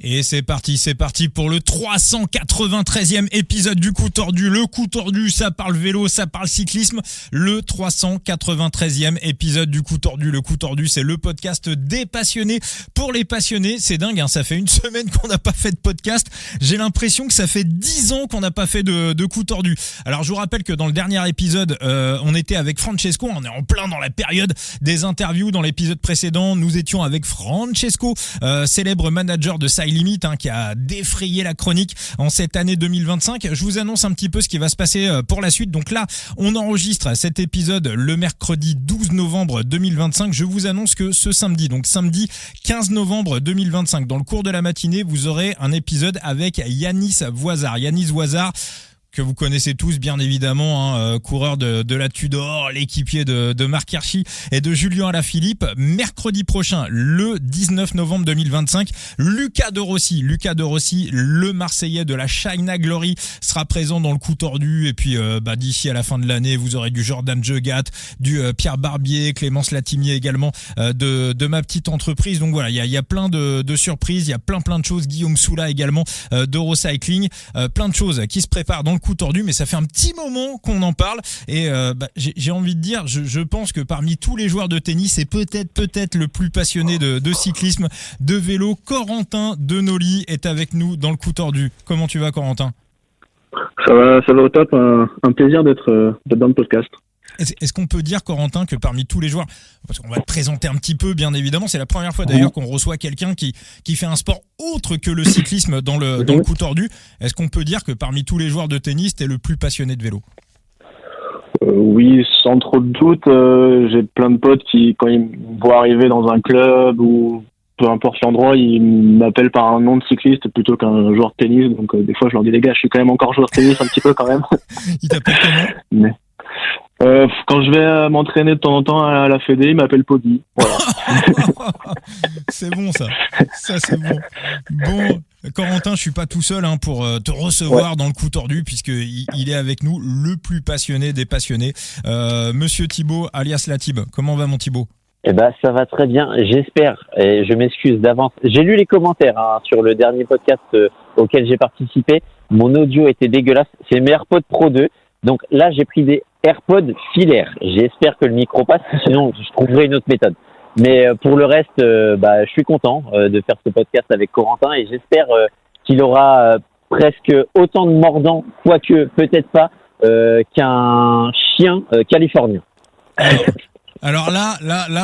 Et c'est parti pour le 393e épisode du Coup Tordu. Le Coup Tordu, ça parle vélo, ça parle cyclisme. Le 393e épisode du Coup Tordu. Le Coup Tordu, c'est le podcast des passionnés pour les passionnés. C'est dingue, hein, ça fait une semaine qu'on n'a pas fait de podcast. J'ai l'impression que ça fait 10 ans qu'on n'a pas fait de Coup Tordu. Alors, je vous rappelle que dans le dernier épisode, on était avec Francesco. On est en plein dans la période des interviews. Dans l'épisode précédent, nous étions avec Francesco, célèbre manager de Side Limit, qui a défrayé la chronique en cette année 2025. Je vous annonce un petit peu ce qui va se passer pour la suite. Donc là, on enregistre cet épisode le mercredi 12 novembre 2025. Je vous annonce que ce samedi, donc samedi 15 novembre 2025, dans le cours de la matinée, vous aurez un épisode avec Yanis Voisard. Yanis Voisard, que vous connaissez tous bien évidemment, coureur de la Tudor, l'équipier de Marc Hirschi et de Julien Alaphilippe. Mercredi prochain, le 19 novembre 2025, Luca de Rossi, le Marseillais de la China Glory, sera présent dans le Coup Tordu. Et puis d'ici à la fin de l'année, vous aurez du Jordan Jegat, du Pierre Barbier, Clémence Latimier également, de ma petite entreprise. Donc voilà, il y a plein de surprises, il y a plein de choses. Guillaume Soula également d'Eurocycling, plein de choses qui se préparent dans le Coup Tordu, mais ça fait un petit moment qu'on en parle et j'ai envie de dire, je pense que parmi tous les joueurs de tennis, c'est peut-être le plus passionné de cyclisme, de vélo. Corentin Denoli est avec nous dans le Coup Tordu. Comment tu vas, Corentin ? Ça va au top, un plaisir d'être dans le podcast. Est-ce qu'on peut dire, Corentin, que parmi tous les joueurs, parce qu'on va te présenter un petit peu, bien évidemment, c'est la première fois d'ailleurs qu'on reçoit quelqu'un qui fait un sport autre que le cyclisme dans le Coup Tordu, est-ce qu'on peut dire que parmi tous les joueurs de tennis, t'es le plus passionné de vélo ? Oui, sans trop de doute. J'ai plein de potes qui, quand ils me voient arriver dans un club ou peu importe l'endroit, ils m'appellent par un nom de cycliste plutôt qu'un joueur de tennis. Donc des fois, je leur dis, les gars, je suis quand même encore joueur de tennis un petit peu quand même. Ils t'appellent comment ? Mais... quand je vais m'entraîner de temps en temps à la Fédé, il m'appelle Poggy. Voilà. C'est bon ça c'est bon. Bon, Corentin, je suis pas tout seul pour te recevoir dans le Coup Tordu, puisqu'il est avec nous, le plus passionné des passionnés. Monsieur Thibaut, alias Latib, comment va mon Thibaut ? Eh ben, ça va très bien, j'espère, et je m'excuse d'avance. J'ai lu les commentaires sur le dernier podcast auquel j'ai participé. Mon audio était dégueulasse, c'est mes AirPods Pro 2. Donc là, j'ai pris des AirPods filaires. J'espère que le micro passe, sinon je trouverai une autre méthode. Mais pour le reste, je suis content de faire ce podcast avec Corentin et j'espère qu'il aura presque autant de mordants, quoique peut-être pas, qu'un chien californien. Alors là,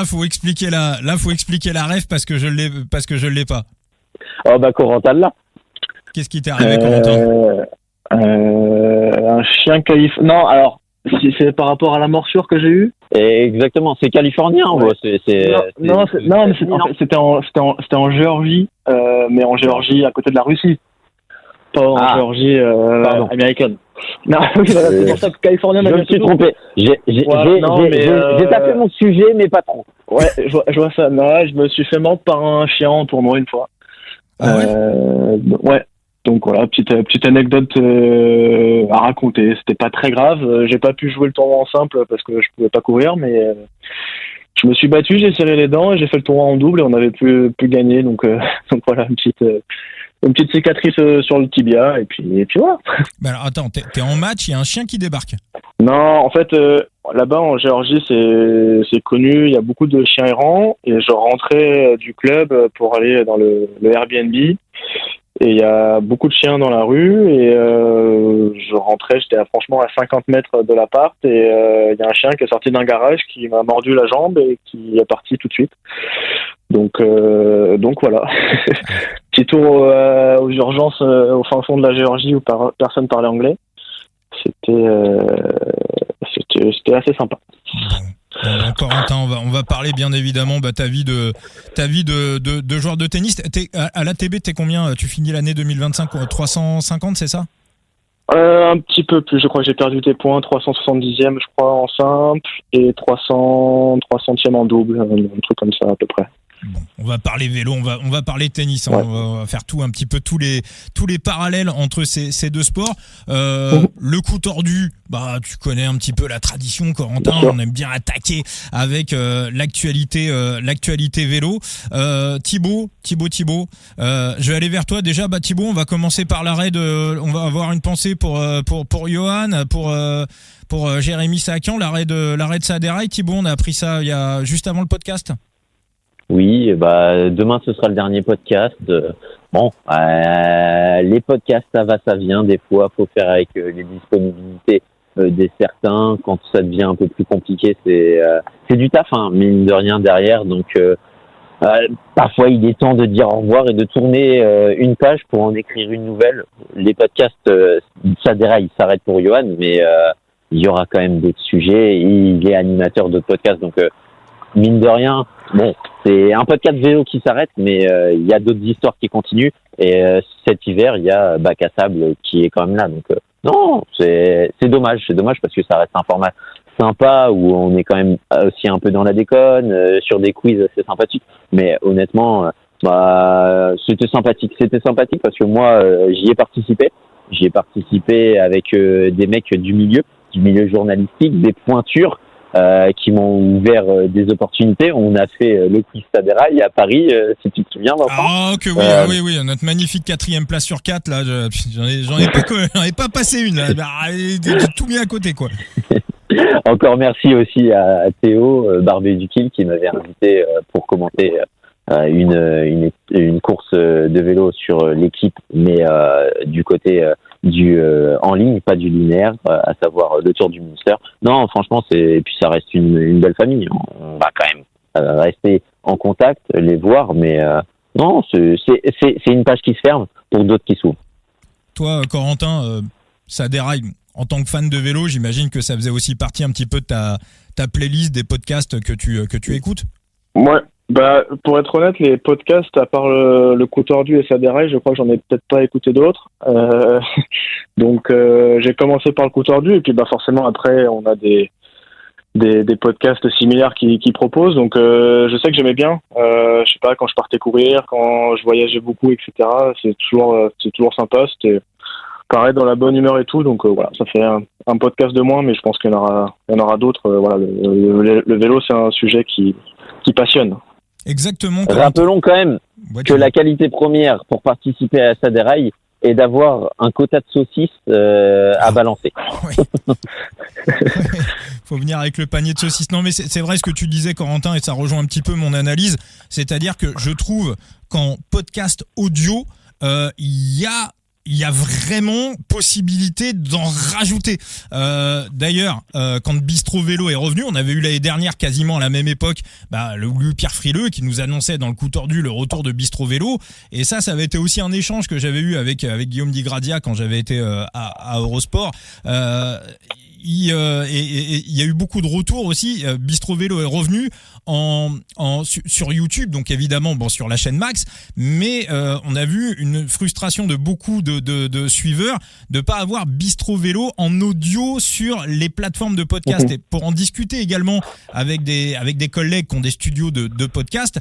faut expliquer la ref parce que je l'ai pas. Oh Corentin là. Qu'est-ce qui t'est arrivé, Corentin ? Un chien californien. Non, alors, si c'est par rapport à la morsure que j'ai eue. Exactement, c'est californien. Ouais. C'était en Géorgie, mais en Géorgie à côté de la Russie, pas en Géorgie américaine. Non, c'est pour ça que californien. Je me suis trompé. J'ai tapé mon sujet, mais pas trop. Ouais, je vois ça. Non, je me suis fait mordre par un chien en tournoi une fois. Ouais. Donc voilà, petite anecdote à raconter. C'était pas très grave. J'ai pas pu jouer le tournoi en simple parce que je pouvais pas courir, mais je me suis battu, j'ai serré les dents et j'ai fait le tournoi en double et on avait pu gagner. Donc voilà, une petite cicatrice sur le tibia et puis voilà. Mais alors attends, t'es en match, il y a un chien qui débarque. Non, en fait là-bas en Géorgie c'est connu, il y a beaucoup de chiens errants et je rentrais du club pour aller dans le Airbnb. Et il y a beaucoup de chiens dans la rue et je rentrais, j'étais franchement à 50 mètres de l'appart et il y a un chien qui est sorti d'un garage qui m'a mordu la jambe et qui est parti tout de suite. Donc voilà. Petit tour aux urgences au fin fond de la Géorgie où personne parlait anglais. C'était assez sympa. Bon, Corentin, on va parler bien évidemment ta vie de joueur de tennis. À l'ATB, t'es combien ? Tu finis l'année 2025 350, c'est ça ? Un petit peu plus, je crois que j'ai perdu des points, 370e je crois en simple et 300e en double, un truc comme ça à peu près. Bon, on va parler vélo, on va parler tennis, hein, Ouais. on va faire tout un petit peu tous les parallèles entre ces deux sports. Le coup tordu, bah tu connais un petit peu la tradition, Corentin. Bien sûr. On aime bien attaquer avec l'actualité vélo. Thibaut, je vais aller vers toi déjà. Bah Thibaut, on va commencer par on va avoir une pensée pour Johan, pour Jérémy Sakian, l'arrêt de Saderaï. Thibaut, on a appris ça il y a juste avant le podcast. Oui, demain ce sera le dernier podcast. Les podcasts ça va, ça vient. Des fois, faut faire avec les disponibilités des certains. Quand ça devient un peu plus compliqué, c'est du taf, hein, mine de rien derrière. Donc parfois, il est temps de dire au revoir et de tourner une page pour en écrire une nouvelle. Les podcasts, ça déraille, il s'arrête pour Johan, mais il y aura quand même d'autres sujets. Il est animateur d'autres podcasts, donc mine de rien, bon, c'est un podcast vélo qui s'arrête, mais il y a d'autres histoires qui continuent. Et cet hiver, il y a Bac à Sable qui est quand même là. Donc non, c'est dommage parce que ça reste un format sympa où on est quand même aussi un peu dans la déconne, sur des quiz assez sympathiques. Mais honnêtement, c'était sympathique parce que moi, j'y ai participé. J'y ai participé avec des mecs du milieu journalistique, des pointures. Qui m'ont ouvert des opportunités. On a fait le quiz Saderaï à Paris, si tu te souviens, Vincent. Ah que oui, oui, notre magnifique 4e place sur 4 là, j'en ai pas passé une là. J'ai tout mis à côté quoi. Encore merci aussi à Théo Barbet du Kiel qui m'avait invité pour commenter une course de vélo sur l'équipe, mais du côté du en ligne, pas du linéaire, à savoir le Tour du Munster. Non, franchement, et puis ça reste une belle famille. On va quand même rester en contact, les voir, mais non, c'est une page qui se ferme pour d'autres qui s'ouvrent. Toi, Corentin, ça déraille. En tant que fan de vélo, j'imagine que ça faisait aussi partie un petit peu de ta playlist des podcasts que tu écoutes. Ouais. Pour être honnête, les podcasts, à part le coup tordu et Saderaï, je crois que j'en ai peut-être pas écouté d'autres. Donc j'ai commencé par le coup tordu et puis forcément après on a des podcasts similaires qui proposent. Donc je sais que j'aimais bien. Je sais pas, quand je partais courir, quand je voyageais beaucoup, etc. C'est toujours sympa. C'était pareil dans la bonne humeur et tout. Donc voilà, ça fait un podcast de moins, mais je pense qu'il y en aura d'autres. Voilà, le vélo c'est un sujet qui passionne. Exactement. Rappelons quand même que la qualité première pour participer à Saderaï est d'avoir un quota de saucisses à balancer. Ouais. Faut venir avec le panier de saucisses. Non mais c'est vrai ce que tu disais, Corentin, et ça rejoint un petit peu mon analyse. C'est-à-dire que je trouve qu'en podcast audio, il y a vraiment possibilité d'en rajouter. D'ailleurs, quand Bistro Vélo est revenu, on avait eu l'année dernière quasiment à la même époque le Pierre Frileux qui nous annonçait dans le coup tordu le retour de Bistro Vélo. Et ça avait été aussi un échange que j'avais eu avec Guillaume Di Gradia quand j'avais été à Eurosport. Il y a eu beaucoup de retours aussi. Bistro Vélo est revenu sur YouTube, donc évidemment sur la chaîne Max, mais on a vu une frustration de beaucoup de suiveurs de pas avoir Bistro Vélo en audio sur les plateformes de podcast. Et pour en discuter également avec des collègues qui ont des studios de podcast,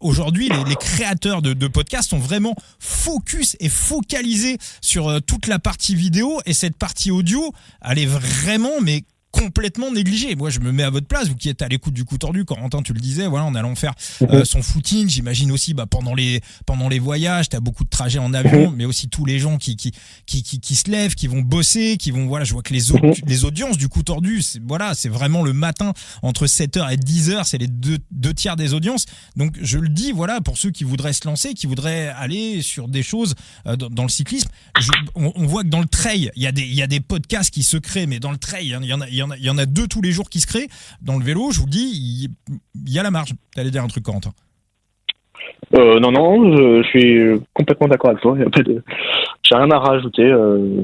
aujourd'hui les créateurs de podcasts sont vraiment focus et focalisés sur toute la partie vidéo, et cette partie audio elle est vraiment mais complètement négligé. Moi, je me mets à votre place, vous qui êtes à l'écoute du coup tordu, Corentin, tu le disais, voilà, en allant faire son footing, j'imagine aussi pendant les voyages, t'as beaucoup de trajets en avion, mais aussi tous les gens qui se lèvent, qui vont bosser, qui vont, voilà, je vois que les audiences du coup tordu, c'est vraiment le matin entre 7h et 10h, c'est les deux tiers des audiences. Donc je le dis, voilà, pour ceux qui voudraient se lancer, qui voudraient aller sur des choses dans le cyclisme, on voit que dans le trail, il y a des podcasts qui se créent, mais dans le trail, il y en a 2 tous les jours qui se créent. Dans le vélo, je vous le dis, il y a la marge. T'allais dire un truc, Corentin? Non, je suis complètement d'accord avec toi. J'ai rien à rajouter.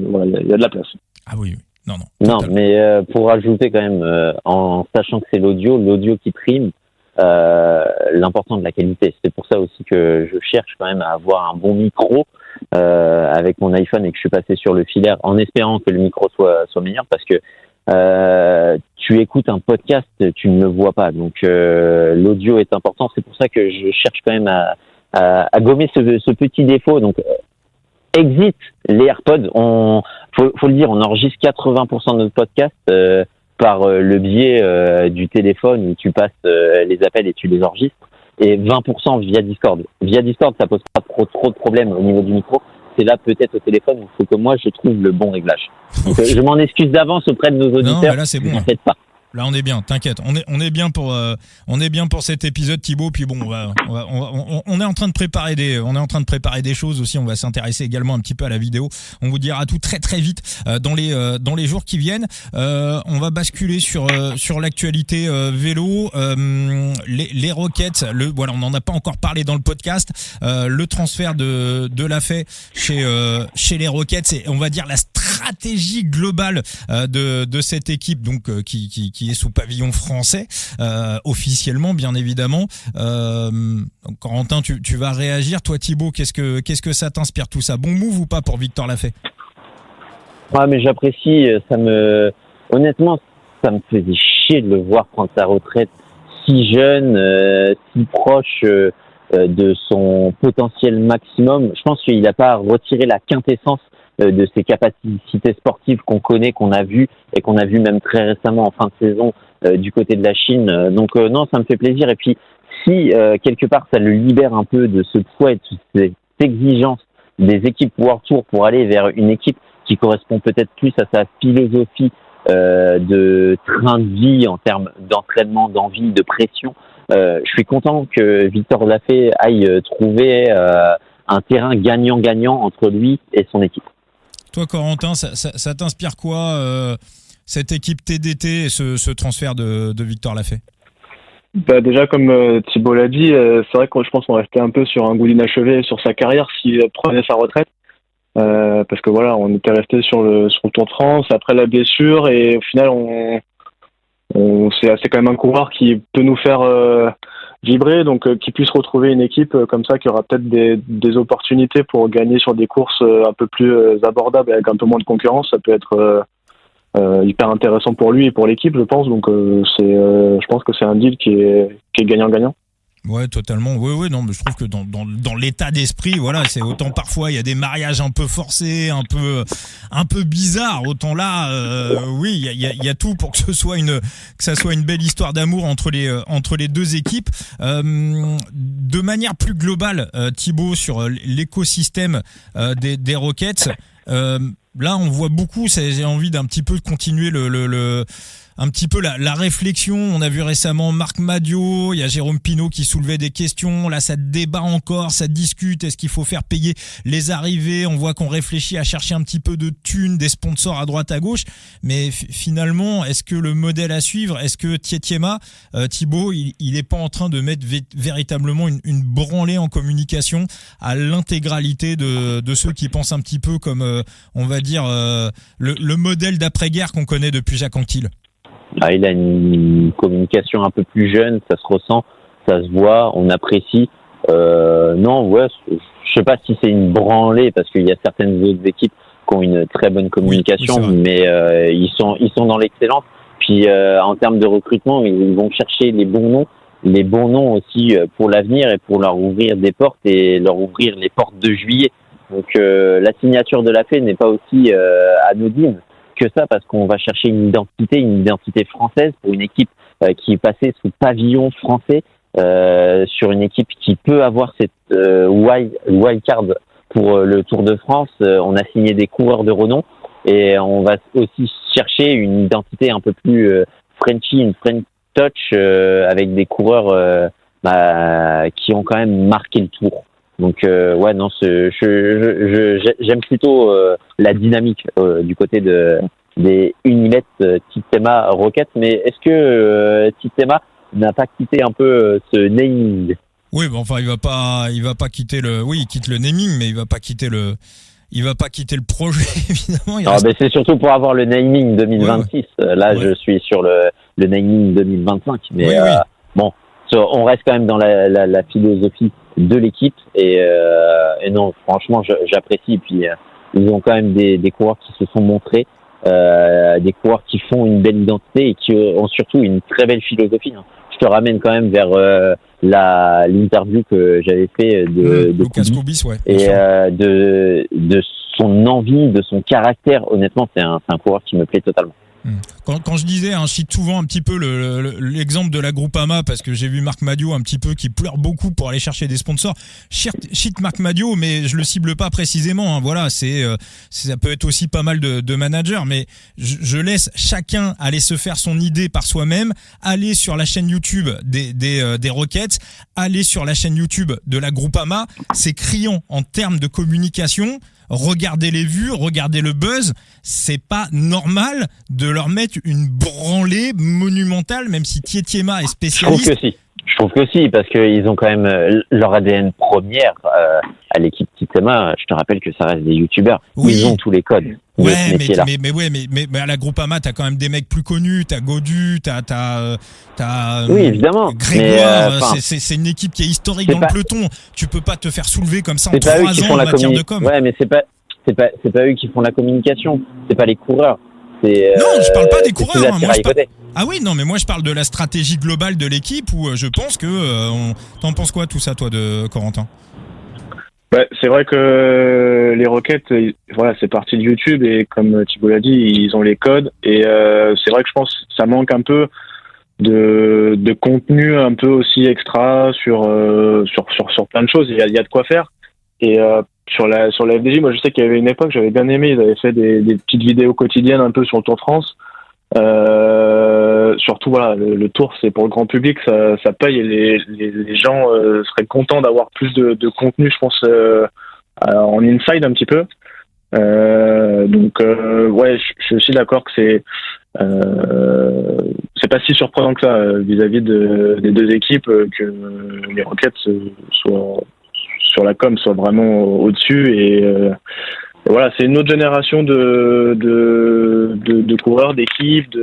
Voilà, il y a de la place. Ah oui. Non. Non, mais pour rajouter quand même, en sachant que c'est l'audio qui prime, l'important de la qualité. C'est pour ça aussi que je cherche quand même à avoir un bon micro avec mon iPhone et que je suis passé sur le filaire en espérant que le micro soit meilleur, parce que Tu écoutes un podcast, tu ne le vois pas. Donc l'audio est important. C'est pour ça que je cherche quand même à gommer ce petit défaut. Donc exit les AirPods. Faut le dire, on enregistre 80% de notre podcast par le biais du téléphone où tu passes les appels et tu les enregistres, et 20% via Discord. Via Discord, ça pose pas trop de problèmes au niveau du micro. C'est là peut-être au téléphone où il faut que moi je trouve le bon réglage. Donc, je m'en excuse d'avance auprès de nos auditeurs. Non, mais là c'est bon. Ne faites pas. Là on est bien, t'inquiète, on est bien pour cet épisode, Thibaut. Puis bon, on est en train de préparer des choses aussi. On va s'intéresser également un petit peu à la vidéo. On vous dira tout très très vite dans les jours qui viennent. On va basculer sur l'actualité vélo, les Rockets. Voilà, on n'en a pas encore parlé dans le podcast. Le transfert de Lafay chez les Rockets, et on va dire la stratégie globale de cette équipe, donc qui est sous pavillon français, officiellement bien évidemment. Donc, Corentin, tu vas réagir. Toi Thibaut, qu'est-ce que ça t'inspire tout ça? Bon move ou pas pour Victor Lafay? Ouais, mais j'apprécie, honnêtement, ça me faisait chier de le voir prendre sa retraite si jeune, si proche de son potentiel maximum. Je pense qu'il n'a pas retiré la quintessence de ses capacités sportives qu'on connaît, qu'on a vu même très récemment en fin de saison du côté de la Chine. Donc non, ça me fait plaisir. Et puis si quelque part ça le libère un peu de ce poids et de cette exigence des équipes World Tour pour aller vers une équipe qui correspond peut-être plus à sa philosophie de train de vie en termes d'entraînement, d'envie, de pression, je suis content que Victor Lafay aille trouver un terrain gagnant-gagnant entre lui et son équipe. Toi, Corentin, ça t'inspire quoi, cette équipe TDT et ce transfert de Victor Lafay? Bah déjà, comme Thibaut l'a dit, c'est vrai que je pense qu'on restait un peu sur un goût d'inachevé sur sa carrière s'il prenait sa retraite. Parce que voilà, on était resté sur le Tour de France après la blessure, et au final, c'est quand même un coureur qui peut nous faire vibrer, donc qui puisse retrouver une équipe comme ça qui aura peut-être des opportunités pour gagner sur des courses un peu plus abordables avec un peu moins de concurrence. Ça peut être hyper intéressant pour lui et pour l'équipe, je pense. Donc je pense que c'est un deal qui est gagnant-gagnant. Ouais, totalement. Oui, non, mais je trouve que dans l'état d'esprit, voilà, c'est autant parfois il y a des mariages un peu forcés, un peu bizarres. Autant là, oui, il y a tout pour que ça soit une belle histoire d'amour entre les deux équipes. De manière plus globale, Thibaut, sur l'écosystème des Rockets. Là, on voit beaucoup. J'ai envie d'un petit peu continuer un petit peu la réflexion. On a vu récemment Marc Madiot, il y a Jérôme Pinault qui soulevait des questions. Là, ça débat encore, ça discute. Est-ce qu'il faut faire payer les arrivées? On voit qu'on réfléchit à chercher un petit peu de thunes, des sponsors à droite, à gauche. Mais finalement, est-ce que le modèle à suivre, est-ce que Thibaut, il est pas en train de mettre véritablement une branlée en communication à l'intégralité de ceux qui pensent un petit peu comme, on va dire, le modèle d'après-guerre qu'on connaît depuis Jacques Anquetil? Il a une communication un peu plus jeune, ça se ressent, ça se voit, on apprécie. Non, ouais, je sais pas si c'est une branlée parce qu'il y a certaines autres équipes qui ont une très bonne communication, oui, mais ils sont dans l'excellence. Puis en termes de recrutement, ils vont chercher les bons noms aussi pour l'avenir et pour leur ouvrir des portes et leur ouvrir les portes de juillet. Donc la signature de Lafay n'est pas aussi anodine que ça, parce qu'on va chercher une identité française pour une équipe qui est passée sous pavillon français, sur une équipe qui peut avoir cette wild card pour le Tour de France. On a signé des coureurs de renom et on va aussi chercher une identité un peu plus Frenchy, une French touch avec des coureurs qui ont quand même marqué le Tour. Donc ouais, non, j'aime plutôt la dynamique du côté des Unibet Titema Rocket. Mais est-ce que Titema n'a pas quitté un peu ce naming? Oui, bon, enfin, il va pas quitter il quitte le naming, mais il va pas quitter le projet, évidemment. C'est surtout pour avoir le naming 2026. Ouais. Là, je suis sur le naming 2025. Mais oui. Bon, on reste quand même dans la philosophie de l'équipe et non, franchement, j'apprécie. Puis ils ont quand même des coureurs qui se sont montrés des coureurs qui font une belle identité et qui ont surtout une très belle philosophie. Hein. Je te ramène quand même vers l'interview que j'avais fait de Lucas Koubis, ouais. Et de son envie, de son caractère. Honnêtement, c'est un coureur qui me plaît totalement. Quand je disais, je cite souvent un petit peu l'exemple de la Groupama parce que j'ai vu Marc Madiot un petit peu qui pleure beaucoup pour aller chercher des sponsors. Shit Marc Madiot, mais je le cible pas précisément. Voilà, ça peut être aussi pas mal de managers, mais je laisse chacun aller se faire son idée par soi-même, aller sur la chaîne YouTube des Rockets, aller sur la chaîne YouTube de la Groupama. C'est criant en termes de communication. Regardez les vues, regardez le buzz, c'est pas normal de leur mettre une branlée monumentale, même si Tietema est spécialiste. Je trouve que si, parce qu'ils ont quand même leur ADN première à l'équipe Tietema. Je te rappelle que ça reste des youtubeurs. Oui. Ils ont tous les codes. Ouais, mais à la Groupama, t'as quand même des mecs plus connus, t'as Godu, t'as oui, évidemment. Grégoire, c'est une équipe qui est historique dans le peloton. Tu peux pas te faire soulever comme ça en 3 ans en matière de com. Ouais, mais c'est pas eux qui font la communication. C'est pas les coureurs. Non, je parle pas des coureurs. Ah oui, non, mais moi je parle de la stratégie globale de l'équipe où je pense que t'en penses quoi tout ça, toi, de Corentin? Ouais, c'est vrai que les Rockets, voilà, c'est parti de YouTube et comme Thibaut l'a dit, ils ont les codes et c'est vrai que je pense que ça manque un peu de contenu un peu aussi extra sur plein de choses. Il y a de quoi faire et sur la FDJ, moi je sais qu'il y avait une époque, j'avais bien aimé, ils avaient fait des petites vidéos quotidiennes un peu sur le Tour de France. Surtout voilà, le tour c'est pour le grand public, ça paye et les gens seraient contents d'avoir plus de contenu, je pense, en inside un petit peu. Donc ouais, je suis aussi d'accord que c'est pas si surprenant que ça vis-à-vis des deux équipes que les Rockets soient sur la com soient vraiment au-dessus et voilà, c'est une autre génération de coureurs, d'équipes,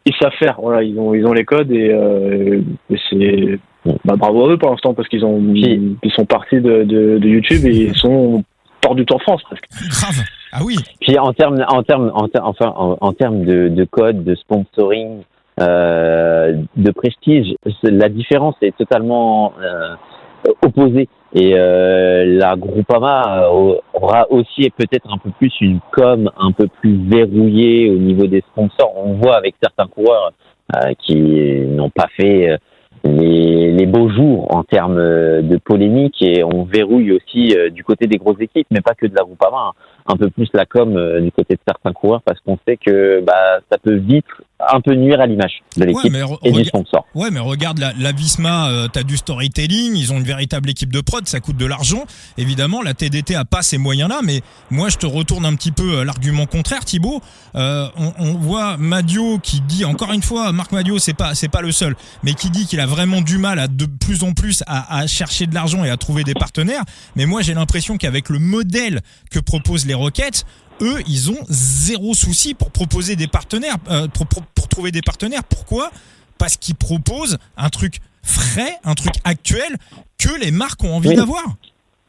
ils savent faire. Voilà, ils ont les codes et c'est bravo à eux pour l'instant parce qu'ils sont partis de YouTube et ils sont hors du Tour de France presque. Grave. Ah oui. Puis en termes de code, de sponsoring, de prestige, la différence est totalement opposée. Et la Groupama aura aussi peut-être un peu plus une com un peu plus verrouillée au niveau des sponsors. On voit avec certains coureurs qui n'ont pas fait les beaux jours en termes de polémique et on verrouille aussi du côté des grosses équipes, mais pas que de la Groupama, hein. Un peu plus la com du côté de certains coureurs parce qu'on sait que ça peut vite un peu nuire à l'image de l'équipe et des sponsors. Ouais, mais regarde la Visma, t'as du storytelling, ils ont une véritable équipe de prod, ça coûte de l'argent. Évidemment, la TDT a pas ces moyens-là, mais moi je te retourne un petit peu l'argument contraire, Thibaut. On voit Madiot qui dit encore une fois, Marc Madiot, c'est pas le seul, mais qui dit qu'il a vraiment du mal de plus en plus à chercher de l'argent et à trouver des partenaires. Mais moi j'ai l'impression qu'avec le modèle que proposent les Rockets, eux, ils ont zéro souci pour proposer des partenaires, pour trouver des partenaires. Pourquoi ? Parce qu'ils proposent un truc frais, un truc actuel que les marques ont envie d'avoir.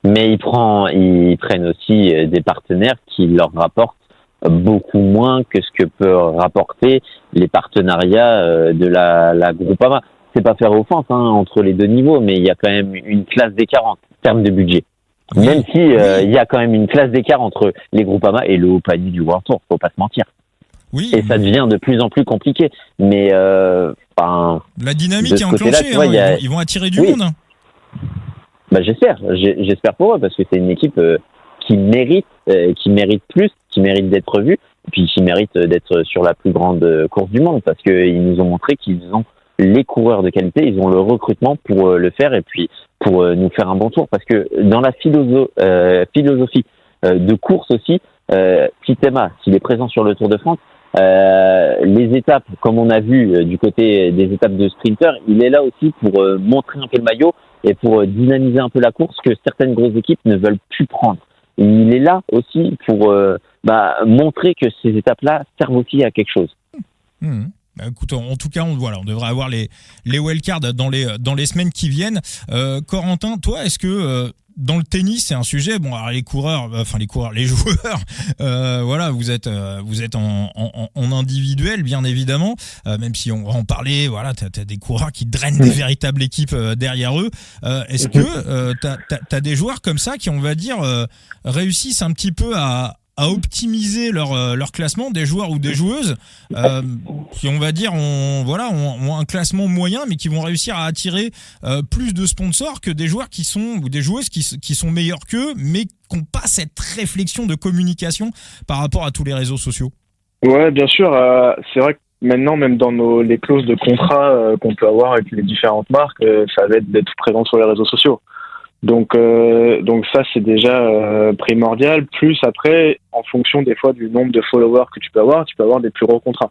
Mais ils prennent aussi des partenaires qui leur rapportent beaucoup moins que ce que peuvent rapporter les partenariats de la Groupama. C'est pas faire offense entre les deux niveaux, mais il y a quand même une classe d'écart en termes de budget. Même si il y a quand même une classe d'écart entre les Groupama et le haut panier du World Tour, faut pas se mentir. Oui. Et ça devient de plus en plus compliqué. Mais la dynamique est enclenchée, ils vont attirer du monde. J'espère pour eux parce que c'est une équipe qui mérite plus, qui mérite d'être vue, puis qui mérite d'être sur la plus grande course du monde parce que ils nous ont montré qu'ils ont les coureurs de qualité, ils ont le recrutement pour le faire et puis pour nous faire un bon tour parce que dans la philosophie de course aussi, Tietema, s'il est présent sur le Tour de France, les étapes, comme on a vu du côté des étapes de sprinter, il est là aussi pour montrer un peu le maillot et pour dynamiser un peu la course que certaines grosses équipes ne veulent plus prendre. Et il est là aussi pour montrer que ces étapes-là servent aussi à quelque chose. Bah, écoute, en tout cas, on devrait avoir les wildcards dans les semaines qui viennent. Corentin, toi, est-ce que dans le tennis, c'est un sujet. Bon, alors les joueurs, voilà, vous êtes en individuel, bien évidemment. Même si on va en parler, voilà, t'as des coureurs qui drainent des véritables équipes derrière eux. Est-ce que t'as des joueurs comme ça qui, on va dire, réussissent un petit peu à optimiser leur classement, des joueurs ou des joueuses qui, on va dire, ont un classement moyen, mais qui vont réussir à attirer plus de sponsors que des joueurs ou des joueuses qui sont meilleurs qu'eux, mais qui n'ont pas cette réflexion de communication par rapport à tous les réseaux sociaux. Ouais, bien sûr. C'est vrai que maintenant, même dans les clauses de contrat qu'on peut avoir avec les différentes marques, ça va être d'être présent sur les réseaux sociaux. Donc ça, c'est déjà primordial. Plus après, en fonction des fois du nombre de followers que tu peux avoir des plus gros contrats.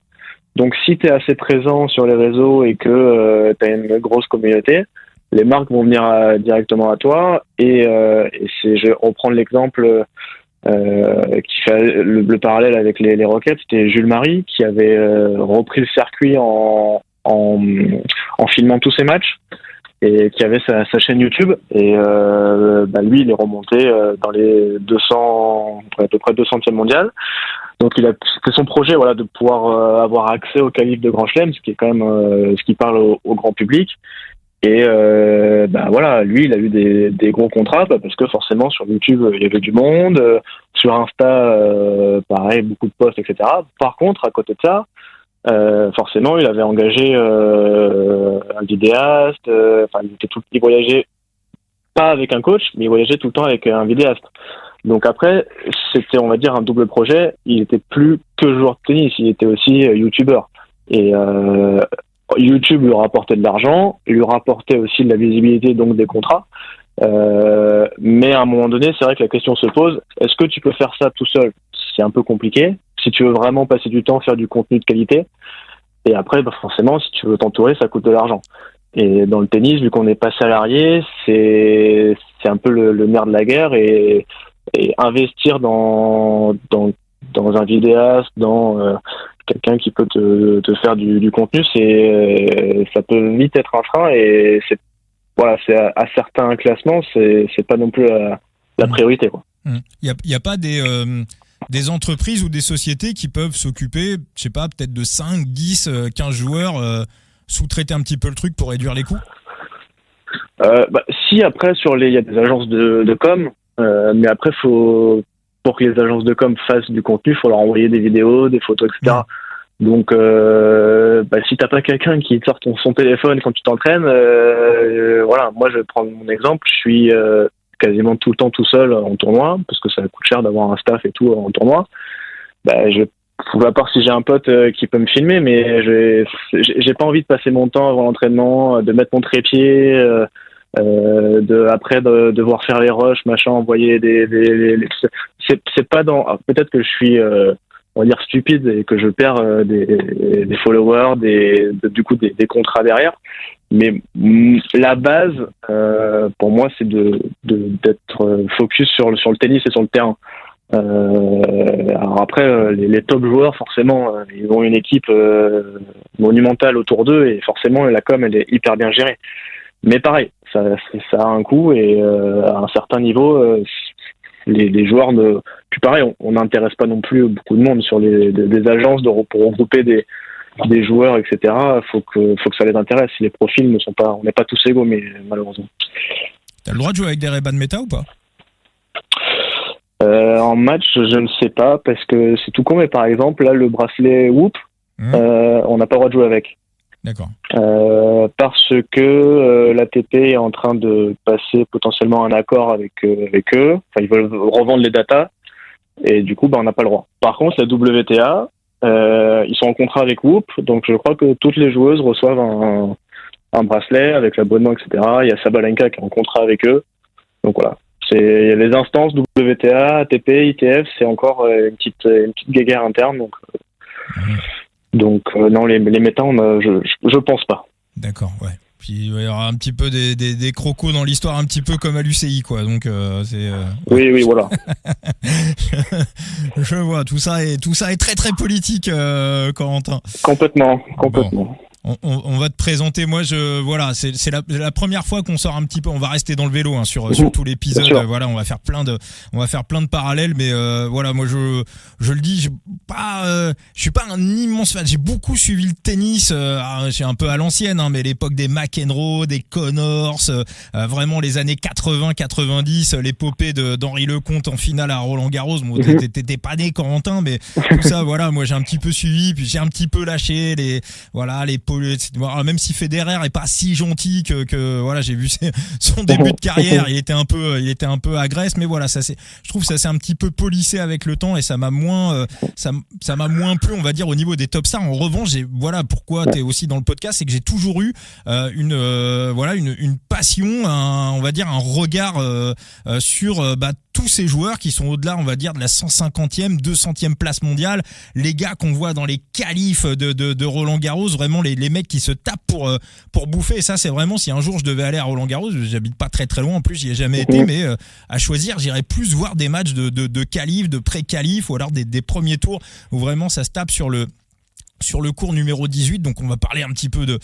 Donc si tu es assez présent sur les réseaux et que tu as une grosse communauté, les marques vont venir directement à toi. On prend l'exemple qui fait le parallèle avec les Rockets, c'était Jules Marie qui avait repris le circuit en filmant tous ses matchs, et qui avait sa chaîne YouTube, et lui il est remonté dans les 200, à peu près 200e mondial. Donc c'était son projet, voilà, de pouvoir avoir accès au qualif de Grand Chelem, ce qui est quand même ce qui parle au grand public. Et voilà, lui il a eu des gros contrats, parce que forcément sur YouTube il y avait du monde, sur Insta pareil, beaucoup de posts, etc. Par contre, à côté de ça, forcément, il avait engagé un vidéaste. Il voyageait pas avec un coach, mais il voyageait tout le temps avec un vidéaste. Donc après, c'était, on va dire, un double projet. Il était plus que joueur de tennis, il était aussi youtubeur. Et YouTube lui rapportait de l'argent, lui rapportait aussi de la visibilité, donc des contrats. Mais à un moment donné, c'est vrai que la question se pose, est-ce que tu peux faire ça tout seul ? C'est un peu compliqué. Si tu veux vraiment passer du temps, faire du contenu de qualité. Et après, forcément, si tu veux t'entourer, ça coûte de l'argent. Et dans le tennis, vu qu'on n'est pas salarié, c'est un peu le nerf de la guerre. Et investir dans un vidéaste, dans quelqu'un qui peut te faire du contenu, ça peut vite être un frein. Et c'est à certains classements, c'est pas non plus la priorité, quoi. Il y a pas des entreprises ou des sociétés qui peuvent s'occuper, je sais pas, peut-être de 5, 10, 15 joueurs, sous-traiter un petit peu le truc pour réduire les coûts ? Si, après, il y a des agences de com, mais après, pour que les agences de com fassent du contenu, il faut leur envoyer des vidéos, des photos, etc. Donc, si t'as pas quelqu'un qui te sort son téléphone quand tu t'entraînes, voilà, moi je vais prendre mon exemple, je suis quasiment tout le temps tout seul en tournoi, parce que ça coûte cher d'avoir un staff et tout en tournoi. À part si j'ai un pote qui peut me filmer, mais j'ai pas envie de passer mon temps avant l'entraînement, de mettre mon trépied, après de devoir faire les rushs, machin, envoyer c'est pas dans. Alors, peut-être que je suis on va dire stupide et que je perds des followers, du coup des contrats derrière. Mais la base, pour moi, c'est d'être focus sur le tennis et sur le terrain. Alors après, les top joueurs, forcément, ils ont une équipe monumentale autour d'eux, et forcément la com, elle est hyper bien gérée. Mais pareil, ça a un coût, et à un certain niveau, les joueurs puis pareil, on n'intéresse pas non plus beaucoup de monde sur des agences pour regrouper des joueurs, etc. Faut que ça les intéresse. Les profils on n'est pas tous égaux, mais malheureusement. T'as le droit de jouer avec des Ray-Ban Meta ou pas ? En match, je ne sais pas, parce que c'est tout con, mais par exemple, là, le bracelet Whoop, on n'a pas le droit de jouer avec. D'accord. Parce que l'ATP est en train de passer potentiellement un accord avec eux. Enfin, ils veulent revendre les datas, et du coup, on n'a pas le droit. Par contre, la WTA, ils sont en contrat avec Whoop, donc je crois que toutes les joueuses reçoivent un bracelet avec l'abonnement, etc. Il y a Sabalenka qui est en contrat avec eux. Donc voilà. Les instances WTA, ATP, ITF, c'est encore une petite guéguerre interne. Donc non, les méta, je pense pas. D'accord, ouais. Puis il va y aura un petit peu des crocos dans l'histoire, un petit peu comme à l'UCI, quoi. Donc c'est. Oui, voilà. Je vois, tout ça est très très politique, Corentin. Complètement. Bon. On va te présenter. Moi, c'est la première fois qu'on sort un petit peu. On va rester dans le vélo sur tout l'épisode. Voilà, on va faire plein de parallèles. Mais voilà, moi je le dis, je suis pas un immense fan. J'ai beaucoup suivi le tennis. J'ai un peu à l'ancienne, mais l'époque des McEnroe, des Connors, vraiment les années 80-90, l'épopée d'Henri Lecomte en finale à Roland-Garros. Bon, t'étais pas né, Corentin, mais tout ça, voilà, moi j'ai un petit peu suivi, puis j'ai un petit peu lâché les même si Federer est pas si gentil que voilà, j'ai vu son début de carrière, il était un peu agresse, mais voilà, je trouve ça s'est un petit peu polissé avec le temps et ça m'a moins plu, on va dire, au niveau des top stars. En revanche, voilà pourquoi t'es aussi dans le podcast, c'est que j'ai toujours eu une passion, on va dire un regard sur tous ces joueurs qui sont au-delà, on va dire, de la 150e, 200e place mondiale, les gars qu'on voit dans les qualifs de Roland-Garros, vraiment les mecs qui se tapent pour bouffer. Et ça, c'est vraiment, si un jour je devais aller à Roland-Garros, j'habite pas très très loin, en plus j'y ai jamais été, mais à choisir, j'irais plus voir des matchs de qualif, de pré-qualif, ou alors des premiers tours où vraiment ça se tape sur le cours numéro 18. Donc on va parler un petit peu de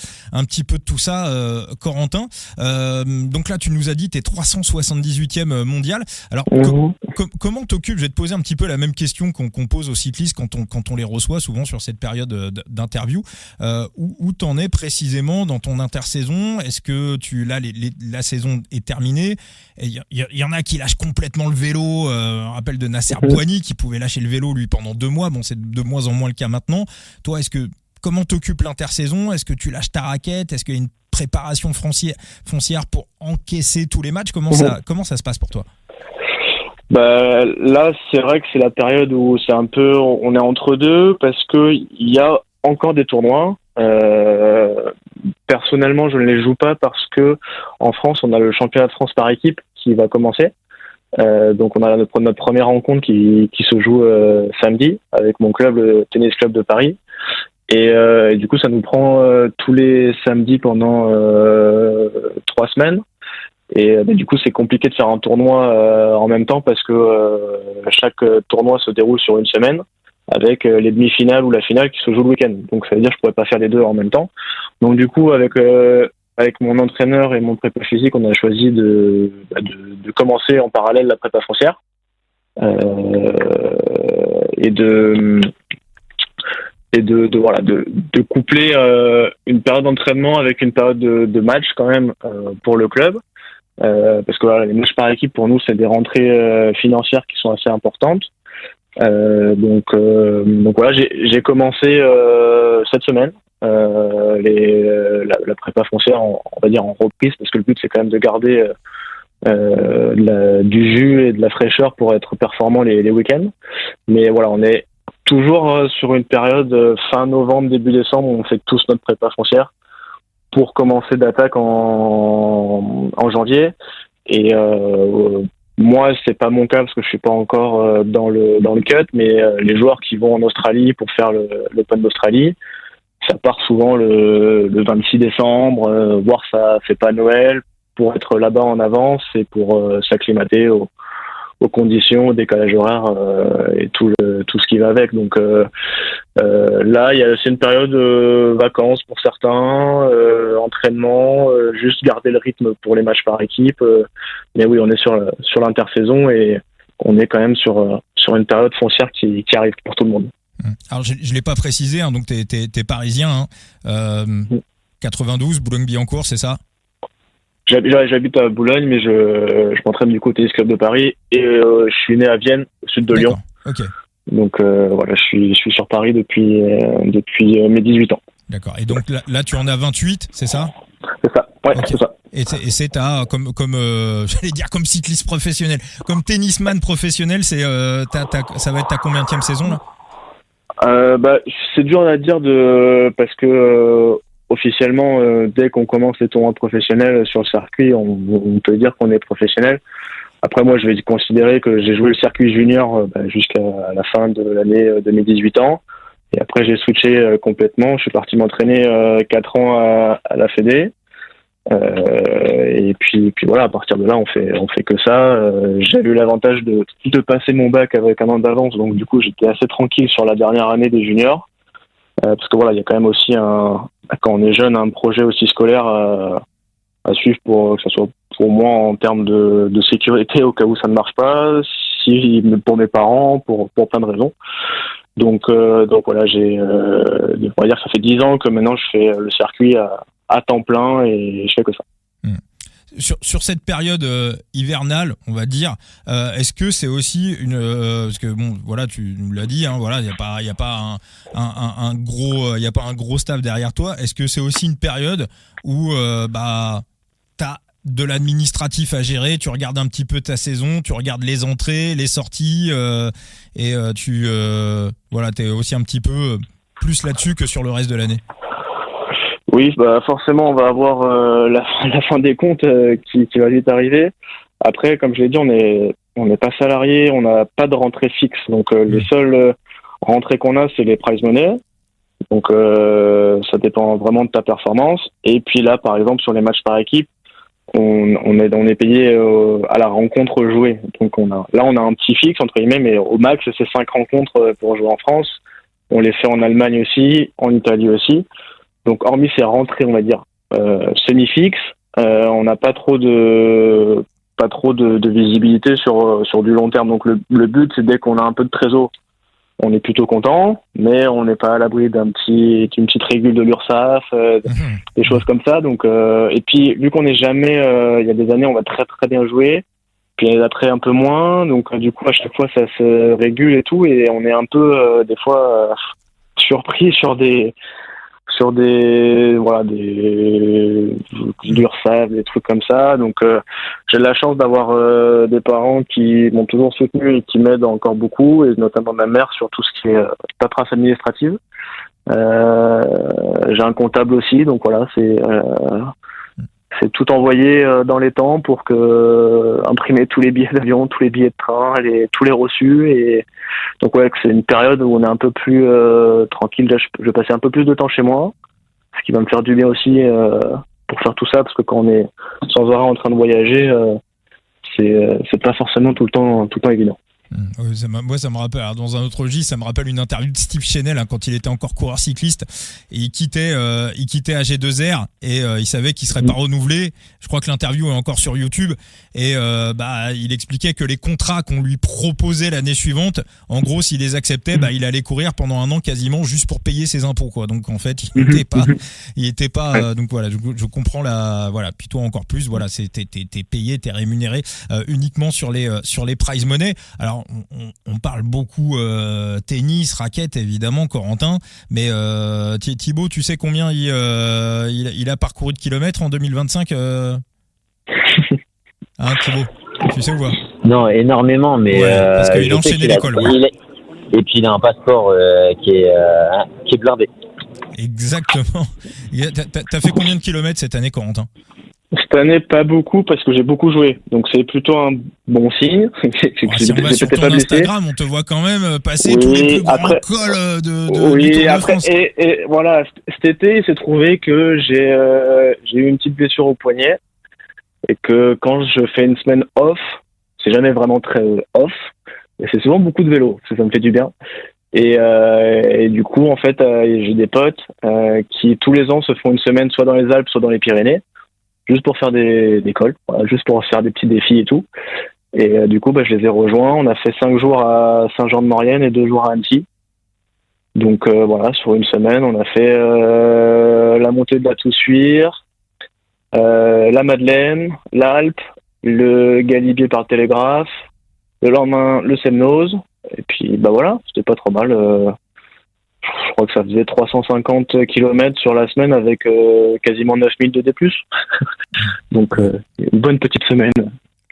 tout ça, Corentin. Donc là tu nous as dit t'es 378e mondial. Alors comment t'occupes, je vais te poser un petit peu la même question qu'on pose aux cyclistes quand on les reçoit souvent sur cette période d'interview. Où t'en es précisément dans ton intersaison? Est-ce que la saison est terminée? Il y en a qui lâchent complètement le vélo, un rappel de Nasser Bouhanni qui pouvait lâcher le vélo lui pendant 2 mois. Bon, c'est de moins en moins le cas maintenant. Toi, comment t'occupes l'intersaison? Est-ce que tu lâches ta raquette? Est-ce qu'il y a une préparation foncière pour encaisser tous les matchs? Comment ça se passe pour toi? Là, c'est vrai que c'est la période où c'est un peu, on est entre deux parce que il y a encore des tournois. Personnellement, je ne les joue pas parce que en France, on a le championnat de France par équipe qui va commencer. Donc on a notre première rencontre qui se joue samedi avec mon club, le Tennis Club de Paris. Et du coup, ça nous prend tous les samedis pendant 3 semaines. Et du coup, c'est compliqué de faire un tournoi en même temps parce que chaque tournoi se déroule sur une semaine avec les demi-finales ou la finale qui se joue le week-end. Donc ça veut dire que je pourrais pas faire les deux en même temps. Donc du coup, avec mon entraîneur et mon prépa physique, on a choisi de commencer en parallèle la prépa foncière et de coupler une période d'entraînement avec une période de match quand même pour le club, parce que voilà, les matchs par équipe pour nous c'est des rentrées financières qui sont assez importantes. Donc voilà, j'ai commencé cette semaine la prépa foncière, on va dire en reprise, parce que le but c'est quand même de garder du jus et de la fraîcheur pour être performant les week-ends. Mais voilà, on est toujours sur une période fin novembre, début décembre, où on fait tous notre prépa foncière pour commencer d'attaque en janvier. Et moi, c'est pas mon cas parce que je suis pas encore dans le cut, mais les joueurs qui vont en Australie pour faire l'Open d'Australie, ça part souvent le 26 décembre, voire ça fait pas Noël, pour être là-bas en avance et pour s'acclimater aux conditions, au décalage horaire et tout ce qui va avec. Donc là, c'est une période vacances pour certains, entraînement, juste garder le rythme pour les matchs par équipe. Mais oui, on est sur l'intersaison et on est quand même sur une période foncière qui arrive pour tout le monde. Alors je l'ai pas précisé, donc t'es parisien, 92, Boulogne-Billancourt, c'est ça? J'habite à Boulogne, mais je m'entraîne du côté du club de Paris et je suis né à Vienne, au sud de Lyon. Okay. Donc voilà, je suis sur Paris depuis mes 18 ans. D'accord. Et donc là tu en as 28, c'est ça? C'est ça. Ouais, okay. C'est ça. Et c'est comme j'allais dire comme cycliste professionnel, comme tennisman professionnel, ça va être ta combienième saison là? C'est dur à dire parce que officiellement, dès qu'on commence les tournois professionnels sur le circuit, on peut dire qu'on est professionnel. Après, moi, je vais considérer que j'ai joué le circuit junior jusqu'à la fin de l'année de mes 18 ans. Et après, j'ai switché complètement. Je suis parti m'entraîner 4 ans à la Fédé. Et puis voilà, à partir de là, on fait que ça. J'ai eu l'avantage de passer mon bac avec un an d'avance, donc du coup, j'étais assez tranquille sur la dernière année des juniors. Parce que voilà, il y a quand même aussi quand on est jeune, un projet aussi scolaire à suivre pour que ça soit pour moi en termes de sécurité au cas où ça ne marche pas, pour mes parents, pour plein de raisons. Donc voilà, on va dire que ça fait 10 ans que maintenant je fais le circuit à temps plein et je fais que ça. Sur cette période hivernale, on va dire, est-ce que c'est aussi parce que bon, voilà, tu nous l'as dit, hein, voilà, il y a pas un gros staff derrière toi. Est-ce que c'est aussi une période où t'as de l'administratif à gérer, tu regardes un petit peu ta saison, tu regardes les entrées, les sorties, et t'es aussi un petit peu plus là-dessus que sur le reste de l'année? Oui, forcément, on va avoir la fin des comptes qui va vite arriver. Après, comme je l'ai dit, on n'est pas salarié, on n'a pas de rentrée fixe. Donc, les seules rentrées qu'on a, c'est les prize money. Donc, ça dépend vraiment de ta performance. Et puis là, par exemple, sur les matchs par équipe, on est payé à la rencontre jouée. Donc, on a un petit fixe, entre guillemets, mais au max, c'est 5 rencontres pour jouer en France. On les fait en Allemagne aussi, en Italie aussi. Donc, hormis ces rentrées, on va dire, semi-fixes, on n'a pas trop de visibilité sur du long terme. Donc, le but, c'est dès qu'on a un peu de trésor, on est plutôt content, mais on n'est pas à l'abri d'une petite régule de l'URSSAF, des choses comme ça. Donc, et puis, vu qu'on n'est jamais, il y a des années, on va très, très bien jouer. Puis, il y a des un peu moins. Donc, du coup, à chaque fois, ça se régule et tout. Et on est un peu, des fois, surpris sur l'URSSAF, des trucs comme ça. Donc j'ai de la chance d'avoir des parents qui m'ont toujours soutenu et qui m'aident encore beaucoup, et notamment ma mère sur tout ce qui est paperasse administrative. J'ai un comptable aussi, donc voilà, c'est tout envoyé dans les temps pour imprimer tous les billets d'avion, tous les billets de train, tous les reçus. Et donc ouais, c'est une période où on est un peu plus tranquille. Là, je vais passer un peu plus de temps chez moi, ce qui va me faire du bien aussi pour faire tout ça, parce que quand on est sans arrêt en train de voyager, c'est pas forcément tout le temps évident. Moi, ça me rappelle, alors, dans un autre registre, ça me rappelle une interview de Steve Chenel, hein, quand il était encore coureur cycliste, et il quittait AG2R, et il savait qu'il serait pas renouvelé. Je crois que l'interview est encore sur YouTube, et il expliquait que les contrats qu'on lui proposait l'année suivante, en gros, s'il les acceptait, il allait courir pendant un an quasiment juste pour payer ses impôts, quoi. Donc en fait, il était pas donc voilà, je comprends puis toi encore plus, voilà, t'es payé, t'es rémunéré uniquement sur les prize money. Alors on parle beaucoup tennis, raquette, évidemment, Corentin, mais Thibaut, tu sais combien il a parcouru de kilomètres en 2025 hein, Thibaut, tu sais ou pas? Non, énormément, mais parce qu'il a enchaîné l'école. Et puis il a un passeport qui est blindé. Exactement. T'as fait combien de kilomètres cette année, Corentin? Cette année, pas beaucoup, parce que j'ai beaucoup joué. Donc, c'est plutôt un bon signe. Si on va sur ton Instagram, on te voit quand même passer tous les plus grands cols du Tour de France. Et voilà, cet été, il s'est trouvé que j'ai eu une petite blessure au poignet, et que quand je fais une semaine off, c'est jamais vraiment très off, et c'est souvent beaucoup de vélo, parce que ça me fait du bien. Et du coup, en fait, j'ai des potes qui, tous les ans, se font une semaine soit dans les Alpes, soit dans les Pyrénées, juste pour faire des cols, voilà, juste pour faire des petits défis et tout. Et du coup, je les ai rejoints. On a fait 5 jours à Saint-Jean-de-Maurienne et 2 jours à Annecy. Donc voilà, sur une semaine, on a fait la montée de la Toussuire, la Madeleine, l'Alpe, le Galibier par télégraphe, le lendemain le Semnoz. Et puis voilà, c'était pas trop mal. Je crois que ça faisait 350 km sur la semaine avec quasiment 9000 de D+. Donc, une bonne petite semaine.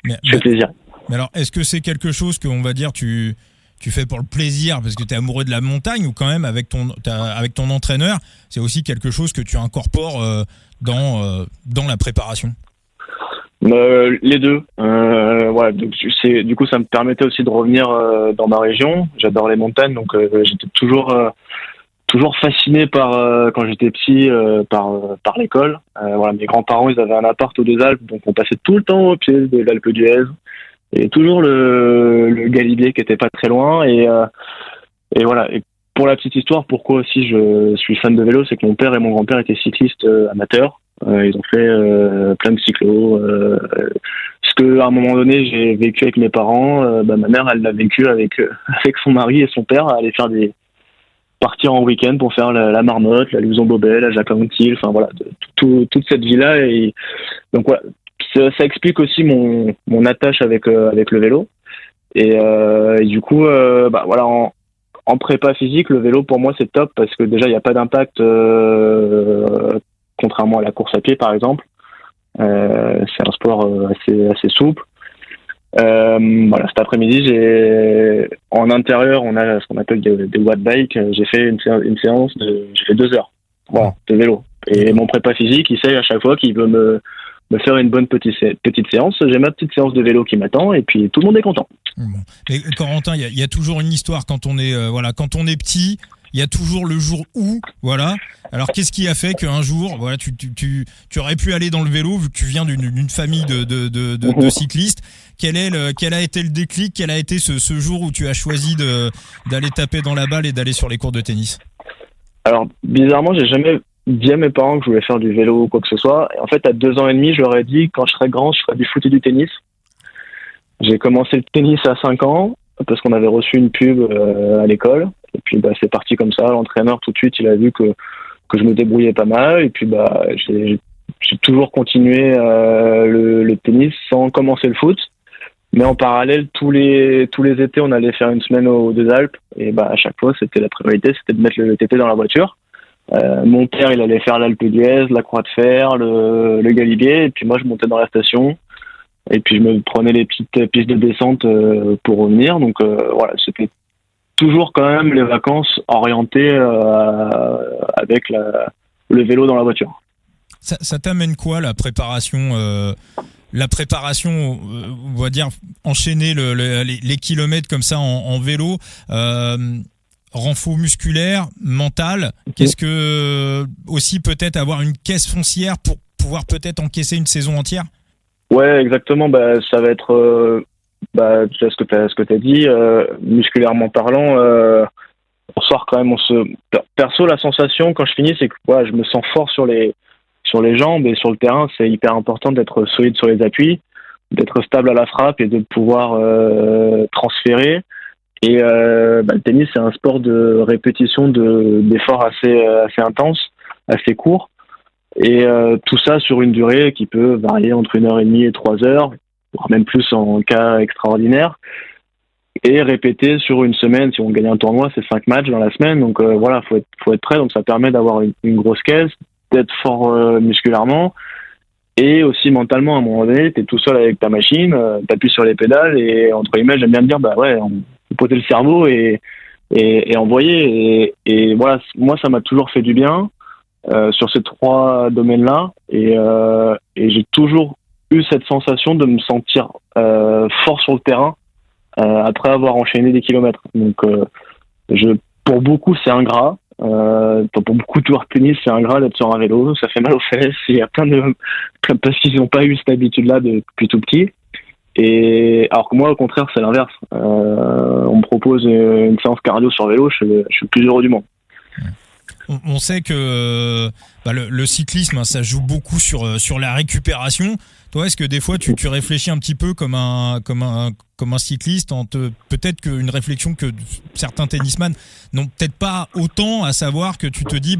Ça fait plaisir. Mais alors, est-ce que c'est quelque chose que, on va dire, tu fais pour le plaisir parce que tu es amoureux de la montagne, ou quand même avec ton entraîneur, c'est aussi quelque chose que tu incorpores dans la préparation? Les deux. Voilà, donc, du coup, ça me permettait aussi de revenir dans ma région. J'adore les montagnes, donc j'étais toujours toujours fasciné par quand j'étais petit par l'école. Voilà, mes grands-parents ils avaient un appart aux Deux Alpes, donc on passait tout le temps au pied de l'Alpe d'Huez et toujours le Galibier qui était pas très loin et voilà. Et pour la petite histoire, pourquoi aussi je suis fan de vélo, c'est que mon père et mon grand-père étaient cyclistes amateurs. Ils ont fait plein de cyclos. Ce que à un moment donné j'ai vécu avec mes parents, ma mère elle l'a vécu avec avec son mari et son père, à aller faire partir en week-end pour faire la Marmotte, la Luzon-Bobel, la Jacques-Anquetil, enfin voilà, toute cette vie-là. Et donc voilà, ça explique aussi mon attache avec le vélo. Et du coup, voilà, en prépa physique, le vélo pour moi c'est top parce que déjà il n'y a pas d'impact, contrairement à la course à pied par exemple. C'est un sport assez souple. Voilà, cet après-midi, en intérieur, on a ce qu'on appelle des watt bikes. J'ai fait une séance j'ai fait 2 heures, voilà, de vélo. Et mon prépa physique, il sait à chaque fois qu'il veut me faire une bonne petite séance. J'ai ma petite séance de vélo qui m'attend et puis tout le monde est content. Bon. Mais Corentin, il y a toujours une histoire quand on est quand on est petit. Il y a toujours le jour où, voilà. Alors, qu'est-ce qui a fait qu'un jour, voilà, tu aurais pu aller dans le vélo vu que tu viens d'une famille de cyclistes. Quel a été le déclic? Quel a été ce jour où tu as choisi d'aller taper dans la balle et d'aller sur les cours de tennis? Alors, bizarrement, j'ai jamais dit à mes parents que je voulais faire du vélo ou quoi que ce soit. Et en fait, à 2 ans et demi, je leur ai dit, quand je serai grand, je ferai du foot et du tennis. J'ai commencé le tennis à 5 ans parce qu'on avait reçu une pub à l'école. Et puis c'est parti comme ça. L'entraîneur tout de suite il a vu que je me débrouillais pas mal. Et puis j'ai toujours continué le tennis sans commencer le foot. Mais en parallèle tous les étés on allait faire une semaine aux Deux Alpes. Et à chaque fois c'était la priorité, c'était de mettre le VTT dans la voiture. Mon père il allait faire l'Alpe d'Huez, la Croix de Fer, le Galibier. Et puis moi je montais dans la station. Et puis je me prenais les petites pistes de descente pour revenir. Donc voilà, c'était toujours quand même les vacances orientées avec le vélo dans la voiture. Ça t'amène quoi la préparation on va dire enchaîner les kilomètres comme ça en vélo, renfort musculaire, mental. Qu'est-ce que aussi peut-être avoir une caisse foncière pour pouvoir peut-être encaisser une saison entière? Ouais, exactement. Ça va être ce que t'as dit, musculairement parlant, on sort quand même, perso, la sensation quand je finis, c'est que je me sens fort sur les jambes et sur le terrain, c'est hyper important d'être solide sur les appuis, d'être stable à la frappe et de pouvoir transférer. Et le tennis, c'est un sport de répétition, d'efforts assez intenses, assez courts. Et tout ça sur une durée qui peut varier entre 1h30 et 3 heures, voire même plus en cas extraordinaire, et répéter sur une semaine. Si on gagne un tournoi, c'est 5 matchs dans la semaine, donc voilà, faut être prêt. Donc ça permet d'avoir une grosse caisse, d'être fort musculairement, et aussi mentalement. À un moment donné, t'es tout seul avec ta machine, t'appuies sur les pédales, et entre guillemets, j'aime bien me dire, on peut poser le cerveau et envoyer. Et voilà, moi ça m'a toujours fait du bien sur ces 3 domaines-là, et j'ai toujours eu cette sensation de me sentir fort sur le terrain après avoir enchaîné des kilomètres. Donc pour beaucoup c'est ingrat, pour beaucoup de joueurs de tennis c'est ingrat d'être sur un vélo, ça fait mal aux fesses, il y a parce qu'ils n'ont pas eu cette habitude-là depuis tout petit. Et alors que moi au contraire c'est l'inverse, on me propose une séance cardio sur vélo, je suis le plus heureux du monde. On sait que le cyclisme, ça joue beaucoup sur la récupération. Toi, est-ce que des fois tu réfléchis un petit peu comme un cycliste, peut-être qu'une réflexion que certains tennisman n'ont peut-être pas autant, à savoir que tu te dis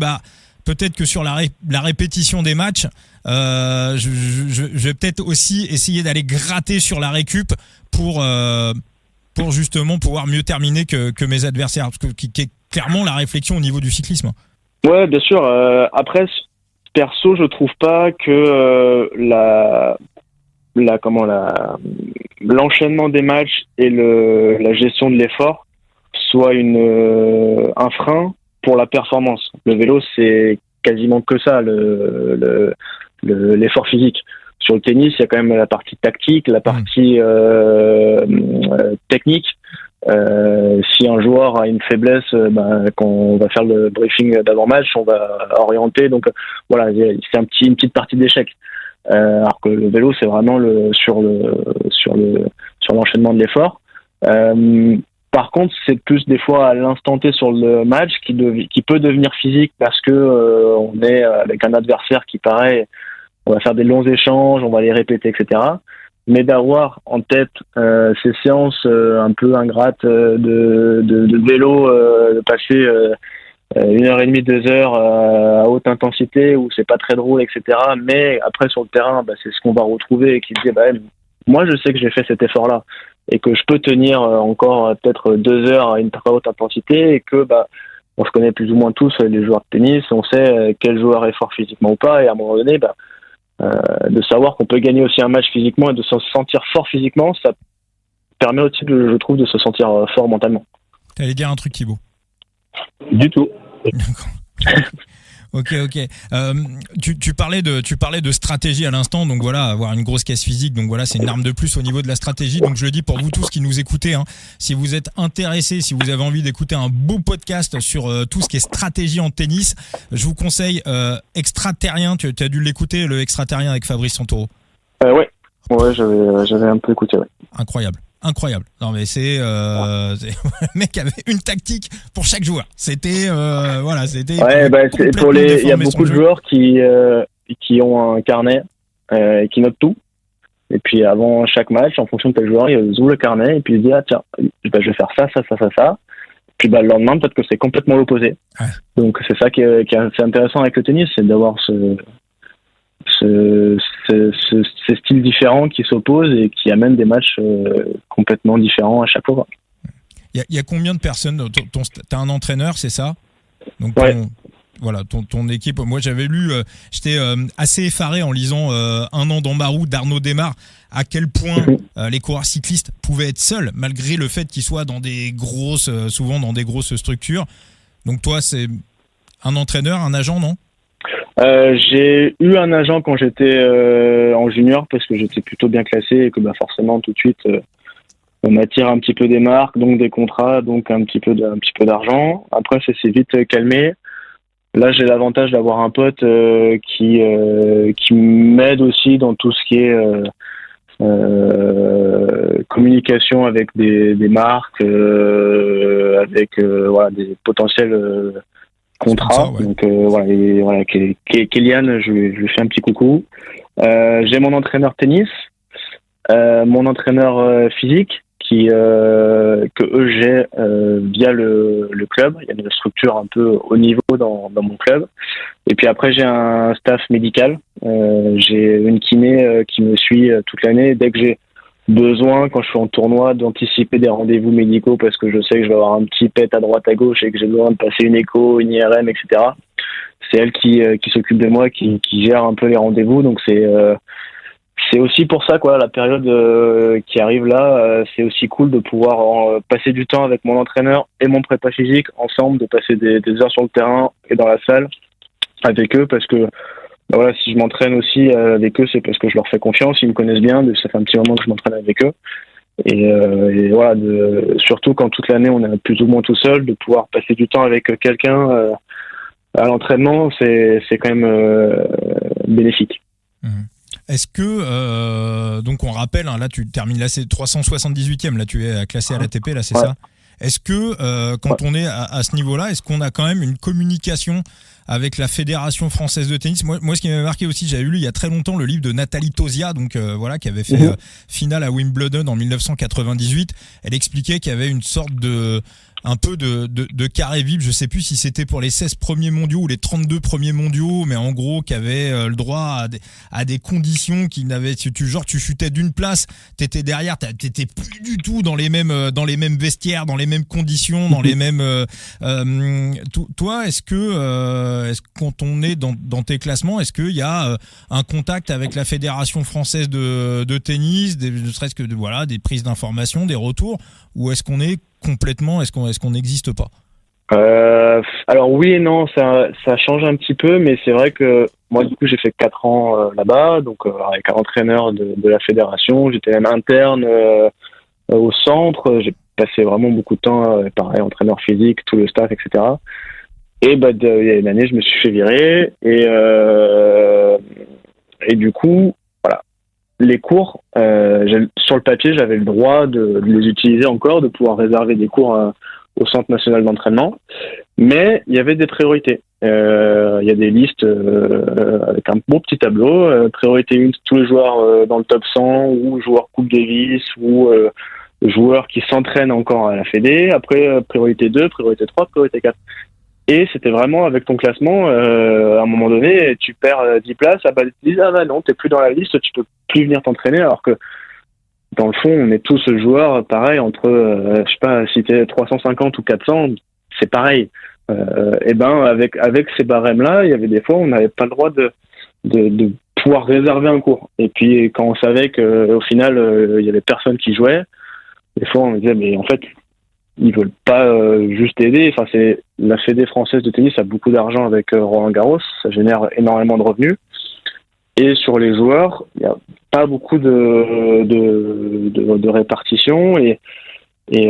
peut-être que sur la répétition des matchs, je vais peut-être aussi essayer d'aller gratter sur la récup pour justement pouvoir mieux terminer que mes adversaires, parce que qui est clairement la réflexion au niveau du cyclisme. Ouais, bien sûr. Après, perso, je trouve pas que l'enchaînement des matchs et la gestion de l'effort soit un frein pour la performance. Le vélo, c'est quasiment que ça, l'effort physique. Sur le tennis, il y a quand même la partie tactique, la partie technique. Si un joueur a une faiblesse, quand on va faire le briefing d'avant-match, on va orienter. Donc voilà, c'est une petite partie d'échec. Alors que le vélo, c'est vraiment sur l'enchaînement de l'effort. Par contre, c'est plus des fois à l'instant T sur le match qui peut devenir physique parce que on est avec un adversaire qui pareil, on va faire des longs échanges, on va les répéter, etc. Mais d'avoir en tête ces séances un peu ingrates de vélo, de passer 1h30, 2 heures à haute intensité où c'est pas très drôle, etc. Mais après sur le terrain, c'est ce qu'on va retrouver et qui dit moi je sais que j'ai fait cet effort-là et que je peux tenir encore peut-être 2 heures à une très haute intensité et que on se connaît plus ou moins tous les joueurs de tennis, on sait quel joueur est fort physiquement ou pas et à un moment donné de savoir qu'on peut gagner aussi un match physiquement et de se sentir fort physiquement, ça permet aussi, je trouve, de se sentir fort mentalement. T'allais dire un truc, Thibaut? Du tout. Ok. Tu parlais de stratégie à l'instant, donc voilà, avoir une grosse caisse physique, donc voilà, c'est une arme de plus au niveau de la stratégie. Donc je le dis pour vous tous qui nous écoutez, si vous êtes intéressés, si vous avez envie d'écouter un beau podcast sur tout ce qui est stratégie en tennis, je vous conseille Extraterrien. Tu as dû l'écouter, le Extraterrien avec Fabrice Santoro. Ouais, j'avais un peu écouté. Ouais. Incroyable. Non mais c'est le mec avait une tactique pour chaque joueur. C'était c'était. Ouais, c'est pour il y a beaucoup de joueurs qui ont un carnet et qui notent tout. Et puis avant chaque match, en fonction de tel joueur, ils ouvrent le carnet et puis ils se disent tiens, je vais faire ça. Puis le lendemain, peut-être que c'est complètement l'opposé. Ouais. Donc c'est ça qui est assez intéressant avec le tennis, c'est d'avoir ces styles différents qui s'opposent et qui amènent des matchs complètement différents à chaque fois. Il y a combien de personnes? T'as un entraîneur, c'est ça? Donc ton équipe. Moi j'avais lu, j'étais assez effaré en lisant Un an dans ma roue d'Arnaud Desmar, à quel point les coureurs cyclistes pouvaient être seuls malgré le fait qu'ils soient souvent dans des grosses structures. Donc toi, c'est un entraîneur, un agent, non? J'ai eu un agent quand j'étais en junior parce que j'étais plutôt bien classé et que forcément tout de suite on m'attire un petit peu des marques, donc des contrats, donc un petit peu d'argent. Après ça s'est vite calmé. Là j'ai l'avantage d'avoir un pote qui m'aide aussi dans tout ce qui est communication avec des marques, avec des potentiels contrat. Ouais. Donc Kélian, je lui fais un petit coucou. J'ai mon entraîneur tennis, mon entraîneur physique que j'ai via le club. Il y a une structure un peu haut niveau dans mon club. Et puis après j'ai un staff médical. J'ai une kiné qui me suit toute l'année. Dès que j'ai besoin, quand je suis en tournoi, d'anticiper des rendez-vous médicaux parce que je sais que je vais avoir un petit pet à droite à gauche et que j'ai besoin de passer une écho, une IRM, etc. C'est elle qui s'occupe de moi, qui gère un peu les rendez-vous. Donc c'est aussi pour ça la période qui arrive là, c'est aussi cool de pouvoir passer du temps avec mon entraîneur et mon prépa physique ensemble, de passer des heures sur le terrain et dans la salle avec eux parce que si je m'entraîne aussi avec eux, c'est parce que je leur fais confiance, ils me connaissent bien, ça fait un petit moment que je m'entraîne avec eux. Et surtout quand toute l'année on est plus ou moins tout seul, de pouvoir passer du temps avec quelqu'un à l'entraînement, c'est quand même bénéfique. Est-ce que, donc on rappelle, là tu termines là, c'est 378e, là tu es classé à l'ATP, là c'est ça? Est-ce que quand on est à ce niveau-là, est-ce qu'on a quand même une communication avec la Fédération française de tennis? Moi, ce qui m'avait marqué aussi, j'avais lu il y a très longtemps le livre de Nathalie Tosia, donc qui avait fait finale à Wimbledon en 1998. Elle expliquait qu'il y avait une sorte un peu de carré vip, je sais plus si c'était pour les 16 premiers mondiaux ou les 32 premiers mondiaux, mais en gros qui avait le droit à des conditions qui n'avaient, tu chutais d'une place, t'étais derrière, t'étais plus du tout dans les mêmes vestiaires, dans les mêmes conditions, dans les mêmes toi, est-ce que quand on est dans tes classements, est-ce qu'il y a un contact avec la Fédération française de tennis, ne serait-ce que des prises d'informations, des retours, ou est-ce qu'on est complètement, est-ce qu'on n'existe pas? Alors oui et non, ça change un petit peu, mais c'est vrai que moi du coup j'ai fait 4 ans là-bas, donc avec un entraîneur de la fédération, j'étais même interne au centre, j'ai passé vraiment beaucoup de temps, pareil, entraîneur physique, tout le staff, etc. Et il y a une année, je me suis fait virer et du coup, voilà, les cours, sur le papier, j'avais le droit de les utiliser encore, de pouvoir réserver des cours au Centre national d'entraînement, mais il y avait des priorités. Il y a des listes avec un beau petit tableau. Priorité 1, tous les joueurs dans le top 100 ou joueurs Coupe Davis ou joueurs qui s'entraînent encore à la Fédé. Après, priorité 2, priorité 3, priorité 4. Et c'était vraiment avec ton classement, à un moment donné, tu perds 10 places, ils disent non, t'es plus dans la liste, tu peux plus venir t'entraîner, alors que dans le fond, on est tous joueurs pareil, entre, je sais pas, si t'es 350 ou 400, c'est pareil. Avec ces barèmes-là, il y avait des fois, on n'avait pas le droit de pouvoir réserver un cours. Et puis, quand on savait qu'au final, il y avait personne qui jouait, des fois, on me disait, mais en fait, ils veulent pas juste aider. Enfin, c'est la Fédé française de tennis a beaucoup d'argent avec Roland Garros, ça génère énormément de revenus. Et sur les joueurs, il y a pas beaucoup de répartition et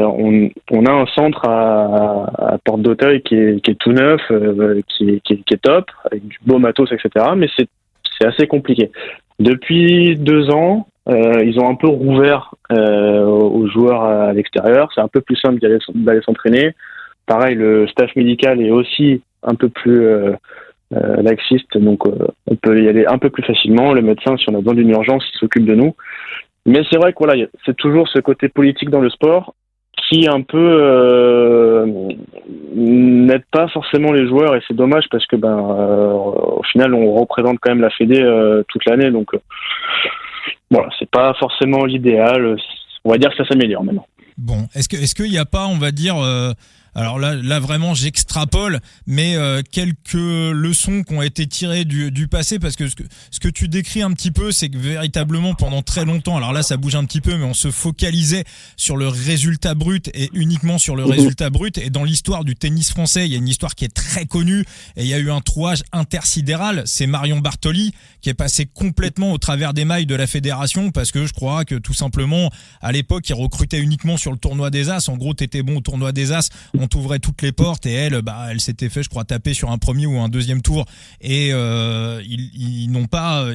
on a un centre à Porte d'Auteuil qui est tout neuf, qui est top, avec du beau matos, etc. Mais c'est assez compliqué. Depuis 2 ans, ils ont un peu rouvert aux joueurs à l'extérieur. C'est un peu plus simple d'aller s'entraîner. Pareil, le staff médical est aussi un peu plus laxiste, donc on peut y aller un peu plus facilement. Le médecin, si on a besoin d'une urgence, il s'occupe de nous. Mais c'est vrai que voilà, c'est toujours ce côté politique dans le sport qui un peu n'aide pas forcément les joueurs, et c'est dommage parce que au final on représente quand même la Fédé toute l'année, donc voilà, c'est pas forcément l'idéal. On va dire que ça s'améliore maintenant. Bon, est-ce qu'il n'y a pas, on va dire, alors là vraiment j'extrapole, mais quelques leçons qui ont été tirées du passé, parce que ce que tu décris un petit peu, c'est que véritablement pendant très longtemps, alors là ça bouge un petit peu, mais on se focalisait sur le résultat brut et uniquement sur le résultat brut. Et dans l'histoire du tennis français, il y a une histoire qui est très connue, et il y a eu un trouage intersidéral. C'est Marion Bartoli qui est passé complètement au travers des mailles de la fédération, parce que je crois que tout simplement à l'époque ils recrutaient uniquement sur le tournoi des As. En gros, t'étais bon au tournoi des As, on t'ouvrait toutes les portes, et elle s'était fait, je crois, taper sur un premier ou un deuxième tour. Et ils n'ont pas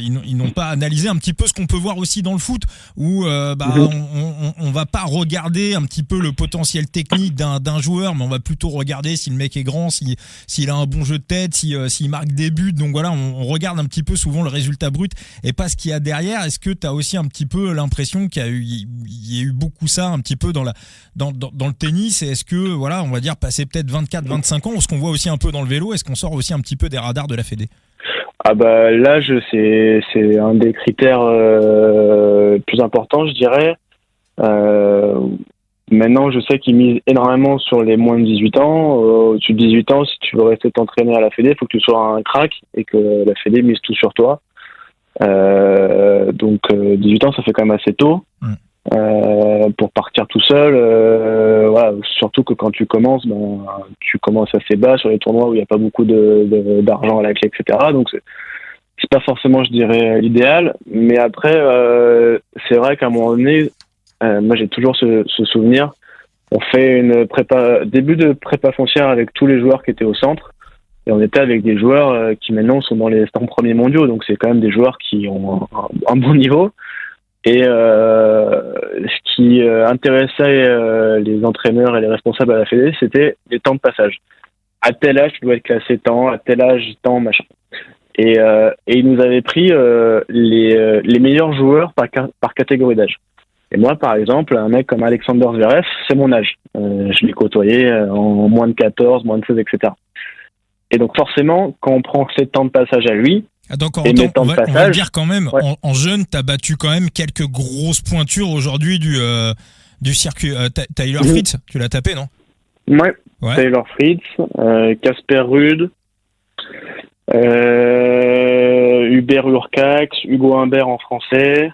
analysé un petit peu ce qu'on peut voir aussi dans le foot, où on va pas regarder un petit peu le potentiel technique d'un joueur, mais on va plutôt regarder si le mec est grand, s'il a un bon jeu de tête, s'il marque des buts. Donc voilà, on regarde un petit peu souvent le résultat brut et pas ce qu'il y a derrière. Est-ce que tu as aussi un petit peu l'impression qu'il y a eu beaucoup ça un petit peu dans le tennis? Et est-ce que, voilà, on va dire, passer peut-être 24-25 ans, ou ce qu'on voit aussi un peu dans le vélo, est-ce qu'on sort aussi un petit peu des radars de la Fédé? L'âge, c'est un des critères plus importants, je dirais. Maintenant, je sais qu'ils misent énormément sur les moins de 18 ans. Au-dessus de 18 ans, si tu veux rester t'entraîner à la Fédé, il faut que tu sois un crack et que la Fédé mise tout sur toi. Donc 18 ans, ça fait quand même assez tôt. Pour partir tout seul, voilà, surtout que quand tu commences assez bas sur les tournois où il n'y a pas beaucoup d'argent à la clé, etc. Donc c'est pas forcément, je dirais, l'idéal. Mais après, c'est vrai qu'à un moment donné, moi j'ai toujours ce souvenir. On fait une début de prépa foncière avec tous les joueurs qui étaient au centre, et on était avec des joueurs qui maintenant sont dans les 100 premiers mondiaux. Donc c'est quand même des joueurs qui ont un bon niveau. Et ce qui intéressait les entraîneurs et les responsables à la Fédé, c'était les temps de passage. À tel âge, tu dois être classé temps, à tel âge, temps, machin. Et ils nous avaient pris les meilleurs joueurs par catégorie d'âge. Et moi, par exemple, un mec comme Alexander Zverev, c'est mon âge. Je l'ai côtoyé en moins de 14, moins de 16, etc. Et donc forcément, quand on prend ces temps de passage à lui, donc on va le dire quand même, ouais. En jeune, t'as battu quand même quelques grosses pointures aujourd'hui du circuit. Taylor Fritz, tu l'as tapé, non? Ouais. Taylor Fritz, Casper Ruud, Hubert Urcax, Hugo Humbert en français.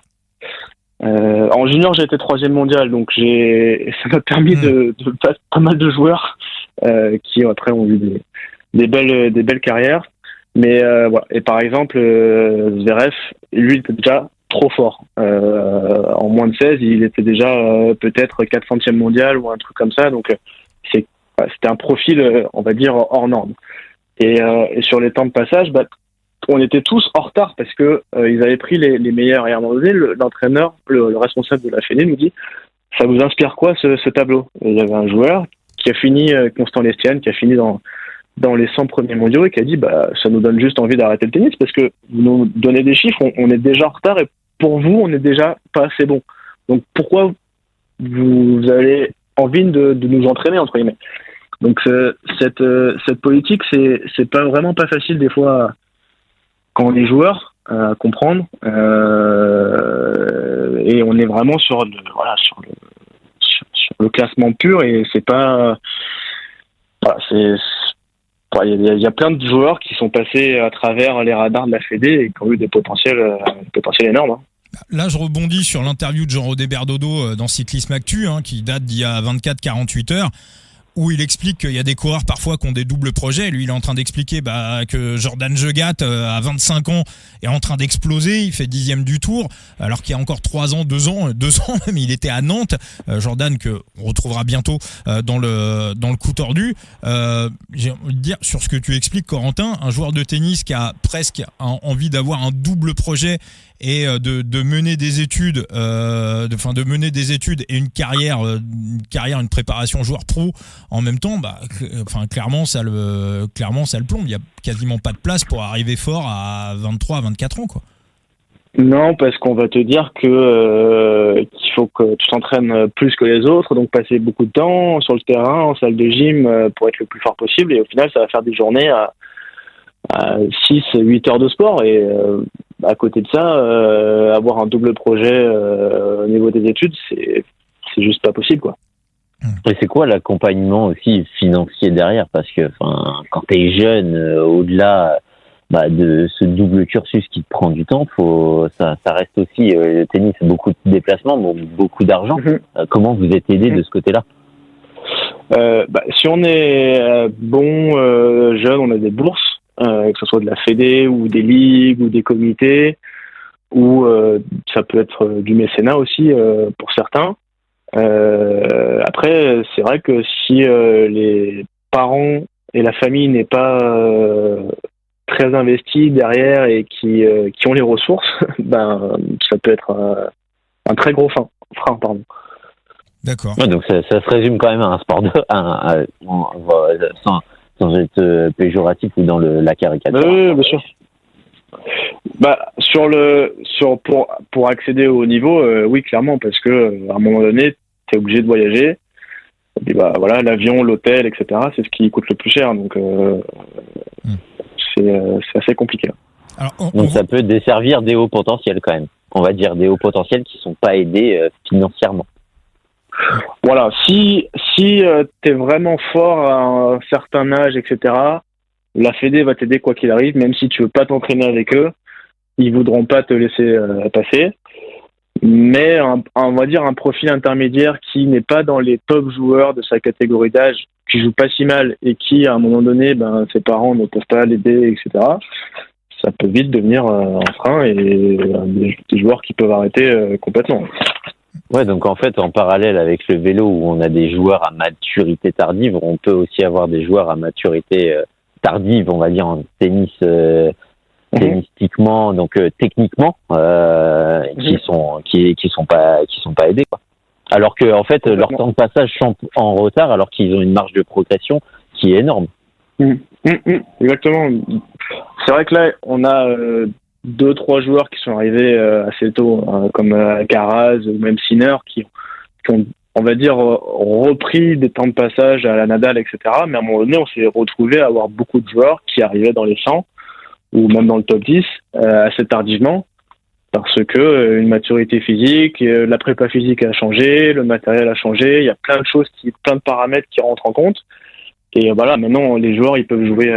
En junior, j'ai été 3e mondial, donc ça m'a permis de passer pas mal de joueurs qui après ont eu des belles carrières. Mais voilà. Et par exemple, Zverev, lui, il était déjà trop fort. En moins de 16, il était déjà peut-être 400e mondial ou un truc comme ça. Donc c'était un profil, on va dire, hors norme. Et sur les temps de passage, on était tous en retard parce que ils avaient pris les meilleurs. Et à un moment donné, l'entraîneur, le responsable de la Fédé nous dit: ça vous inspire quoi ce tableau? Et il y avait un joueur qui a fini, Constant Lestienne, qui a fini dans les 100 premiers mondiaux et qui a dit: ça nous donne juste envie d'arrêter le tennis parce que vous nous donnez des chiffres, on est déjà en retard et pour vous, on n'est déjà pas assez bon. Donc pourquoi vous avez envie de nous entraîner, entre guillemets? Donc cette politique, c'est pas vraiment pas facile des fois quand on est joueur à comprendre, et on est vraiment sur le classement pur, et c'est pas il y a plein de joueurs qui sont passés à travers les radars de la Fédé et qui ont eu des potentiels énormes, hein. Là, je rebondis sur l'interview de Jean-Rodé Berdodo dans Cyclisme Actu, qui date d'il y a 24-48 heures, où il explique qu'il y a des coureurs parfois qui ont des doubles projets. Lui, il est en train d'expliquer que Jordan Jegat, à 25 ans, est en train d'exploser. Il fait 10e du Tour, alors qu'il y a encore 2 ans même, il était à Nantes. Jordan, que on retrouvera bientôt dans le coup tordu. J'ai envie de dire, sur ce que tu expliques, Corentin, un joueur de tennis qui a presque envie d'avoir un double projet et de mener des études, de mener des études et une carrière, une préparation joueur pro en même temps, clairement ça le plombe. Il y a quasiment pas de place pour arriver fort à 23, 24 ans, quoi. Non, parce qu'on va te dire qu'il faut que tu t'entraînes plus que les autres, donc passer beaucoup de temps sur le terrain, en salle de gym, pour être le plus fort possible, et au final ça va faire des journées à 6-8 heures de sport, et à côté de ça, avoir un double projet au niveau des études, c'est juste pas possible, quoi. Et c'est quoi l'accompagnement aussi financier derrière? Parce que quand t'es jeune, au-delà de ce double cursus qui te prend du temps, ça reste aussi le tennis, beaucoup de déplacements, beaucoup d'argent. Comment vous êtes aidé de ce côté-là? Si on est jeune, on a des bourses, que ce soit de la Fédé ou des ligues ou des comités, ou ça peut être du mécénat aussi pour certains. Après, c'est vrai que si les parents et la famille n'est pas très investis derrière et qui ont les ressources, ça peut être un très gros frein, pardon. D'accord. Ouais, donc ça se résume quand même à un sport sans être péjoratif ou dans la caricature. Oui, bien sûr. Pour accéder au haut niveau, oui, clairement, parce que à un moment donné, t'es obligé de voyager. Et puis l'avion, l'hôtel, etc., c'est ce qui coûte le plus cher. Donc c'est assez compliqué. Alors, donc ça peut desservir des hauts potentiels quand même. On va dire des hauts potentiels qui sont pas aidés financièrement. Voilà, si t'es vraiment fort à un certain âge, etc., la Fédé va t'aider quoi qu'il arrive, même si tu veux pas t'entraîner avec eux, ils voudront pas te laisser passer. Mais on va dire un profil intermédiaire qui n'est pas dans les top joueurs de sa catégorie d'âge, qui joue pas si mal et qui à un moment donné, ses parents ne peuvent pas l'aider, etc., ça peut vite devenir un frein et des joueurs qui peuvent arrêter complètement. Ouais, donc en fait, en parallèle avec le vélo où on a des joueurs à maturité tardive, on peut aussi avoir des joueurs à maturité tardive, on va dire en tennis, tennistiquement, donc techniquement, qui sont pas aidés, quoi. Alors que en fait, leur temps de passage sont en retard, alors qu'ils ont une marge de progression qui est énorme. Exactement. C'est vrai que là, on a 2-3 joueurs qui sont arrivés assez tôt, comme Caraz ou même Sinner, qui ont, on va dire, repris des temps de passage à la Nadal, etc. Mais à un moment donné, on s'est retrouvé à avoir beaucoup de joueurs qui arrivaient dans les 100 ou même dans le top 10 assez tardivement, parce que une maturité physique, la prépa physique a changé, le matériel a changé, il y a plein de paramètres qui rentrent en compte. Et maintenant, les joueurs, ils peuvent jouer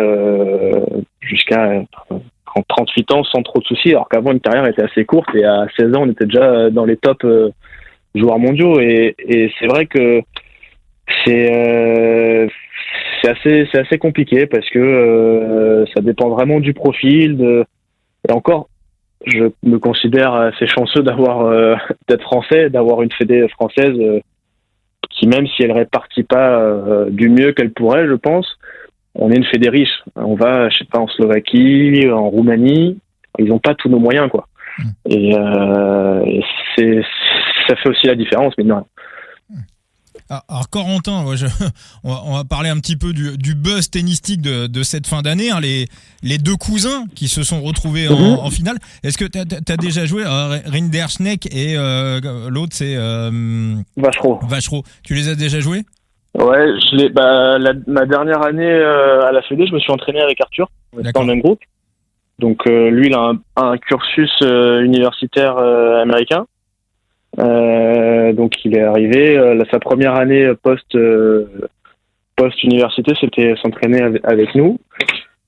jusqu'à 38 ans sans trop de soucis, alors qu'avant, une carrière était assez courte et à 16 ans, on était déjà dans les top joueurs mondiaux. Et c'est vrai que c'est assez compliqué parce que ça dépend vraiment du profil. Et encore, je me considère assez chanceux d'être français, d'avoir une fédé française qui, même si elle répartit pas du mieux qu'elle pourrait, je pense, on est une fédé riche. On va, je sais pas, en Slovaquie, en Roumanie, ils n'ont pas tous nos moyens, quoi. Et ça fait aussi la différence, mais non. Alors Corentin, on va parler un petit peu du buzz tennistique de cette fin d'année, hein, les deux cousins qui se sont retrouvés en finale. Est-ce que t'as déjà joué Rinderknecht et l'autre c'est Vachereau. Tu les as déjà joués? Ouais, ma dernière année à la Fédé, je me suis entraîné avec Arthur, on était dans le même groupe. Donc lui, il a un cursus universitaire américain. Donc il est arrivé, sa première année post-université, c'était s'entraîner avec nous.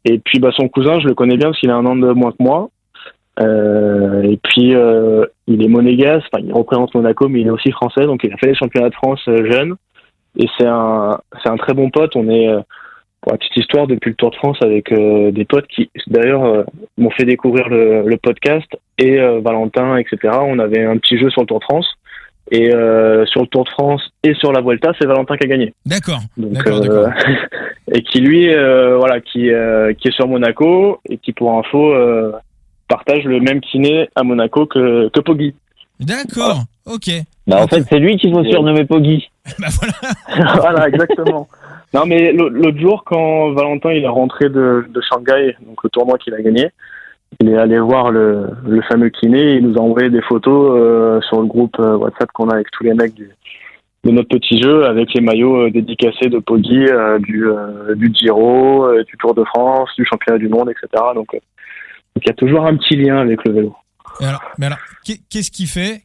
Et puis son cousin, je le connais bien parce qu'il a 1 an de moins que moi. Et puis il est monégasque, il représente Monaco, mais il est aussi français, donc il a fait les championnats de France jeune. Et c'est un très bon pote. On est, pour la petite histoire, depuis le Tour de France avec des potes qui, d'ailleurs, m'ont fait découvrir le podcast, et Valentin, etc. On avait un petit jeu sur le Tour de France. Et sur le Tour de France et sur la Vuelta, c'est Valentin qui a gagné. D'accord. Donc, d'accord. Et qui, lui, qui est sur Monaco, et qui, pour info, partage le même kiné à Monaco que Poggi. D'accord, voilà. Ok. En fait, c'est lui qu'il faut surnommer Poggi. Voilà. Voilà, exactement. Non, mais l'autre jour, quand Valentin il est rentré de Shanghai, donc le tournoi qu'il a gagné, il est allé voir le fameux kiné, et il nous a envoyé des photos sur le groupe WhatsApp qu'on a avec tous les mecs de notre petit jeu, avec les maillots dédicacés de Poggi, du Giro, du Tour de France, du Championnat du Monde, etc. Donc il y a toujours un petit lien avec le vélo. Mais alors, qu'est-ce qui fait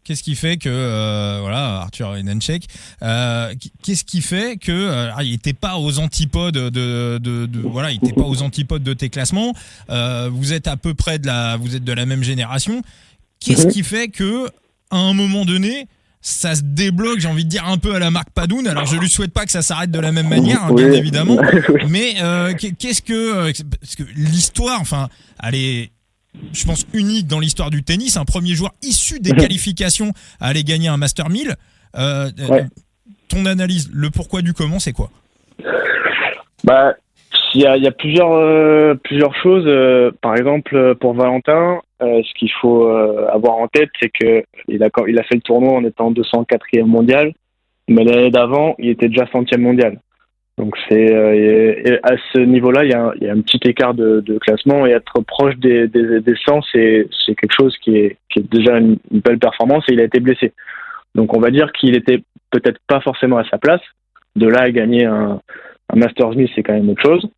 que Arthur Rinderknecht, qu'est-ce qui fait que il n'était pas aux antipodes il était pas aux antipodes de tes classements. Vous êtes à peu près vous êtes de la même génération. Qu'est-ce qui fait que à un moment donné, ça se débloque, j'ai envie de dire un peu à la Marc Padoun. Alors je lui souhaite pas que ça s'arrête de la même manière, bien évidemment. Mais qu'est-ce que parce que l'histoire, elle est, je pense, unique dans l'histoire du tennis. Un premier joueur issu des qualifications à aller gagner un Master 1000. Ton analyse, le pourquoi du comment, c'est quoi? Il y a plusieurs choses. Par exemple, pour Valentin, ce qu'il faut avoir en tête, c'est que il a fait le tournoi en étant 204e mondial, mais l'année d'avant, il était déjà 100e mondial. Donc et à ce niveau-là, il y a un petit écart de classement, et être proche des 100, c'est quelque chose qui est déjà une belle performance, et il a été blessé. Donc on va dire qu'il était peut-être pas forcément à sa place. De là à gagner un Masters 1000, c'est quand même autre chose.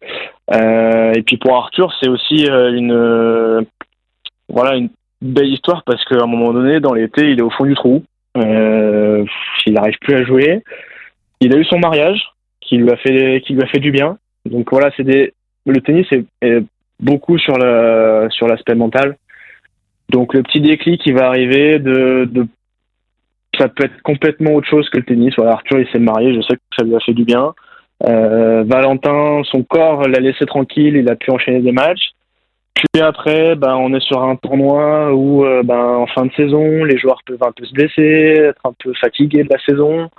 Et puis pour Arthur, c'est aussi une belle histoire, parce qu'à un moment donné, dans l'été, il est au fond du trou. Il n'arrive plus à jouer. Il a eu son mariage, qui lui a fait du bien. Donc voilà, le tennis est beaucoup sur l'aspect mental. Donc le petit déclic qui va arriver ça peut être complètement autre chose que le tennis. Voilà, Arthur, il s'est marié, je sais que ça lui a fait du bien. Valentin, son corps l'a laissé tranquille, il a pu enchaîner des matchs. Puis après, on est sur un tournoi où en fin de saison, les joueurs peuvent un peu se blesser, être un peu fatigués de la saison.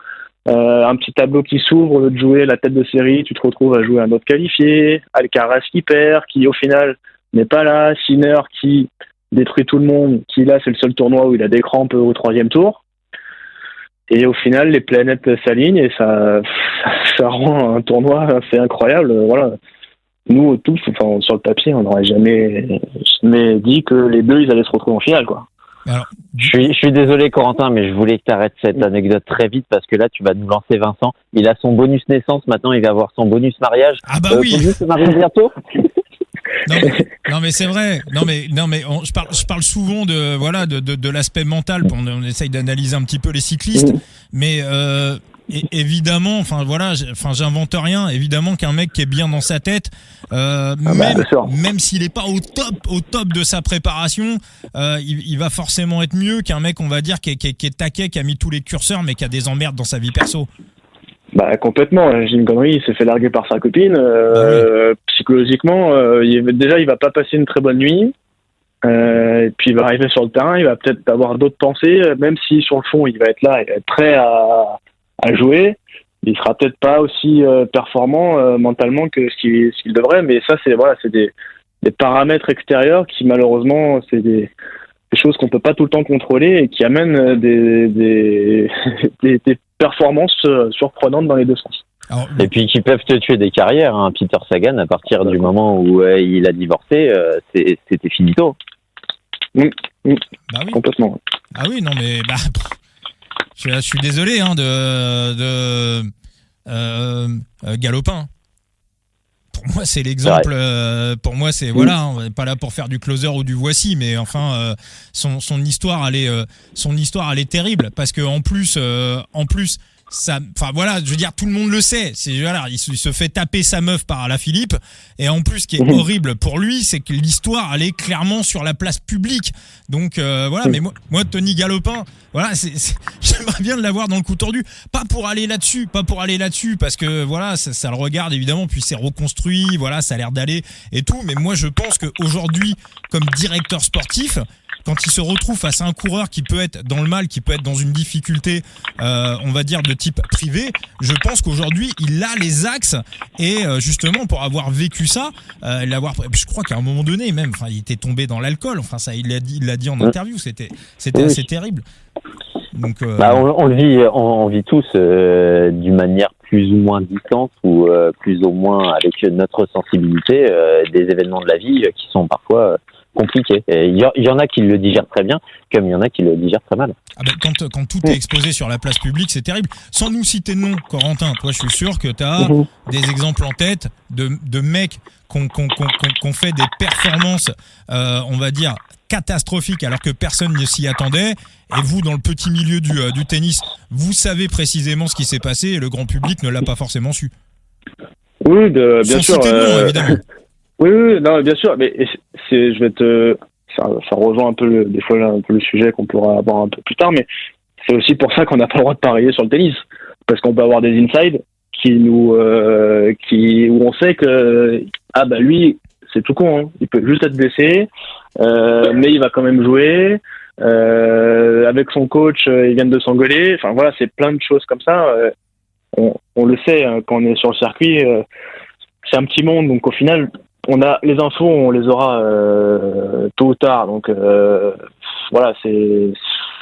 Un petit tableau qui s'ouvre, au lieu de jouer la tête de série, tu te retrouves à jouer un autre qualifié, Alcaraz qui perd, qui au final n'est pas là, Sinner qui détruit tout le monde, qui là c'est le seul tournoi où il a des crampes au 3e tour. Et au final, les planètes s'alignent, et ça rend un tournoi assez incroyable. Voilà. Nous tous, sur le papier, on n'aurait jamais dit que les deux ils allaient se retrouver en finale, quoi. Alors, je suis désolé Corentin, mais je voulais que tu arrêtes cette anecdote très vite, parce que là tu vas nous lancer Vincent. Il a son bonus naissance, maintenant il va avoir son bonus mariage. Ah bah oui. Se marier bientôt. Non mais c'est vrai. Non mais je parle souvent de l'aspect mental. On essaye d'analyser un petit peu les cyclistes, mais évidemment, j'invente rien. Évidemment qu'un mec qui est bien dans sa tête, même s'il est pas au top de sa préparation, il va forcément être mieux qu'un mec, on va dire, qui est taquet, qui a mis tous les curseurs, mais qui a des emmerdes dans sa vie perso. Complètement. J'ai une connerie, il s'est fait larguer par sa copine. Psychologiquement, il va pas passer une très bonne nuit. Et puis il va arriver sur le terrain, il va peut-être avoir d'autres pensées, même si sur le fond il va être là, il va être prêt à jouer. Il sera peut-être pas aussi performant mentalement que ce qu'il devrait, mais ça c'est des paramètres extérieurs qui malheureusement c'est des choses qu'on peut pas tout le temps contrôler et qui amènent des performances surprenantes dans les deux sens. Alors, Et puis qui peuvent te tuer des carrières. Hein. Peter Sagan, à partir du moment où il a divorcé, c'était finito. bah oui. Complètement. Ah oui, non mais je suis désolé hein, de Galopin. Pour moi, c'est l'exemple. Pour moi, c'est voilà, on n'est pas là pour faire du closer ou du voici, mais enfin, son histoire, elle est terrible parce que en plus, ça, enfin voilà, je veux dire, tout le monde le sait. Voilà, il se fait taper sa meuf par Alaphilippe, et en plus, ce qui est horrible pour lui, c'est que l'histoire, elle est clairement sur la place publique. Donc voilà, mais moi, Tony Galopin, voilà, j'aimerais bien de l'avoir dans le coup tordu, pas pour aller là-dessus, parce que voilà, ça le regarde évidemment, puis c'est reconstruit, voilà, ça a l'air d'aller et tout. Mais moi, je pense qu'aujourd'hui, comme directeur sportif, quand il se retrouve face à un coureur qui peut être dans le mal, qui peut être dans une difficulté, on va dire de type privé, je pense qu'aujourd'hui il a les axes et justement pour avoir vécu ça, je crois qu'à un moment donné même, enfin, il était tombé dans l'alcool, enfin ça il l'a dit en interview, c'était assez terrible. Donc on le vit tous d'une manière plus ou moins distante ou plus ou moins avec notre sensibilité des événements de la vie qui sont parfois compliqué. Il y en a qui le digèrent très bien, comme il y en a qui le digèrent très mal. Ah ben, quand tout est exposé sur la place publique, c'est terrible. Sans nous citer de nom, Corentin, toi, je suis sûr que tu as des exemples en tête de mecs qui ont fait des performances, on va dire, catastrophiques, alors que personne ne s'y attendait. Et vous, dans le petit milieu du tennis, vous savez précisément ce qui s'est passé et le grand public ne l'a pas forcément su. Oui, bien Sans sûr. citer de nom, évidemment. Oui, non, bien sûr, mais ça rejoint un peu des fois un peu le sujet qu'on pourra avoir un peu plus tard, mais c'est aussi pour ça qu'on n'a pas le droit de parier sur le tennis, parce qu'on peut avoir des insides où on sait que lui c'est tout con, hein. Il peut juste être blessé, mais il va quand même jouer. Avec son coach, ils viennent de s'engueuler. Enfin voilà, c'est plein de choses comme ça. On le sait hein, quand on est sur le circuit. C'est un petit monde, donc au final. On a les infos, on les aura tôt ou tard. Donc voilà, c'est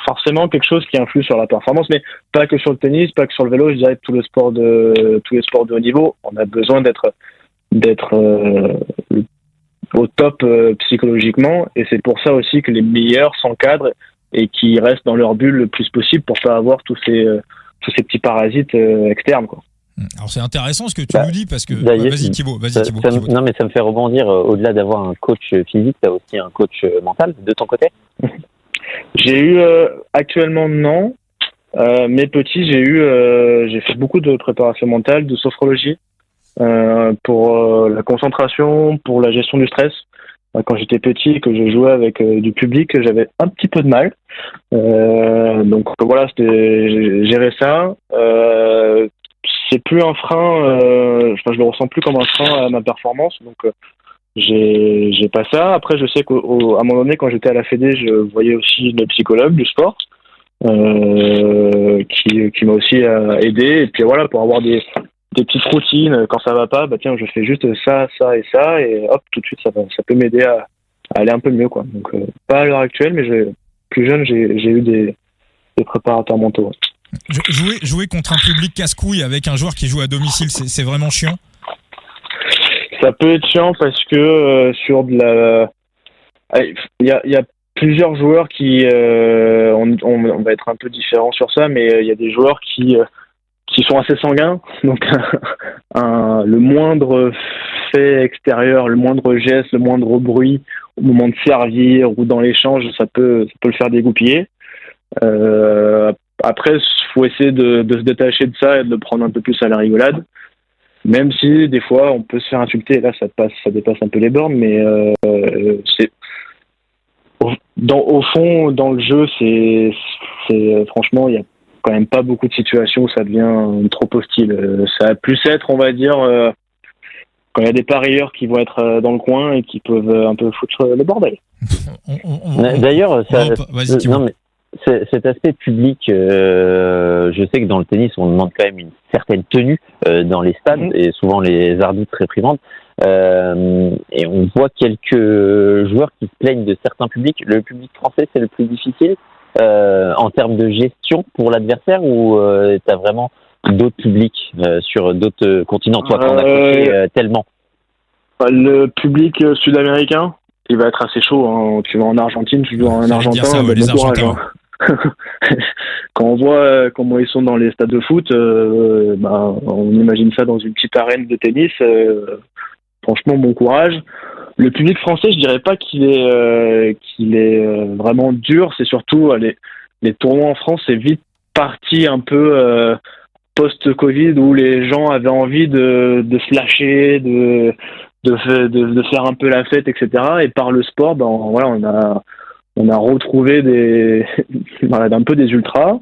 forcément quelque chose qui influe sur la performance, mais pas que sur le tennis, pas que sur le vélo. Je dirais que tous les sports de haut niveau, on a besoin d'être au top psychologiquement, et c'est pour ça aussi que les meilleurs s'encadrent et qui restent dans leur bulle le plus possible pour pas avoir tous ces petits parasites externes, quoi. Alors c'est intéressant ce que tu nous dis parce que vas-y Thibaut. Non mais ça me fait rebondir, au-delà d'avoir un coach physique, tu as aussi un coach mental de ton côté. J'ai eu actuellement non, mais petit j'ai fait beaucoup de préparation mentale, de sophrologie pour la concentration, pour la gestion du stress. Quand j'étais petit, que je jouais avec du public, j'avais un petit peu de mal. Donc voilà, j'ai géré ça. C'est plus un frein, je le ressens plus comme un frein à ma performance, donc j'ai pas ça. Après, je sais qu'à un moment donné, quand j'étais à la Fédé, je voyais aussi le psychologue du sport qui m'a aussi aidé. Et puis voilà, pour avoir des petites routines, quand ça va pas, tiens, je fais juste ça et ça, et hop, tout de suite, ça peut m'aider à aller un peu mieux, quoi. Donc pas à l'heure actuelle, mais plus jeune, j'ai eu des préparateurs mentaux. Jouer contre un public casse-couille avec un joueur qui joue à domicile, c'est vraiment chiant. Ça peut être chiant parce que sur de la, il y a plusieurs joueurs qui, on va être un peu différents sur ça, mais il y a des joueurs qui sont assez sanguins, donc le moindre fait extérieur, le moindre geste, le moindre bruit au moment de servir ou dans l'échange, ça peut le faire dégoupiller. Après, faut essayer de se détacher de ça et de le prendre un peu plus à la rigolade. Même si des fois on peut se faire insulter, là ça dépasse un peu les bornes, mais c'est au fond dans le jeu, c'est franchement il y a quand même pas beaucoup de situations où ça devient trop hostile. Ça a plus être, on va dire, quand il y a des parieurs qui vont être dans le coin et qui peuvent un peu foutre le bordel. D'ailleurs, vas-y, Thibaut. non, mais cet aspect public, je sais que dans le tennis, on demande quand même une certaine tenue dans les stades et souvent les arbitres réprimandent. Et on voit quelques joueurs qui se plaignent de certains publics. Le public français, c'est le plus difficile en termes de gestion pour l'adversaire, ou tu as vraiment d'autres publics sur d'autres continents, toi, qu'on a coaché tellement? Le public sud-américain, il va être assez chaud. Hein. Tu vas en Argentine, tu joues en Argentin, les bon courage. Argentins. Quand on voit comment ils sont dans les stades de foot, on imagine ça dans une petite arène de tennis. Franchement, bon courage. Le public français, je dirais pas qu'il est vraiment dur. C'est surtout les tournois en France, c'est vite parti un peu post-Covid, où les gens avaient envie de se lâcher, de faire un peu la fête, etc. Et par le sport, on a retrouvé un peu des ultras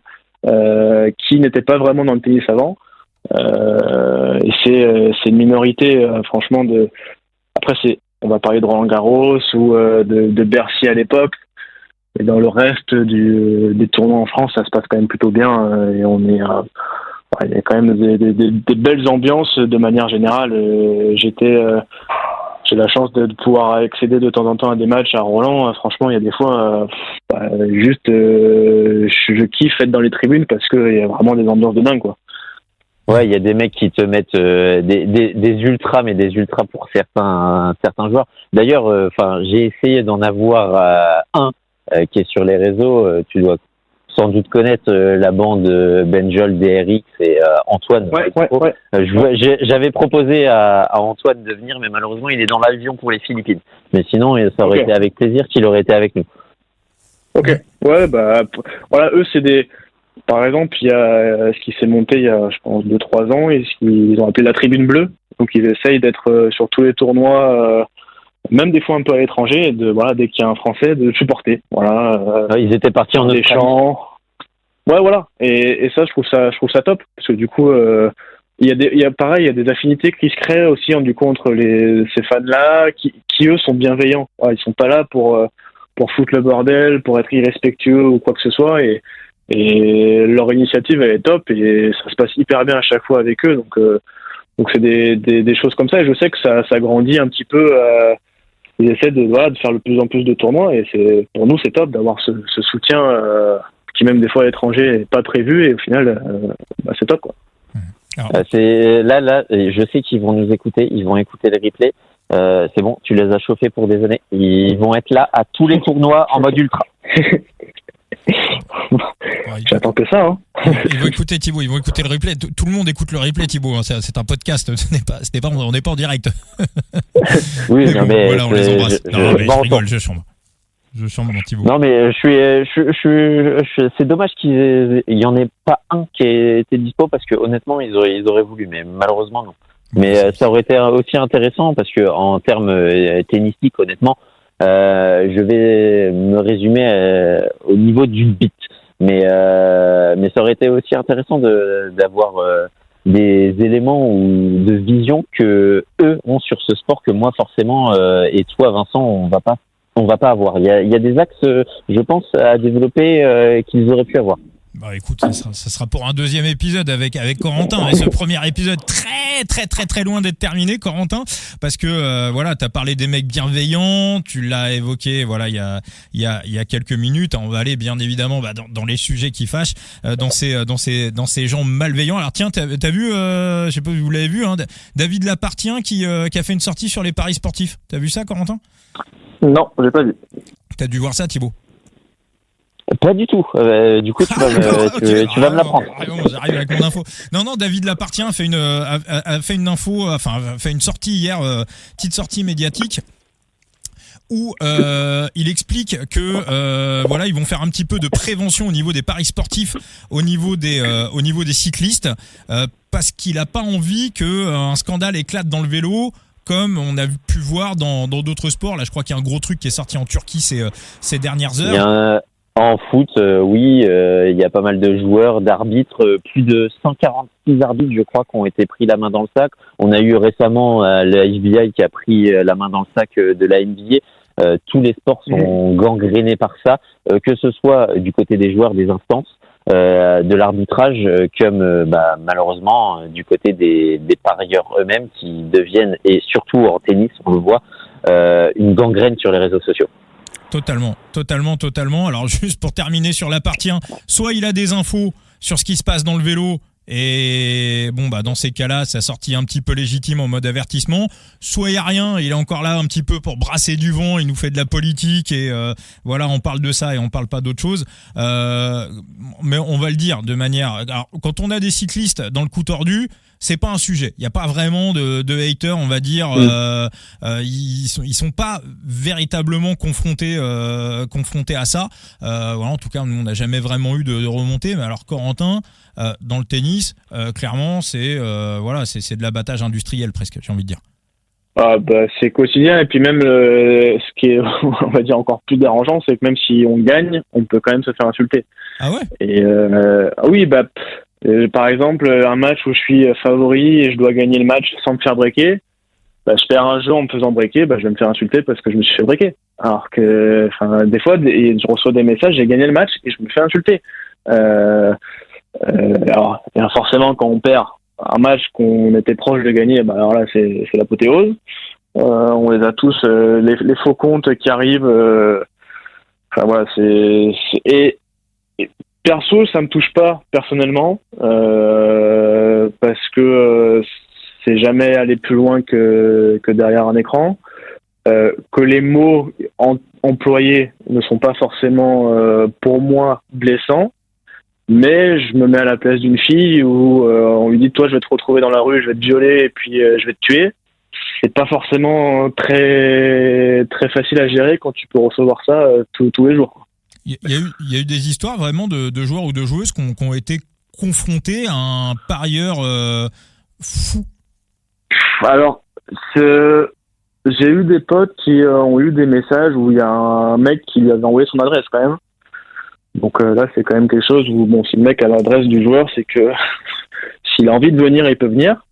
qui n'étaient pas vraiment dans le tennis avant. Et c'est une minorité, franchement. Après, on va parler de Roland Garros ou de Bercy à l'époque. Et dans le reste des tournois en France, ça se passe quand même plutôt bien. Et il y a quand même des belles ambiances de manière générale. J'ai la chance de pouvoir accéder de temps en temps à des matchs à Roland. Franchement, il y a des fois, je kiffe être dans les tribunes parce qu'il y a vraiment des ambiances de dingue, quoi. Ouais, il y a des mecs qui te mettent des ultras, mais des ultras pour certains joueurs. D'ailleurs, j'ai essayé d'en avoir un qui est sur les réseaux. Tu dois sans doute connaître la bande Benjol, DRX et Antoine. Ouais. J'avais proposé à Antoine de venir, mais malheureusement, il est dans l'avion pour les Philippines. Mais sinon, ça aurait été avec plaisir qu'il aurait été avec nous. Ok. Ouais, voilà, eux, c'est des... Par exemple, il y a ce qui s'est monté il y a, je pense, 2-3 ans, ils ont appelé la Tribune Bleue. Donc, ils essayent d'être sur tous les tournois, même des fois un peu à l'étranger, dès qu'il y a un Français, de supporter. Voilà. Ils étaient partis en Australie. Ouais, voilà. Et ça, je trouve ça top, parce que du coup, il y a des affinités qui se créent aussi, du coup, entre ces fans-là, qui eux sont bienveillants. Ils sont pas là pour foutre le bordel, pour être irrespectueux ou quoi que ce soit. Et leur initiative, elle est top, et ça se passe hyper bien à chaque fois avec eux. Donc c'est des choses comme ça, et je sais que ça grandit un petit peu. Ils essaient de faire de plus en plus de tournois, et pour nous, c'est top d'avoir ce soutien qui, même des fois à l'étranger, n'est pas prévu, et au final, c'est top, quoi. Alors, là, je sais qu'ils vont nous écouter, ils vont écouter les replays. C'est bon, tu les as chauffés pour des années. Ils vont être là à tous les tournois en mode ultra. J'attends que ça. Hein. Ils vont écouter Thibaut, ils vont écouter le replay. Tout le monde écoute le replay, Thibaut. Hein. C'est un podcast, on n'est pas en direct. Oui, mais voilà, on les embrasse. Je rigole, je chambre mon Thibaut. Non, mais c'est dommage qu'il y en ait pas un qui ait été dispo, parce que honnêtement, ils auraient voulu, mais malheureusement non. Mais ça aurait été aussi intéressant, parce que en termes tennistiques, honnêtement, je vais me résumer au niveau du beat, mais ça aurait été aussi intéressant d'avoir des éléments ou de vision que eux ont sur ce sport, que moi forcément et toi, Vincent, on va pas avoir. Il y a des axes, je pense, à développer qu'ils auraient pu avoir. Bah écoute, ça sera pour un deuxième épisode avec Corentin. Et ce premier épisode très loin d'être terminé, Corentin, parce que t'as parlé des mecs bienveillants, tu l'as évoqué, il y a quelques minutes. On va aller bien évidemment dans les sujets qui fâchent, dans ces gens malveillants. Alors tiens, t'as vu, je sais pas si vous l'avez vu, hein, David Lapartien qui a fait une sortie sur les paris sportifs. T'as vu ça, Corentin? Non, j'ai pas vu. T'as dû voir ça, Thibaut? Pas du tout. Du coup, tu vas me l'apprendre. J'arrive avec mon info. Non, David Lapartien a fait une info, fait une sortie hier, petite sortie médiatique, où il explique que ils vont faire un petit peu de prévention au niveau des paris sportifs, au niveau des cyclistes, parce qu'il a pas envie que un scandale éclate dans le vélo, comme on a pu voir dans d'autres sports. Là, je crois qu'il y a un gros truc qui est sorti en Turquie ces dernières heures. En foot, oui, il y a pas mal de joueurs, d'arbitres, plus de 146 arbitres, je crois, qui ont été pris la main dans le sac. On a eu récemment le FBI qui a pris la main dans le sac de la NBA. Tous les sports sont gangrénés par ça, que ce soit du côté des joueurs, des instances, de l'arbitrage, comme malheureusement du côté des parieurs eux-mêmes qui deviennent, et surtout en tennis, on le voit, une gangrène sur les réseaux sociaux. Totalement. Alors juste pour terminer sur la partie 1, soit il a des infos sur ce qui se passe dans le vélo, et dans ces cas-là, ça sortit un petit peu légitime en mode avertissement. Soit il y a rien, il est encore là un petit peu pour brasser du vent, il nous fait de la politique et on parle de ça et on parle pas d'autre chose. Mais on va le dire de manière. Alors, quand on a des cyclistes dans le coup tordu, c'est pas un sujet. Il y a pas vraiment de haters, on va dire. Ils sont pas véritablement confrontés à ça. En tout cas, nous on n'a jamais vraiment eu de remontée. Mais alors Corentin, dans le tennis, clairement, c'est de l'abattage industriel presque. J'ai envie de dire. C'est quotidien, et puis même ce qui est on va dire encore plus dérangeant, c'est que même si on gagne, on peut quand même se faire insulter. Ah ouais. Et par exemple, un match où je suis favori et je dois gagner le match sans me faire breaker, je perds un jeu en me faisant breaker, je vais me faire insulter parce que je me suis fait breaker. Alors que, des fois, je reçois des messages, j'ai gagné le match et je me fais insulter. Alors forcément, quand on perd un match qu'on était proche de gagner, alors là, c'est l'apothéose. On les a tous, les faux comptes qui arrivent. Et perso, ça me touche pas personnellement, parce que c'est jamais aller plus loin que derrière un écran. Que les mots employés ne sont pas forcément pour moi blessants, mais je me mets à la place d'une fille où on lui dit toi je vais te retrouver dans la rue, je vais te violer et puis je vais te tuer. C'est pas forcément très très facile à gérer quand tu peux recevoir ça tous les jours, quoi. Il y a eu des histoires vraiment de joueurs ou de joueuses qui ont été confrontés à un parieur fou. Alors, j'ai eu des potes qui ont eu des messages où il y a un mec qui lui avait envoyé son adresse quand même. Donc là, c'est quand même quelque chose où, si le mec a l'adresse du joueur, c'est que s'il a envie de venir, il peut venir.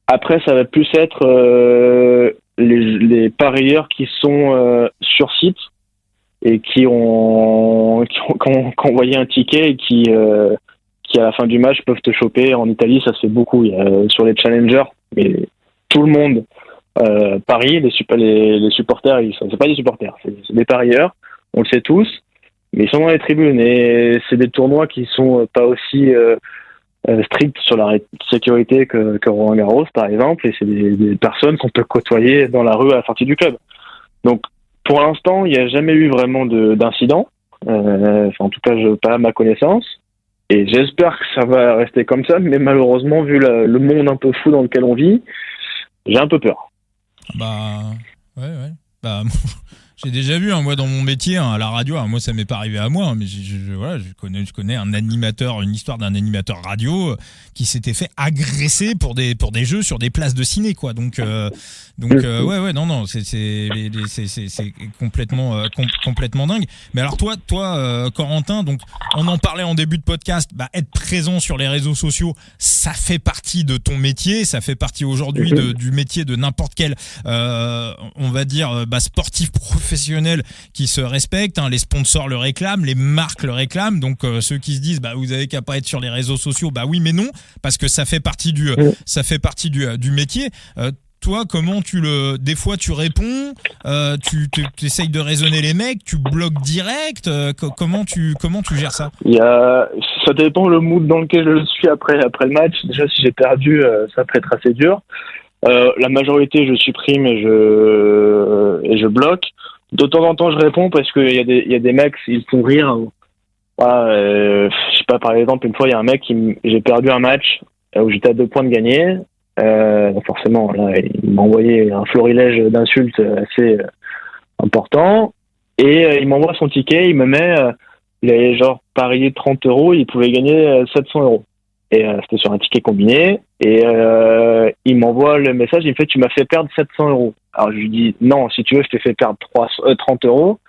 Après, ça va plus être les parieurs qui sont sur site et qui ont envoyé un ticket et qui à la fin du match peuvent te choper. En Italie, ça se fait beaucoup. Il y a, sur les challengers, mais tout le monde parie. Les supporters, c'est pas des supporters, c'est des parieurs. On le sait tous, mais ils sont dans les tribunes et c'est des tournois qui sont pas aussi stricts sur la sécurité que Roland Garros, par exemple. Et c'est des personnes qu'on peut côtoyer dans la rue à la sortie du club. Donc pour l'instant, il n'y a jamais eu vraiment d'incident. En tout cas, pas à ma connaissance. Et j'espère que ça va rester comme ça. Mais malheureusement, vu le monde un peu fou dans lequel on vit, j'ai un peu peur. Ouais. J'ai déjà vu, moi, dans mon métier, à la radio. Alors, moi, ça m'est pas arrivé à moi, mais je connais une histoire d'un animateur radio qui s'était fait agresser pour des jeux sur des places de ciné, quoi. Donc, c'est complètement dingue. Mais alors, toi, Corentin, donc, on en parlait en début de podcast, être présent sur les réseaux sociaux, ça fait partie de ton métier, ça fait partie aujourd'hui du métier de n'importe quel, on va dire, sportif professionnel qui se respecte, les sponsors le réclament, les marques le réclament, donc ceux qui se disent vous avez qu'à pas être sur les réseaux sociaux, oui mais non, parce que ça fait partie du métier. Toi, comment des fois tu réponds, tu essayes de raisonner les mecs, tu bloques direct, comment tu gères ça? Ça dépend le mood dans lequel je suis après le match. Déjà, si j'ai perdu, ça peut être assez dur. La majorité, je supprime et je bloque. De temps en temps, je réponds parce qu'il y a des mecs, ils font rire. Je sais pas, par exemple, une fois, il y a un mec j'ai perdu un match où j'étais à 2 points de gagner. Donc forcément, là, il m'a envoyé un florilège d'insultes assez important. Et il m'envoie son ticket, il me met, il avait parié 30 €, il pouvait gagner 700 €. Et c'était sur un ticket combiné. Et il m'envoie le message, il me fait tu m'as fait perdre 700 €. Alors je lui dis non, si tu veux, je t'ai fait perdre 30 €.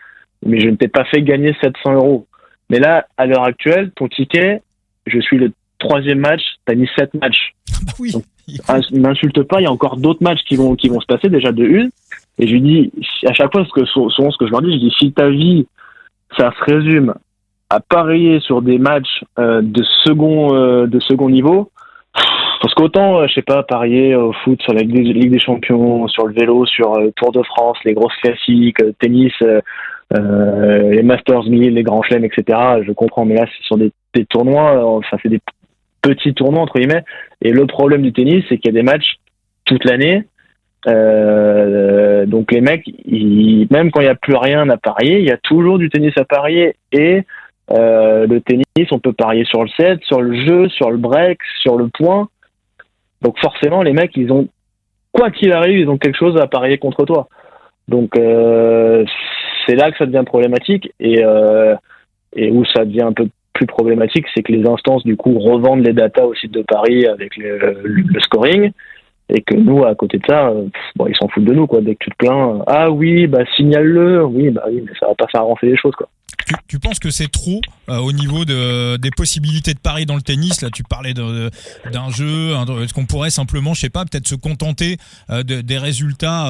mais je ne t'ai pas fait gagner 700 euros. Mais là, à l'heure actuelle, ton ticket, je suis le 3e match, t'as mis 7 matchs. Bah oui. Donc, m'insulte pas, il y a encore d'autres matchs qui vont se passer déjà de une. Et je lui dis, à chaque fois, souvent ce que je leur dis, je dis, si ta vie, ça se résume à parier sur des matchs de second niveau, parce qu'autant, je sais pas, parier au foot, sur la Ligue des Champions, sur le vélo, sur le Tour de France, les grosses classiques, tennis, les Masters 1000, les Grands Chelems, etc. Je comprends, mais là, c'est sur des tournois, enfin, c'est des petits tournois, entre guillemets. Et le problème du tennis, c'est qu'il y a des matchs toute l'année. Donc les mecs, même quand il n'y a plus rien à parier, il y a toujours du tennis à parier. Et le tennis, on peut parier sur le set, sur le jeu, sur le break, sur le point. Donc forcément, les mecs, ils ont, quoi qu'il arrive, ils ont quelque chose à parier contre toi. Donc c'est là que ça devient problématique, et où ça devient un peu plus problématique, c'est que les instances du coup revendent les datas au site de Paris avec le scoring, et que nous, à côté de ça, ils s'en foutent de nous, quoi. Dès que tu te plains, ah oui, bah signale-le, oui, mais ça va pas faire avancer les choses, quoi. Tu penses que c'est trop au niveau des possibilités de paris dans le tennis? Là, tu parlais d'un jeu, est-ce qu'on pourrait simplement, je sais pas, peut-être se contenter des résultats,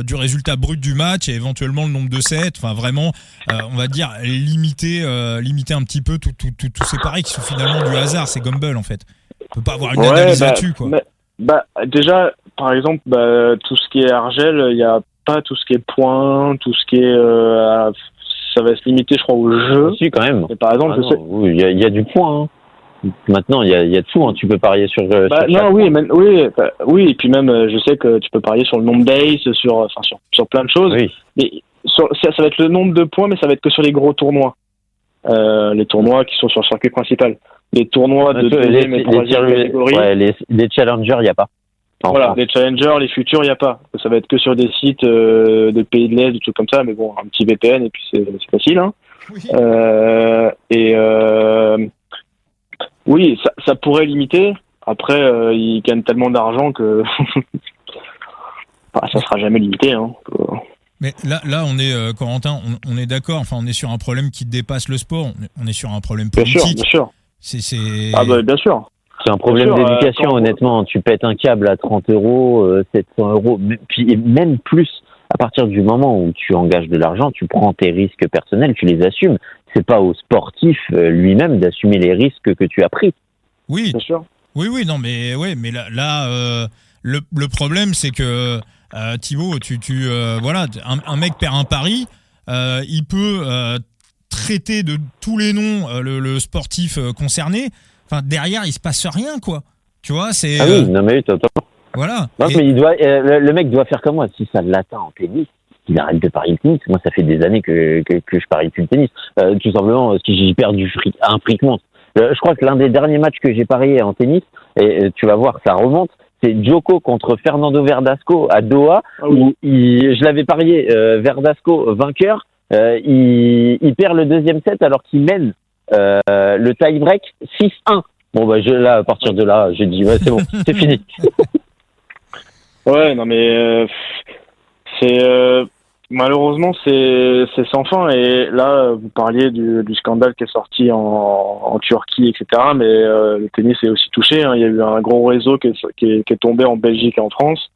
du résultat brut du match et éventuellement le nombre de sets, enfin vraiment, on va dire limiter un petit peu tous ces paris qui sont finalement du hasard, c'est Gumball en fait. On peut pas avoir une analyse là-dessus, quoi. Déjà, par exemple, tout ce qui est Argel, il y a pas tout ce qui est points, tout ce qui est ça va se limiter, je crois, au jeu. Si, quand même. Et par exemple, il y a du point. Hein. Maintenant, il y a de tout. Hein. Tu peux parier sur. Oui, et puis même, je sais que tu peux parier sur le nombre d'aces, sur plein de choses. Oui. Mais ça va être le nombre de points, mais ça va être que sur les gros tournois. Les tournois qui sont sur le circuit principal. Les tournois de deuxième et troisième catégorie. Ouais, les challengers, il n'y a pas. Voilà, les challengers, les futurs, il n'y a pas. Ça va être que sur des sites de pays de l'Est, des trucs comme ça, mais bon, un petit VPN et puis c'est facile. Hein. Oui. Oui, ça pourrait limiter. Après, ils gagnent tellement d'argent que ça sera jamais limité. Hein. Mais là, on est, Corentin, on est d'accord, enfin, on est sur un problème qui dépasse le sport, on est sur un problème politique. Bien sûr. Ah bah, bien sûr. C'est un problème d'éducation, honnêtement. Tu pètes un câble à 30 euros, 700 euros, puis même plus. À partir du moment où tu engages de l'argent, tu prends tes risques personnels, tu les assumes. C'est pas au sportif lui-même d'assumer les risques que tu as pris. Oui, bien sûr. Oui, non, mais là, le problème, c'est que Thibaut, voilà, un mec perd un pari, il peut traiter de tous les noms le sportif concerné. Enfin, derrière, il se passe rien, quoi. Tu vois, c'est. Ah oui, non mais totalement. Voilà. Non, mais le mec doit faire comme moi. Si ça l'atteint en tennis, il arrête de parier le tennis. Moi, ça fait des années que je parie plus le tennis. Tout simplement, si j'ai perdu un fric monstre. Je crois que l'un des derniers matchs que j'ai parié en tennis, et tu vas voir, ça remonte. C'est Djoko contre Fernando Verdasco à Doha, où je l'avais parié Verdasco vainqueur. Il perd le deuxième set alors qu'il mène le tie-break 6-1. Bon, là, à partir de là, j'ai dit, ouais, c'est bon, c'est fini. Ouais, non, mais malheureusement, c'est sans fin. Et là, vous parliez du scandale qui est sorti en Turquie, etc. Mais le tennis est aussi touché. Hein. Il y a eu un gros réseau qui est tombé en Belgique et en France.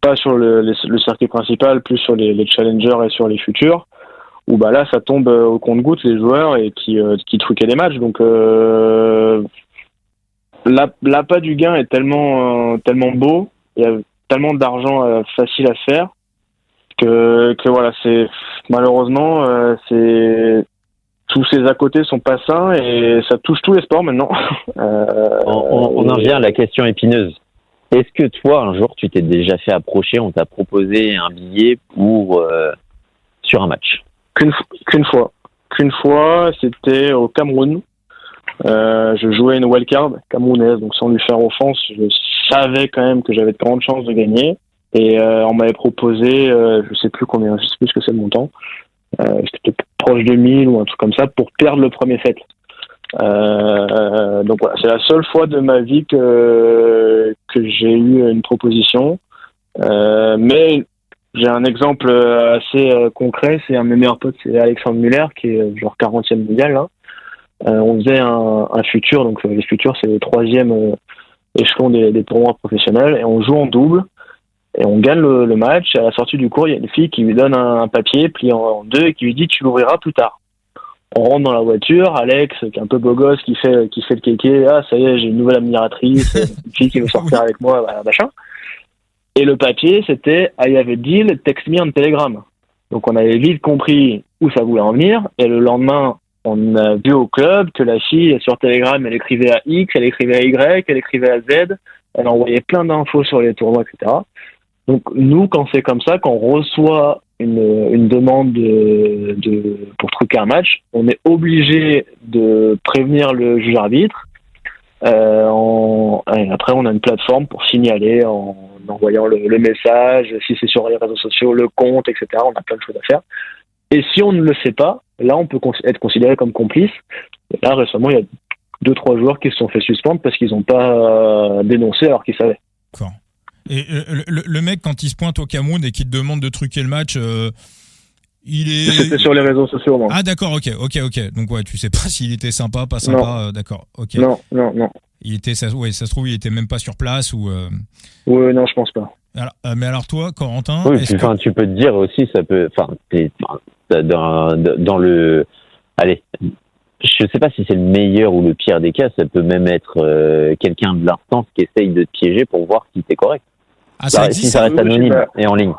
Pas sur le circuit principal, plus sur les challengers et sur les futurs. Où là, ça tombe au compte-gouttes les joueurs et qui truquaient les matchs. Donc l'appât du gain est tellement beau. Il y a tellement d'argent facile à se faire que voilà, c'est malheureusement c'est tous ces à côté sont pas sains et ça touche tous les sports maintenant. On en revient à la question épineuse. Est-ce que toi un jour tu t'es déjà fait approcher, on t'a proposé un billet pour sur un match? Qu'une fois, c'était au Cameroun. Je jouais une wildcard camerounaise, donc sans lui faire offense, je savais quand même que j'avais de grandes chances de gagner. Et on m'avait proposé, je sais plus ce que c'est le montant, c'était peut-être proche de 1000 ou un truc comme ça, pour perdre le premier set. Donc voilà, c'est la seule fois de ma vie que j'ai eu une proposition. Mais J'ai un exemple assez concret, c'est un de mes meilleurs potes, c'est Alexandre Muller, qui est genre 40e mondial, là. On faisait un futur, donc les futurs, c'est le 3e échelon des tournois professionnels, et on joue en double, et on gagne le match. À la sortie du cours, il y a une fille qui lui donne un papier plié en deux et qui lui dit « tu l'ouvriras plus tard ». On rentre dans la voiture, Alex, qui est un peu beau gosse, qui fait le kéké, ah ça y est, j'ai une nouvelle admiratrice, une fille qui veut sortir avec moi, voilà, machin. Et le papier, c'était I have a deal, text me on Telegram. Donc on avait vite compris où ça voulait en venir, et le lendemain, on a vu au club que la fille, sur Telegram, elle écrivait à X, elle écrivait à Y, elle écrivait à Z, elle envoyait plein d'infos sur les tournois, etc. Donc nous, quand c'est comme ça, quand on reçoit une demande pour truquer un match, on est obligé de prévenir le juge arbitre. Après, on a une plateforme pour signaler en envoyant le message, si c'est sur les réseaux sociaux, le compte, etc. On a plein de choses à faire. Et si on ne le fait pas, là, on peut être considéré comme complice. Et là, récemment, il y a 2-3 joueurs qui se sont fait suspendre parce qu'ils n'ont pas dénoncé alors qu'ils savaient. D'accord. Et le mec, quand il se pointe au Cameroun et qu'il te demande de truquer le match, C'était sur les réseaux sociaux, moi. Ah d'accord, ok. Donc ouais, tu sais pas s'il était sympa, pas sympa, d'accord, ok. Non. Il était, ça se trouve, il était même pas sur place ou. Oui, non, je pense pas. Alors, mais alors toi, Corentin, oui, tu peux te dire aussi, ça peut, dans le, allez, je sais pas si c'est le meilleur ou le pire des cas, ça peut même être quelqu'un de l'instance qui essaye de te piéger pour voir si t'es correct. Ah, ça existe, si ça reste anonyme et en ligne.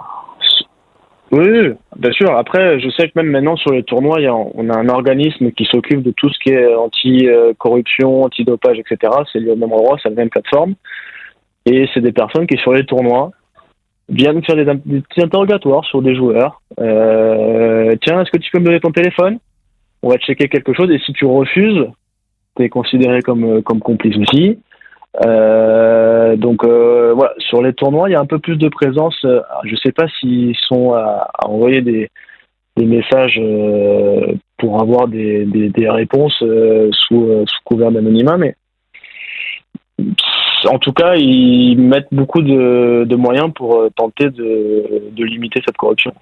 Oui, bien sûr. Après, je sais que même maintenant sur les tournois, on a un organisme qui s'occupe de tout ce qui est anti-corruption, anti-dopage, etc. C'est le même endroit, c'est la même plateforme. Et c'est des personnes qui, sur les tournois, viennent faire des petits interrogatoires sur des joueurs. Tiens, est-ce que tu peux me donner ton téléphone ? On va checker quelque chose. Et si tu refuses, tu es considéré comme complice aussi. Donc voilà, sur les tournois, il y a un peu plus de présence. Je sais pas s'ils sont à envoyer des messages pour avoir des réponses sous couvert d'anonymat, mais en tout cas, ils mettent beaucoup de moyens pour tenter de limiter cette corruption.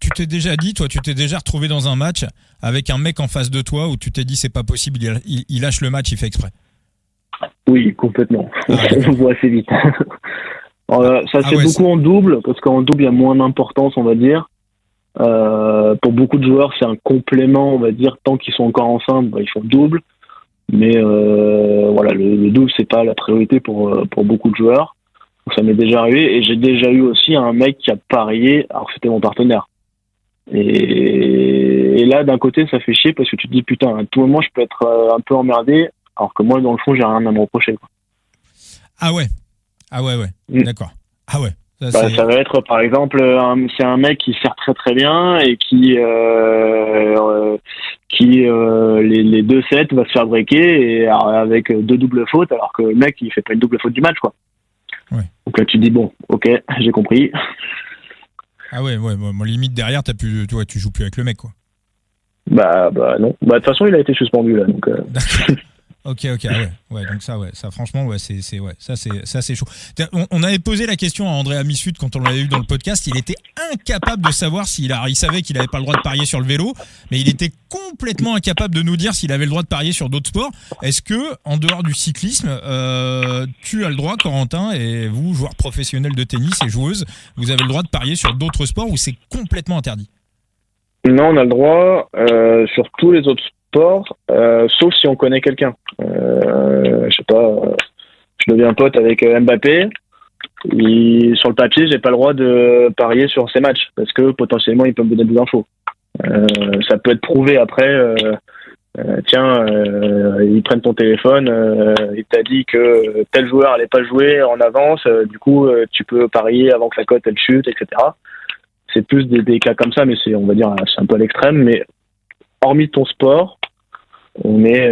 Tu t'es déjà retrouvé dans un match avec un mec en face de toi où tu t'es dit c'est pas possible, il lâche le match, il fait exprès? Oui, complètement. On le voit assez vite. Ça se fait beaucoup en double, parce qu'en double, il y a moins d'importance, on va dire. Pour beaucoup de joueurs, c'est un complément, on va dire, tant qu'ils sont encore ensemble, ils font double. Mais voilà, le double, c'est pas la priorité pour beaucoup de joueurs. Donc, ça m'est déjà arrivé. Et j'ai déjà eu aussi un mec qui a parié, alors que c'était mon partenaire. Et là, d'un côté, ça fait chier, parce que tu te dis, putain, à tout moment, je peux être un peu emmerdé, alors que moi, dans le fond, j'ai rien à me reprocher, quoi. Ah ouais. D'accord. Ah ouais. Ça va être, par exemple, c'est un mec qui sert très très bien et qui les 2 sets va se faire breaker et avec 2 doubles fautes, alors que le mec, il fait pas une double faute du match, quoi. Ouais. Donc là, tu te dis, bon, ok, j'ai compris. Ah ouais, moi, limite derrière, tu joues plus avec le mec, quoi. Bah non. Bah de toute façon, il a été suspendu là, donc. Ok, ouais, donc ça franchement, ouais, c'est chaud. On avait posé la question à André Amisud quand on l'avait eu dans le podcast, il était incapable de savoir il savait qu'il avait pas le droit de parier sur le vélo, mais il était complètement incapable de nous dire s'il avait le droit de parier sur d'autres sports. Est-ce que, en dehors du cyclisme, tu as le droit, Corentin, et vous, joueurs professionnels de tennis et joueuses, vous avez le droit de parier sur d'autres sports ou c'est complètement interdit? Non, on a le droit sur tous les autres sports, sauf si on connaît quelqu'un. Je sais pas, je deviens pote avec Mbappé. Sur le papier, j'ai pas le droit de parier sur ses matchs parce que potentiellement il peut me donner des infos. Ça peut être prouvé après. Ils prennent ton téléphone, il t'a dit que tel joueur allait pas jouer en avance, du coup tu peux parier avant que la cote elle chute, etc. C'est plus des cas comme ça, mais on va dire, c'est un peu à l'extrême. Mais hormis ton sport, on est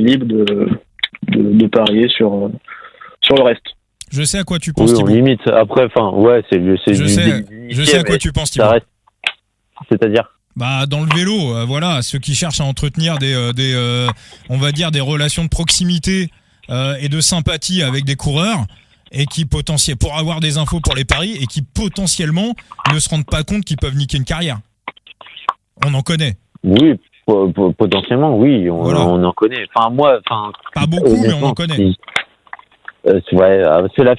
libre de parier sur le reste. Je sais à quoi tu penses, oui, Thibaut. Limite. Après, ouais, je sais à quoi tu penses, Thibaut. C'est-à-dire, bah dans le vélo, voilà, ceux qui cherchent à entretenir on va dire des relations de proximité et de sympathie avec des coureurs. et qui pour avoir des infos pour les paris et qui potentiellement ne se rendent pas compte qu'ils peuvent niquer une carrière. On en connaît. Oui, potentiellement, oui, on en connaît. Enfin, moi, pas beaucoup, mais on en connaît. C'est la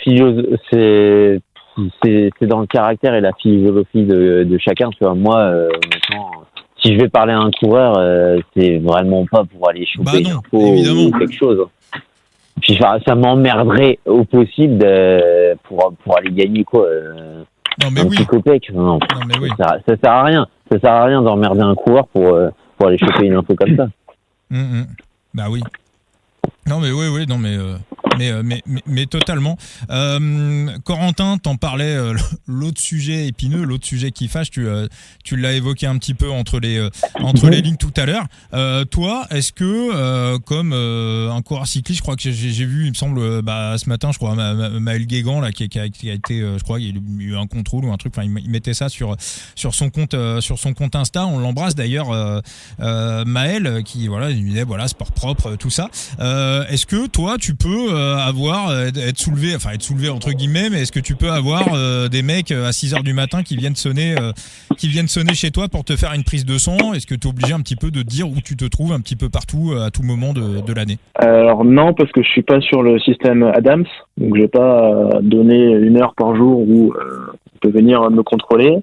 c'est dans le caractère et la philosophie de chacun. Tu vois, moi, honnêtement, si je vais parler à un coureur, c'est vraiment pas pour aller choper une info ou quelque chose. Puis ça m'emmerderait au possible pour aller gagner quoi. Petit copec. Non, mais oui. Ça sert à rien. Ça sert à rien d'emmerder un coureur pour aller choper une info comme ça. Bah oui. Non mais oui, non mais totalement. Corentin, t'en parlais, l'autre sujet épineux, l'autre sujet qui fâche, tu l'as évoqué un petit peu entre les lignes tout à l'heure. Toi, est-ce que comme un coureur cycliste, je crois que j'ai vu, il me semble, ce matin, je crois, Maël Guégan là qui a été, je crois, il y a eu un contrôle ou un truc. Enfin, il mettait ça sur son compte Insta. On l'embrasse d'ailleurs, Maël, qui il disait sport propre, tout ça. Est-ce que toi tu peux être soulevé entre guillemets, mais est-ce que tu peux avoir des mecs à 6h du matin qui viennent sonner chez toi pour te faire une prise de sang? Est-ce que tu es obligé un petit peu de dire où tu te trouves un petit peu partout à tout moment de l'année? Alors non, parce que je suis pas sur le système Adams, donc je vais pas donner 1 heure par jour où on peut venir me contrôler.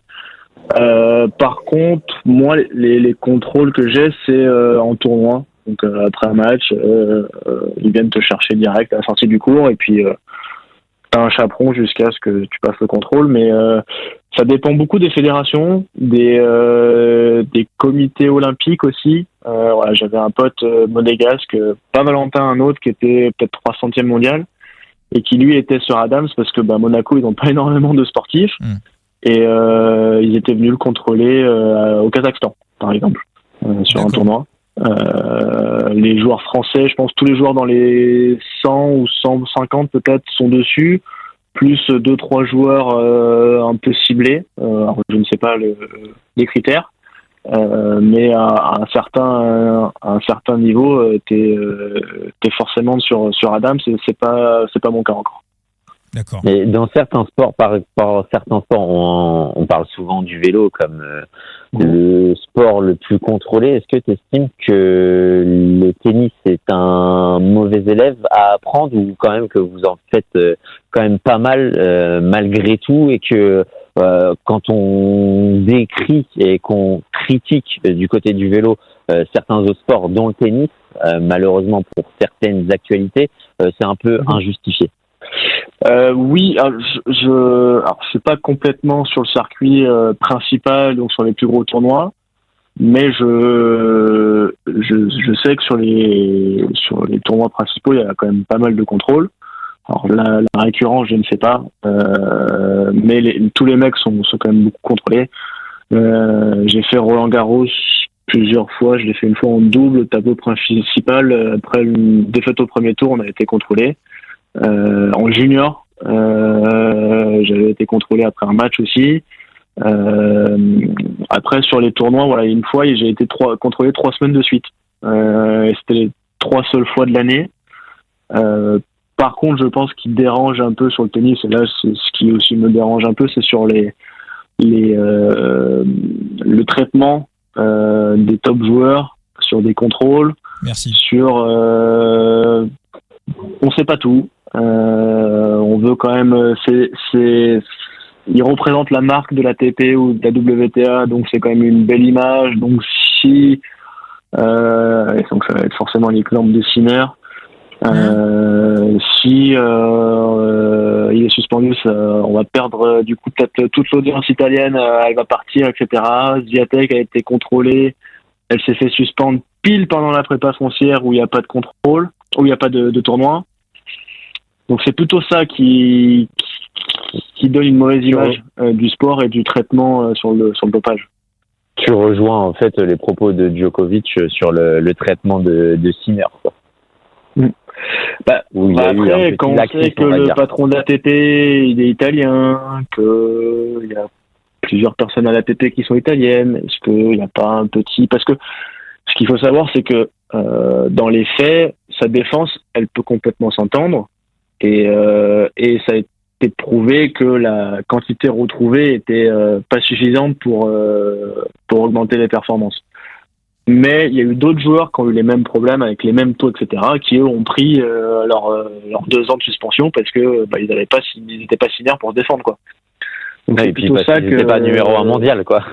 Par contre, moi les contrôles que j'ai, c'est en tournoi. Donc après un match, ils viennent te chercher direct à la sortie du cours et puis t'as un chaperon jusqu'à ce que tu passes le contrôle. Mais ça dépend beaucoup des fédérations, des comités olympiques aussi. J'avais un pote monégasque, pas Valentin, un autre qui était peut-être 300e mondial et qui lui était sur Adams parce que Monaco ils n'ont pas énormément de sportifs et ils étaient venus le contrôler au Kazakhstan par exemple sur un tournoi. Les joueurs français, je pense tous les joueurs dans les 100 ou 150 peut-être sont dessus, plus 2-3 joueurs un peu ciblés. Alors je ne sais pas les critères, mais à un certain niveau, t'es forcément sur Adams. C'est pas mon cas encore. D'accord. Mais dans certains sports, par certains sports, on parle souvent du vélo comme le sport le plus contrôlé. Est-ce que tu estimes que le tennis est un mauvais élève à apprendre ou quand même que vous en faites quand même pas mal malgré tout et que quand on décrit et qu'on critique du côté du vélo certains autres sports dont le tennis, malheureusement pour certaines actualités, c'est un peu injustifié? Oui, je suis pas complètement sur le circuit principal, donc sur les plus gros tournois, mais je sais que sur les tournois principaux, il y a quand même pas mal de contrôles. Alors la récurrence, je ne sais pas, mais tous les mecs sont quand même beaucoup contrôlés. J'ai fait Roland-Garros plusieurs fois, je l'ai fait une fois en double, tableau principal. Après une défaite au premier tour, on a été contrôlé. En junior, j'avais été contrôlé après un match aussi. Après sur les tournois, une fois j'ai été contrôlé 3 semaines de suite. Et c'était les 3 seules fois de l'année. Par contre, je pense qu'il dérange un peu sur le tennis, et là c'est ce qui aussi me dérange un peu, c'est sur le traitement des top joueurs sur des contrôles. Merci. Sur on sait pas tout. On veut quand même, ils représentent la marque de la TP ou de la WTA, donc c'est quand même une belle image. Donc si, donc ça va être forcément l'exemple de Sinner. Si il est suspendu, on va perdre du coup peut-être toute l'audience italienne, elle va partir, etc. Swiatek a été contrôlée, elle s'est fait suspendre pile pendant la prépa foncière où il n'y a pas de contrôle, où il n'y a pas de tournoi. Donc c'est plutôt ça qui donne une mauvaise image du sport et du traitement sur le dopage. Tu rejoins en fait les propos de Djokovic sur le traitement de Sinner, quoi. Après, quand on sait que le patron de l'ATP il est italien, qu'il y a plusieurs personnes à l'ATP qui sont italiennes, est-ce qu'il n'y a pas un petit... Parce que ce qu'il faut savoir, c'est que dans les faits, sa défense, elle peut complètement s'entendre. et ça a été prouvé que la quantité retrouvée était pas suffisante pour augmenter les performances. Mais il y a eu d'autres joueurs qui ont eu les mêmes problèmes avec les mêmes taux, etc., qui eux ont pris leurs 2 ans de suspension parce que ils n'étaient pas signés pour se défendre, quoi. Donc Ouais, c'est et puis plutôt parce ça qu'ils que n'étaient pas numéro 1 mondial, quoi.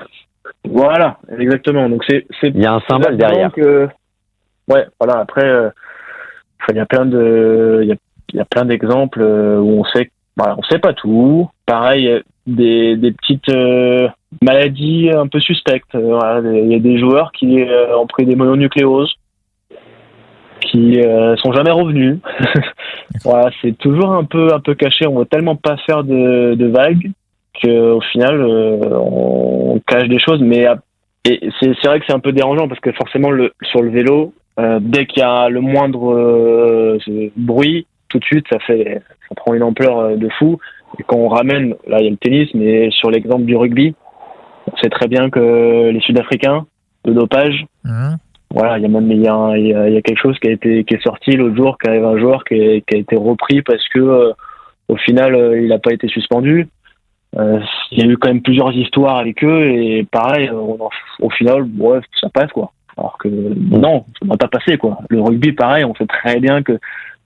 Voilà, exactement. Donc Il y a un symbole derrière. Ouais, voilà. Après, il y a plein d'exemples où on sait pas tout. Pareil, des petites maladies un peu suspectes. Voilà, il y a des joueurs qui ont pris des mononucléoses, qui sont jamais revenus. Voilà, c'est toujours un peu caché. On veut tellement pas faire de vagues qu'au final on cache des choses. Mais et c'est vrai que c'est un peu dérangeant parce que forcément sur le vélo, dès qu'il y a le moindre bruit, tout de suite ça prend une ampleur de fou. Et quand on ramène, là il y a le tennis, mais sur l'exemple du rugby, on sait très bien que les Sud-Africains, le dopage, voilà, il y a quelque chose qui est sorti l'autre jour, qu'il y avait un joueur qui a été repris parce que au final il n'a pas été suspendu. Il y a eu quand même plusieurs histoires avec eux et pareil, au final, ouais, ça passe, quoi. Alors que non, ça ne va pas passer, quoi. Le rugby, pareil, on sait très bien que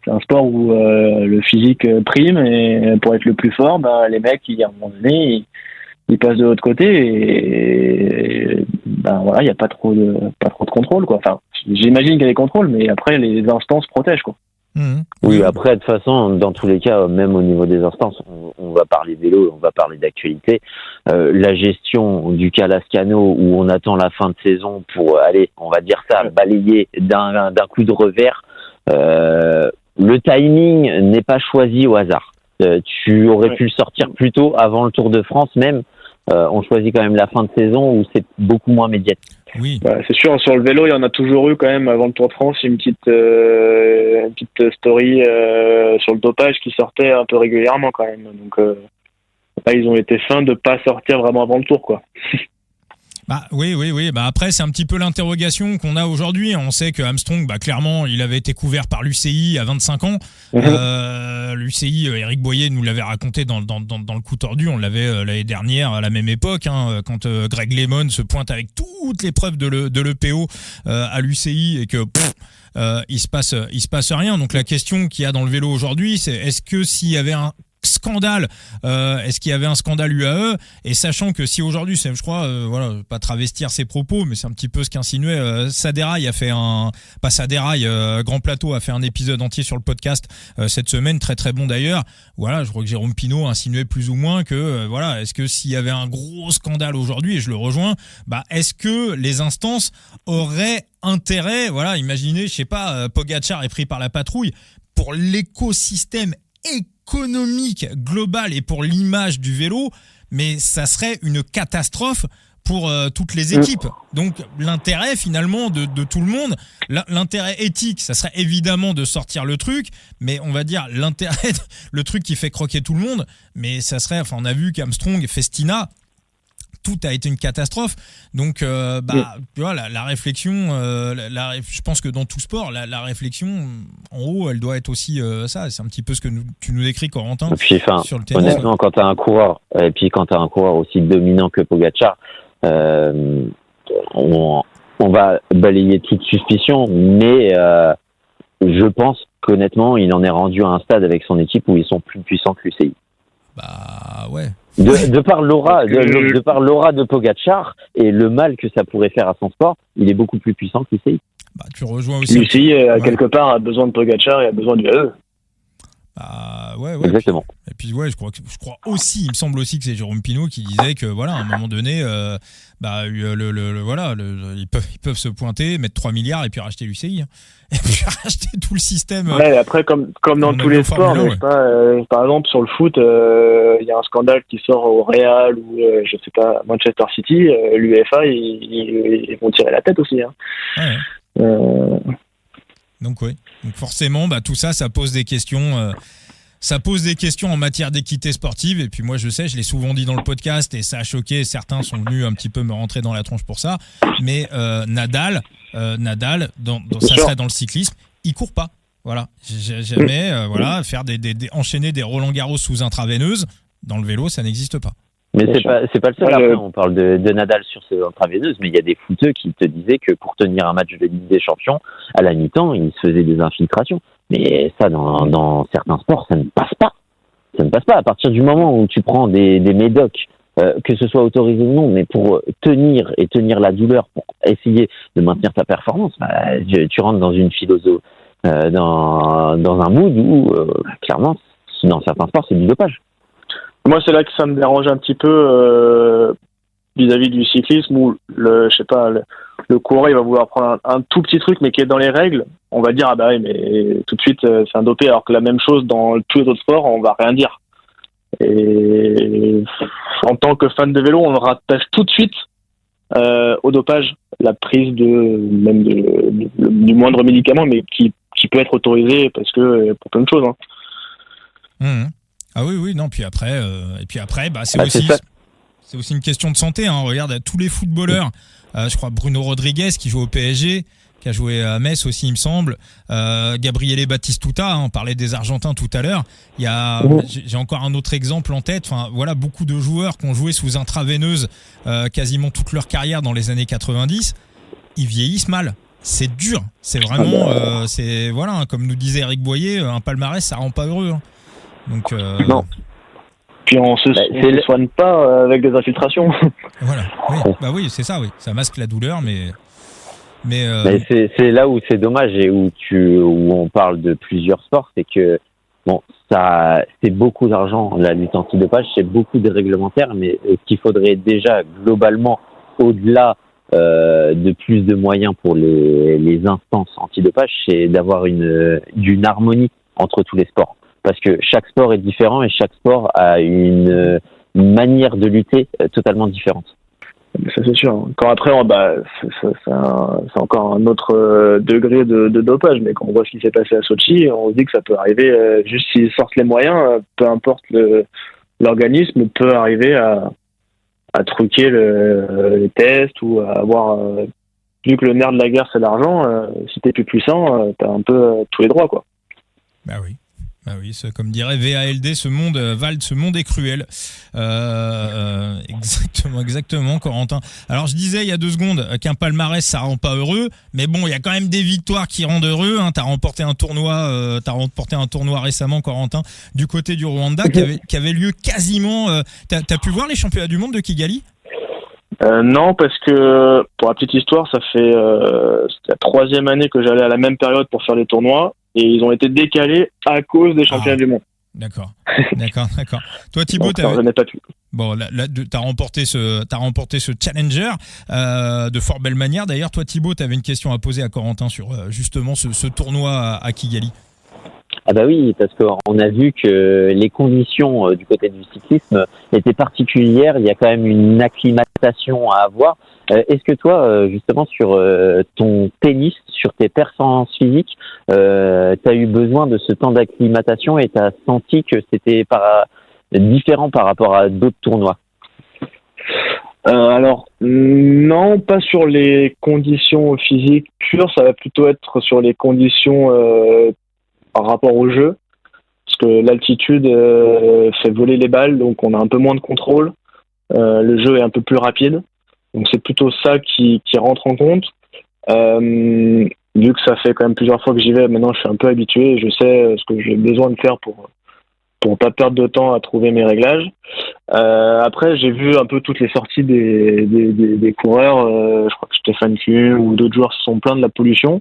c'est un sport où le physique prime et pour être le plus fort, les mecs, à un moment donné, ils passent de l'autre côté et voilà, il n'y a pas trop de contrôle, quoi. Enfin, j'imagine qu'il y a des contrôles, mais après les instances protègent, quoi. Oui, après, de toute façon, dans tous les cas, même au niveau des instances, on va parler vélo, on va parler d'actualité. La gestion du cas Lascano, où on attend la fin de saison pour aller, on va dire ça, balayer d'un coup de revers, le timing n'est pas choisi au hasard. Tu aurais pu le sortir plus tôt, avant le Tour de France même. On choisit quand même la fin de saison où c'est beaucoup moins médiatique. Oui. C'est sûr, sur le vélo, il y en a toujours eu quand même avant le Tour de France une petite story sur le dopage qui sortait un peu régulièrement quand même. Donc là, ils ont été fins de pas sortir vraiment avant le Tour, quoi. Oui. Après, c'est un petit peu l'interrogation qu'on a aujourd'hui. On sait que Armstrong, clairement, il avait été couvert par l'UCI à 25 ans. L'UCI, Eric Boyer nous l'avait raconté dans le coup tordu. On l'avait l'année dernière à la même époque, quand Greg LeMond se pointe avec toutes les preuves de l'EPO à l'UCI et que il se passe rien. Donc la question qu'il y a dans le vélo aujourd'hui, c'est est-ce que s'il y avait un scandale, est-ce qu'il y avait un scandale UAE, et sachant que si aujourd'hui, je crois, pas travestir ses propos, mais c'est un petit peu ce qu'insinuait Saderaï a fait Grand Plateau a fait un épisode entier sur le podcast cette semaine, très très bon d'ailleurs. Voilà, je crois que Jérôme Pinault insinuait plus ou moins que est-ce que s'il y avait un gros scandale aujourd'hui, et je le rejoins, est-ce que les instances auraient intérêt, imaginez, je sais pas, Pogačar est pris par la patrouille, pour l'écosystème économique global et pour l'image du vélo, mais ça serait une catastrophe pour toutes les équipes. Donc l'intérêt finalement de tout le monde, l'intérêt éthique, ça serait évidemment de sortir le truc, mais on va dire l'intérêt, le truc qui fait croquer tout le monde, mais ça serait, on a vu qu'Armstrong, Festina, tout a été une catastrophe. Donc, tu vois, la réflexion, je pense que dans tout sport, la réflexion, en haut, elle doit être aussi ça. C'est un petit peu ce que tu nous décris, Corentin, puis, sur le tennis. Honnêtement, quand tu as un coureur, et puis quand tu as un coureur aussi dominant que Pogačar, on va balayer toute suspicion, mais je pense qu'honnêtement, il en est rendu à un stade avec son équipe où ils sont plus puissants que l'UCI. Ouais. De par l'aura de Pogačar et le mal que ça pourrait faire à son sport, il est beaucoup plus puissant que l'UCI. Tu rejoins aussi. L'UCI, quelque part, a besoin de Pogačar et a besoin du AE. Ouais. Exactement. Et puis je crois aussi, il me semble aussi que c'est Jérôme Pinault qui disait que à un moment donné, ils peuvent se pointer, mettre 3 milliards et puis racheter l'UCI. Et puis racheter tout le système. Ouais, après, comme dans tous les sports, n'est-ce pas, par exemple, sur le foot, il y a un scandale qui sort au Real ou, je sais pas, Manchester City, l'UEFA, ils vont tirer la tête aussi. Donc forcément, tout ça pose des questions. Ça pose des questions en matière d'équité sportive. Et puis moi, je sais, je l'ai souvent dit dans le podcast et ça a choqué. Certains sont venus un petit peu me rentrer dans la tronche pour ça. Mais Nadal, ça serait dans le cyclisme, il court pas. Voilà, jamais, faire enchaîner des Roland-Garros sous intraveineuse, dans le vélo, ça n'existe pas. Mais c'est pas le seul. Après, on parle de Nadal sur ses intraveineuses, mais il y a des footeux qui te disaient que pour tenir un match de Ligue des Champions, à la mi-temps, ils se faisaient des infiltrations. Mais ça, dans certains sports, ça ne passe pas. Ça ne passe pas. À partir du moment où tu prends des médocs, que ce soit autorisé ou non, mais pour tenir la douleur, pour essayer de maintenir ta performance, tu rentres dans une philosophie, dans un mood où, clairement, dans certains sports, c'est du dopage. Moi, c'est là que ça me dérange un petit peu vis-à-vis du cyclisme où le coureur il va vouloir prendre un tout petit truc mais qui est dans les règles. On va dire ah bah oui mais tout de suite c'est un dopé, alors que la même chose dans tous les autres sports on va rien dire. Et en tant que fan de vélo, on rattache tout de suite au dopage la prise du moindre médicament, mais qui peut être autorisé parce que pour plein de choses. Ah oui, non. Puis après, c'est aussi une question de santé. Hein. Regarde tous les footballeurs. Je crois Bruno Rodriguez qui joue au PSG, qui a joué à Metz aussi, il me semble. Gabriele Batistuta, on parlait des Argentins tout à l'heure. J'ai encore un autre exemple en tête. Enfin, voilà, beaucoup de joueurs qui ont joué sous intraveineuse quasiment toute leur carrière dans les années 90. Ils vieillissent mal. C'est dur. C'est vraiment, comme nous disait Eric Boyer, un palmarès, ça rend pas heureux. Hein. Donc, non. Puis on se soigne pas avec des infiltrations. Voilà. Oui, c'est ça. Oui, ça masque la douleur, mais c'est là où c'est dommage et où on parle de plusieurs sports, c'est que ça c'est beaucoup d'argent la lutte antidopage, c'est beaucoup de réglementaires, mais ce qu'il faudrait déjà globalement au-delà de plus de moyens pour les instances antidopage, c'est d'avoir d'une harmonie entre tous les sports. Parce que chaque sport est différent et chaque sport a une manière de lutter totalement différente. Ça c'est sûr. Quand après, c'est encore un autre degré de dopage, mais quand on voit ce qui s'est passé à Sochi, on se dit que ça peut arriver, juste s'ils sortent les moyens, peu importe l'organisme, peut arriver à truquer les tests ou à avoir, vu que le nerf de la guerre c'est l'argent, si t'es plus puissant, t'as un peu tous les droits, quoi. Bah oui, comme dirait VALD, ce monde est cruel. Exactement, Corentin. Alors je disais il y a 2 secondes qu'un palmarès ça rend pas heureux, mais bon, il y a quand même des victoires qui rendent heureux. Hein. T'as remporté un tournoi récemment, Corentin, du côté du Rwanda, qui avait lieu quasiment. T'as pu voir les championnats du monde de Kigali? Non, parce que pour la petite histoire, ça fait c'est la 3e année que j'allais à la même période pour faire les tournois. Et ils ont été décalés à cause des championnats du monde. D'accord. Toi, Thibaut, t'as remporté ce challenger de fort belle manière. D'ailleurs, toi, Thibaut, t'avais une question à poser à Corentin sur justement ce tournoi à Kigali. Ah bah oui, parce qu'on a vu que les conditions du côté du cyclisme étaient particulières. Il y a quand même une acclimatation à avoir. Est-ce que toi, justement, sur ton tennis, sur tes performances physiques, tu as eu besoin de ce temps d'acclimatation et tu as senti que c'était différent par rapport à d'autres tournois? Alors, non, pas sur les conditions physiques pures, ça va plutôt être sur les conditions par rapport au jeu. Parce que l'altitude fait voler les balles, donc on a un peu moins de contrôle. Le jeu est un peu plus rapide. Donc c'est plutôt ça qui rentre en compte. Vu que ça fait quand même plusieurs fois que j'y vais, maintenant je suis un peu habitué, je sais ce que j'ai besoin de faire pour pas perdre de temps à trouver mes réglages. Après j'ai vu un peu toutes les sorties des coureurs, je crois que Stéphane Kuhn ou d'autres joueurs se sont plaints de la pollution.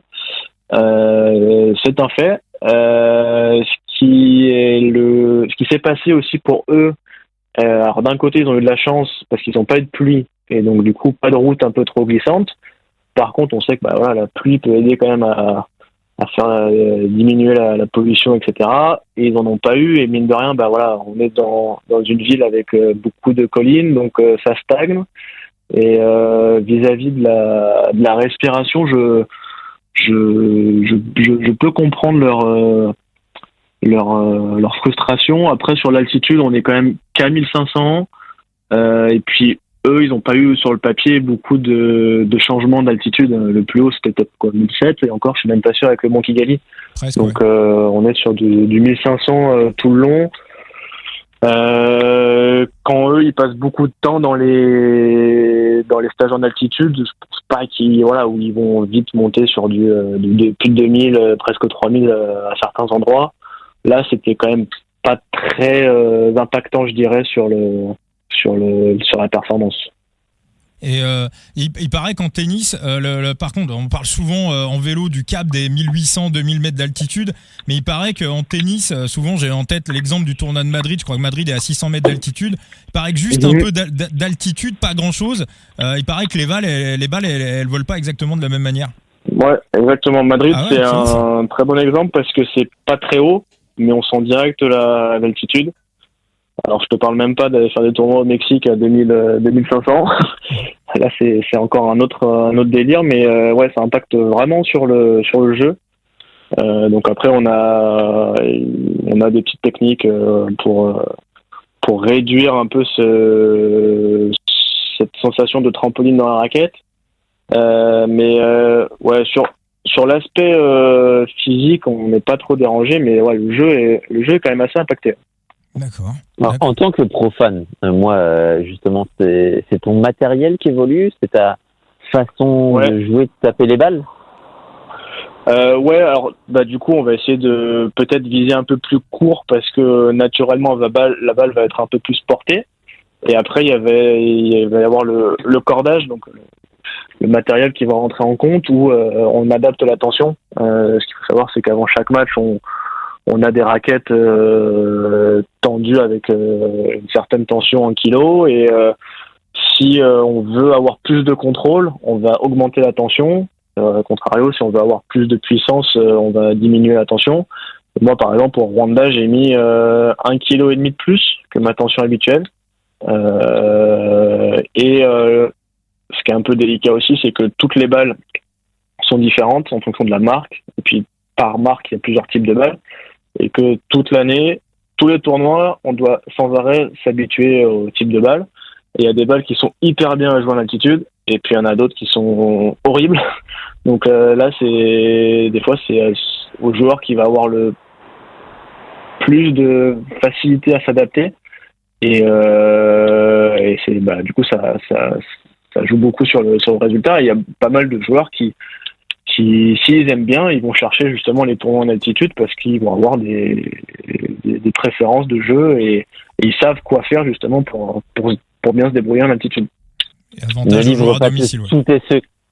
C'est un fait. Ce qui s'est passé aussi pour eux, alors d'un côté ils ont eu de la chance parce qu'ils n'ont pas eu de pluie et donc du coup pas de route un peu trop glissante. Par contre on sait que la pluie peut aider quand même à faire diminuer la pollution, etc. Et ils en ont pas eu et mine de rien on est dans une ville avec beaucoup de collines, donc ça stagne. Et vis-à-vis de la respiration, je peux comprendre leur frustration. Après sur l'altitude on est quand même qu'à 1500 et puis eux, ils n'ont pas eu sur le papier beaucoup de changements d'altitude. Le plus haut, c'était peut-être 1007, et encore, je suis même pas sûr avec le Mont Kigali. Presque, Donc, on est sur du 1500 tout le long. Quand eux, ils passent beaucoup de temps dans les stages en altitude, je pense pas où ils vont vite monter sur du plus de 2000, presque 3000 à certains endroits. Là, c'était quand même pas très impactant, je dirais, sur la performance. Et il paraît qu'en tennis, par contre, on parle souvent en vélo du cap des 1800-2000 mètres d'altitude, mais il paraît qu'en tennis, souvent j'ai en tête l'exemple du tournoi de Madrid, je crois que Madrid est à 600 mètres d'altitude, il paraît que juste un peu d'altitude, pas grand-chose, il paraît que les balles, elles volent pas exactement de la même manière. Ouais, exactement. Madrid, c'est un très bon exemple parce que c'est pas très haut, mais on sent direct l'altitude. Alors, je te parle même pas d'aller faire des tournois au Mexique à 2500. Là, c'est encore un autre délire, mais ouais, ça impacte vraiment sur le jeu. Donc après, on a des petites techniques pour réduire un peu cette sensation de trampoline dans la raquette. Ouais, sur l'aspect physique, on n'est pas trop dérangé, mais ouais, le jeu est quand même assez impacté. D'accord. Alors, en tant que profane, moi, justement, c'est ton matériel qui évolue, c'est ta façon de jouer, de taper les balles. Ouais, alors du coup, on va essayer de peut-être viser un peu plus court parce que naturellement, la balle va être un peu plus portée. Et après, il va y avoir le cordage, donc le matériel qui va rentrer en compte où on adapte la tension. Ce qu'il faut savoir, c'est qu'avant chaque match, on a des raquettes tendues avec une certaine tension en kilos et si on veut avoir plus de contrôle, on va augmenter la tension. A contrario, si on veut avoir plus de puissance, on va diminuer la tension. Moi, par exemple, pour Rwanda, j'ai mis 1,5 kg de plus que ma tension habituelle. Ce qui est un peu délicat aussi, c'est que toutes les balles sont différentes en fonction de la marque. Et puis, par marque, il y a plusieurs types de balles. Et que toute l'année, tous les tournois, on doit sans arrêt s'habituer au type de balles. Et il y a des balles qui sont hyper bien à jouer en altitude, et puis il y en a d'autres qui sont horribles. Donc là, des fois, c'est au joueur qui va avoir le plus de facilité à s'adapter. Et c'est, du coup, ça joue beaucoup sur le résultat. Et il y a pas mal de joueurs qui s'ils aiment bien, ils vont chercher justement les tournois en altitude parce qu'ils vont avoir des préférences de jeu et ils savent quoi faire justement pour bien se débrouiller en altitude. Et avantage aux joueurs à domicile.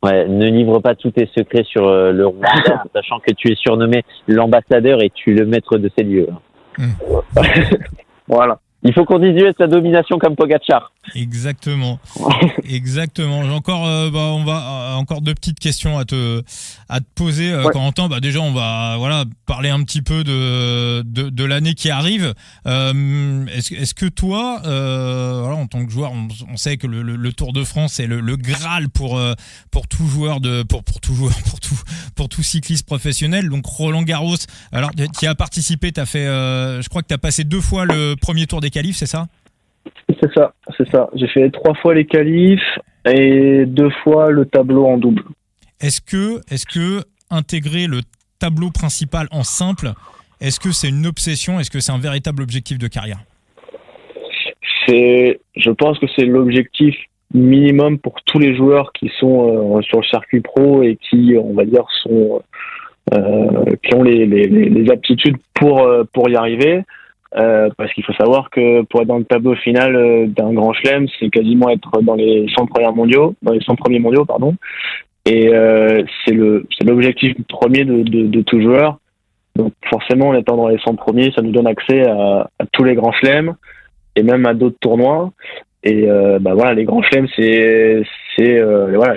Ne livre pas tous tes secrets sur le Rwanda, sachant que tu es surnommé l'ambassadeur et tu es le maître de ces lieux. Voilà. Il faut qu'on dise sa domination comme Pogacar. Exactement. Exactement. J'ai encore, on va encore deux petites questions à te poser, Corentin. Déjà, on va parler un petit peu de l'année qui arrive. Est-ce que toi, en tant que joueur, on sait que le Tour de France est le Graal pour tout joueur pour tout cycliste professionnel. Donc Roland Garros. Alors, tu as participé, t'as fait, je crois que tu as passé 2 fois le premier tour des qualifs, c'est ça? C'est ça. J'ai fait 3 fois les qualifs et 2 fois le tableau en double. Est-ce que intégrer le tableau principal en simple, est-ce que c'est une obsession? Est-ce que c'est un véritable objectif de carrière? Je pense que c'est l'objectif minimum pour tous les joueurs qui sont sur le circuit pro et qui, on va dire, qui ont les aptitudes pour y arriver. Parce qu'il faut savoir que pour être dans le tableau final d'un grand chelem, c'est quasiment être dans les 100 premiers mondiaux, pardon. Et c'est l'objectif premier de tout joueur. Donc forcément, en étant dans les 100 premiers, ça nous donne accès à tous les grands chelems et même à d'autres tournois. Et les grands chelems, c'est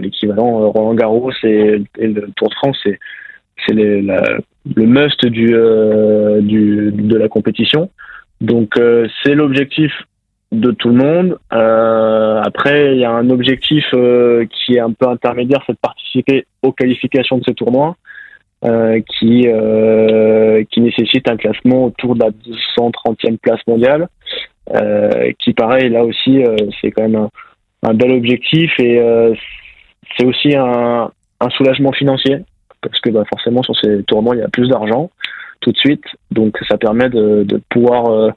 l'équivalent Roland Garros et le Tour de France, c'est le must de la compétition. Donc c'est l'objectif de tout le monde. Après, il y a un objectif qui est un peu intermédiaire, c'est de participer aux qualifications de ces tournois, qui nécessite un classement autour de la 230e place mondiale, qui pareil, là aussi, c'est quand même un bel objectif et c'est aussi un soulagement financier parce que forcément sur ces tournois il y a plus d'argent tout de suite, donc ça permet de pouvoir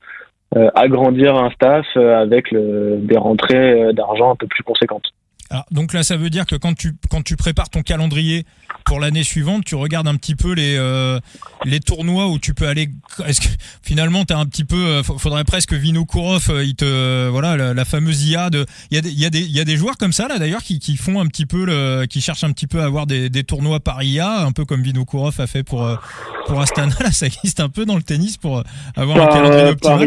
agrandir un staff avec des rentrées d'argent un peu plus conséquentes. Alors, donc là, ça veut dire que quand tu prépares ton calendrier pour l'année suivante, tu regardes un petit peu les tournois où tu peux aller. Est-ce que finalement t'as un petit peu, faudrait presque Vinokourov, la fameuse IA de. Il y a des joueurs comme ça là d'ailleurs qui font un petit peu qui cherchent un petit peu à avoir des tournois par IA, un peu comme Vinokourov a fait pour Astana. Là, ça existe un peu dans le tennis pour avoir un calendrier optimal.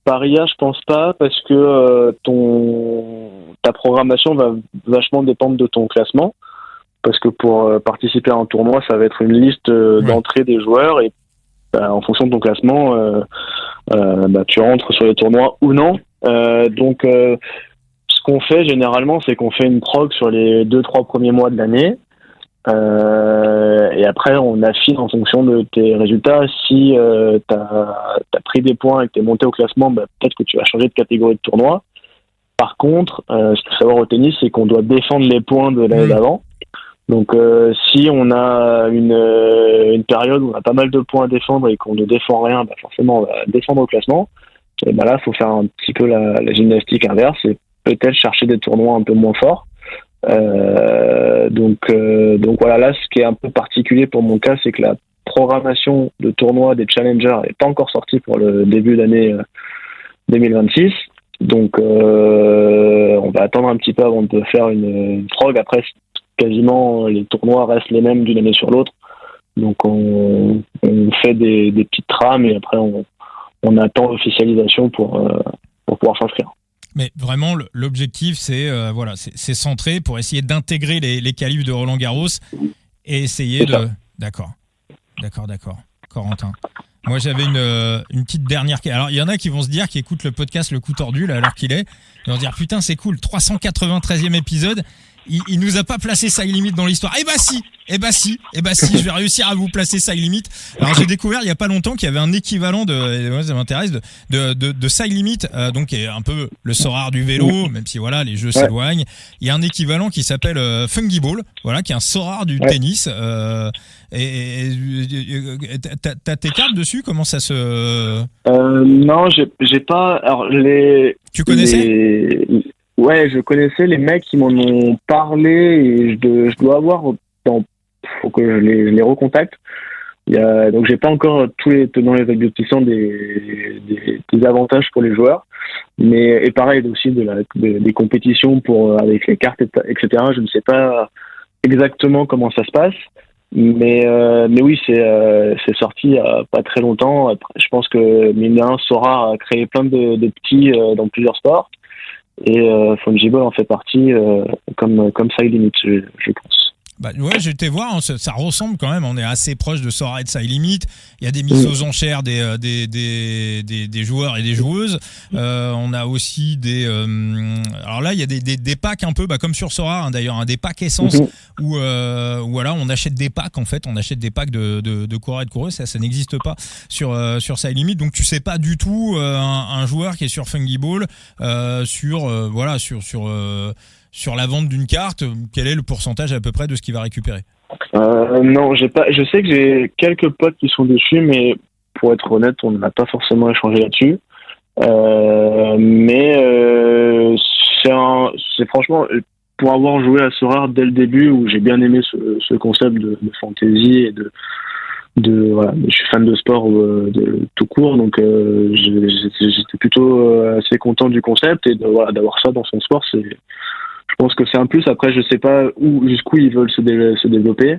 Par IA, je pense pas, parce que ta programmation va vachement dépendre de ton classement. Parce que pour participer à un tournoi, ça va être une liste d'entrée des joueurs et en fonction de ton classement, tu rentres sur les tournois ou non. Donc, ce qu'on fait généralement, c'est qu'on fait une prog sur les 2-3 premiers mois de l'année. Et après on affine en fonction de tes résultats. Si t'as pris des points et que t'es monté au classement, peut-être que tu vas changer de catégorie de tournoi. Par contre, ce qu'il faut savoir au tennis, c'est qu'on doit défendre les points de l'année d'avant. Donc si on a une période où on a pas mal de points à défendre et qu'on ne défend rien, forcément on va défendre au classement. Et là il faut faire un petit peu la gymnastique inverse et peut-être chercher des tournois un peu moins forts. Donc voilà, là ce qui est un peu particulier pour mon cas, c'est que la programmation de tournois des challengers n'est pas encore sortie pour le début d'année 2026, donc on va attendre un petit peu avant de faire une prog. Après quasiment les tournois restent les mêmes d'une année sur l'autre, donc on fait des petites trames et après on attend l'officialisation pour pouvoir s'inscrire. Mais vraiment, l'objectif, c'est centré pour essayer d'intégrer les qualifs de Roland-Garros et essayer de... D'accord, Corentin. Moi, j'avais une petite dernière... Alors, il y en a qui vont se dire, qui écoutent le podcast Le Coup Tordu, là, alors qu'il est, ils vont se dire, putain, c'est cool, 393e épisode, il nous a pas placé Side Limit dans l'histoire. Eh bah si, je vais réussir à vous placer Side Limit. Alors j'ai découvert il y a pas longtemps qu'il y avait un équivalent ça m'intéresse de Side Limit, donc qui est un peu le Sorare du vélo, même si voilà les jeux s'éloignent. Il y a un équivalent qui s'appelle Funky Ball, voilà, qui est un Sorare du tennis. Et t'as tes cartes dessus? Comment ça se... Non, j'ai pas. Alors Tu connaissais? Ouais, je connaissais les mecs qui m'en ont parlé et je dois avoir. Faut que je les recontacte. Donc j'ai pas encore tous les tenants et les aboutissants des avantages pour les joueurs, et pareil aussi des compétitions avec les cartes etc. Je ne sais pas exactement comment ça se passe, mais oui c'est sorti il y a pas très longtemps. Après, je pense que Mina Sora a créé plein de petits dans plusieurs sports. Et Fungible en fait partie comme Side Limit, je pense. Ouais, j'ai été voir, ça ressemble quand même, on est assez proche de Sora et de Side Limit. Il y a des mises aux enchères des joueurs et des joueuses. On a aussi alors là il y a des packs un peu comme sur Sora d'ailleurs, des packs essence où voilà, on achète des packs en fait, on achète des packs de coureurs et de coureuses, ça n'existe pas sur Side Limit. Donc tu sais pas du tout un joueur qui est sur Funky Ball sur la vente d'une carte, quel est le pourcentage à peu près de ce qu'il va récupérer? Non, j'ai pas. Je sais que j'ai quelques potes qui sont dessus, mais pour être honnête, on n'a pas forcément échangé là-dessus. Mais c'est franchement, pour avoir joué à Sorare dès le début, où j'ai bien aimé ce concept de fantasy et voilà, je suis fan de sport tout court, donc j'étais plutôt assez content du concept et d'avoir ça dans son sport. Je pense que c'est un plus. Après, je sais pas jusqu'où ils veulent se développer,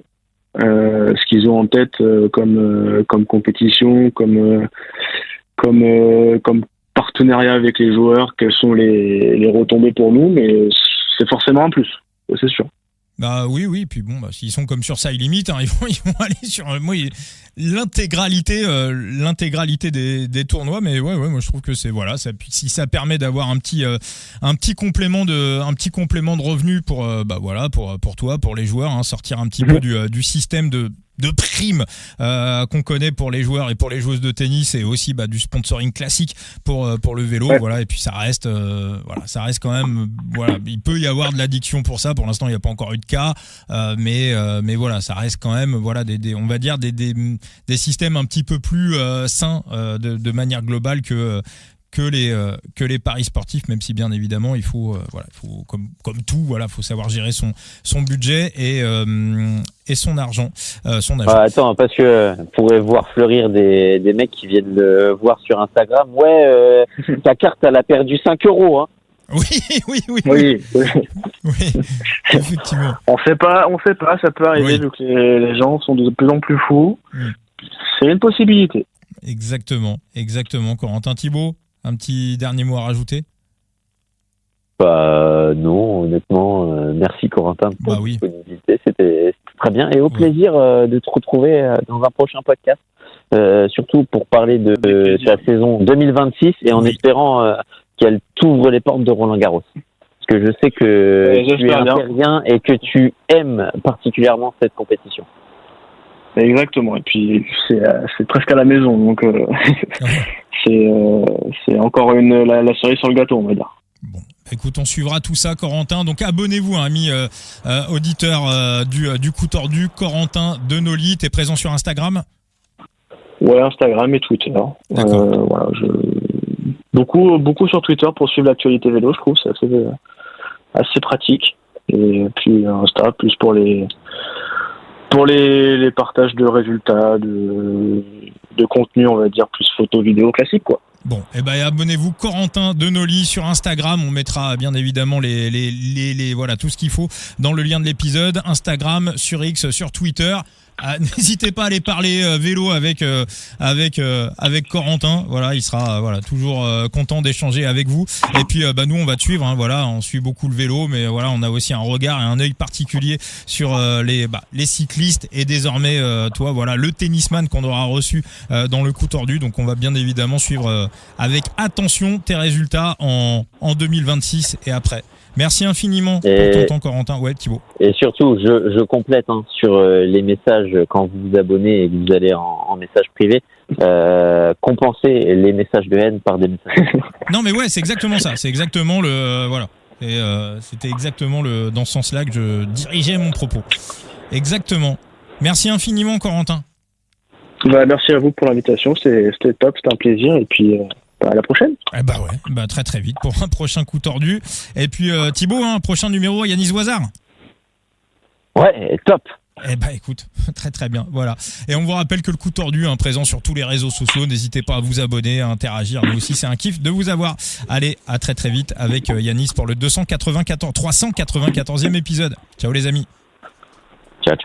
ce qu'ils ont en tête comme compétition, comme partenariat avec les joueurs, quelles sont les retombées pour nous, mais c'est forcément un plus, c'est sûr. Oui, puis bon, s'ils sont comme sur Side Limit, ils vont aller sur l'intégralité des tournois, mais ouais, moi je trouve que c'est si ça permet d'avoir un petit complément de revenus pour toi, pour les joueurs, sortir un petit peu du système de primes qu'on connaît pour les joueurs et pour les joueuses de tennis, et aussi du sponsoring classique pour le vélo. Ouais. Voilà, et puis ça reste quand même, voilà, il peut y avoir de l'addiction pour ça. Pour l'instant, il n'y a pas encore eu de cas, mais voilà, ça reste quand même, voilà, on va dire des systèmes un petit peu plus sains de manière globale que les paris sportifs, même si bien évidemment il faut comme tout, voilà, faut savoir gérer son budget et son argent. Attends, parce que on pourrait voir fleurir des mecs qui viennent le voir sur Instagram. Ouais, ta carte elle a perdu 5 €. Hein. Oui. Effectivement. On sait pas, ça peut arriver, vu que les gens sont de plus en plus fous. C'est une possibilité. Exactement, Corentin. Thibaut, un petit dernier mot à rajouter? Non, honnêtement, merci Corentin pour la disponibilité, c'était très bien, et au plaisir de te retrouver dans un prochain podcast, surtout pour parler de ta saison 2026, et en espérant qu'elle t'ouvre les portes de Roland-Garros. Parce que je sais que tu es impérien et que tu aimes particulièrement cette compétition. Exactement, et puis c'est presque à la maison, donc c'est encore la cerise sur le gâteau, on va dire. Bon, écoute, on suivra tout ça, Corentin. Donc abonnez-vous, amis auditeurs du Coup Tordu. Corentin Denoli, t'es présent sur Instagram? Ouais, Instagram et Twitter. Voilà, beaucoup sur Twitter pour suivre l'actualité vélo, je trouve, c'est assez pratique. Et puis Insta plus pour les partages de résultats, de contenu, on va dire, plus photo, vidéo classique, quoi. Bon, abonnez-vous, Corentin Denoli sur Instagram. On mettra bien évidemment voilà, tout ce qu'il faut dans le lien de l'épisode. Instagram, sur X, sur Twitter. N'hésitez pas à aller parler vélo avec Corentin. Voilà, il sera toujours content d'échanger avec vous. Et puis nous on va te suivre. Hein, voilà, on suit beaucoup le vélo, mais voilà, on a aussi un regard et un œil particulier sur les cyclistes, et désormais toi, voilà, le tennisman qu'on aura reçu dans le Coup Tordu. Donc on va bien évidemment suivre avec attention tes résultats en 2026 et après. Merci infiniment pour ton temps, Corentin. Ouais, Thibaut. Et surtout, je complète sur les messages quand vous vous abonnez et que vous allez en message privé, compenser les messages de haine par des messages. Non, mais ouais, c'est exactement ça. C'est exactement voilà. Et c'était exactement dans ce sens-là que je dirigeais mon propos. Exactement. Merci infiniment, Corentin. Merci à vous pour l'invitation. C'était top, c'était un plaisir. Et puis à la prochaine. Très très vite pour un prochain Coup Tordu. Et puis Thibaut, prochain numéro, Yanis Voisard. Ouais, top. Écoute, très très bien, voilà. Et on vous rappelle que le Coup Tordu est présent sur tous les réseaux sociaux. N'hésitez pas à vous abonner, à interagir. Nous aussi, c'est un kiff de vous avoir. Allez, à très très vite avec Yanis pour le 394e épisode. Ciao les amis. Ciao.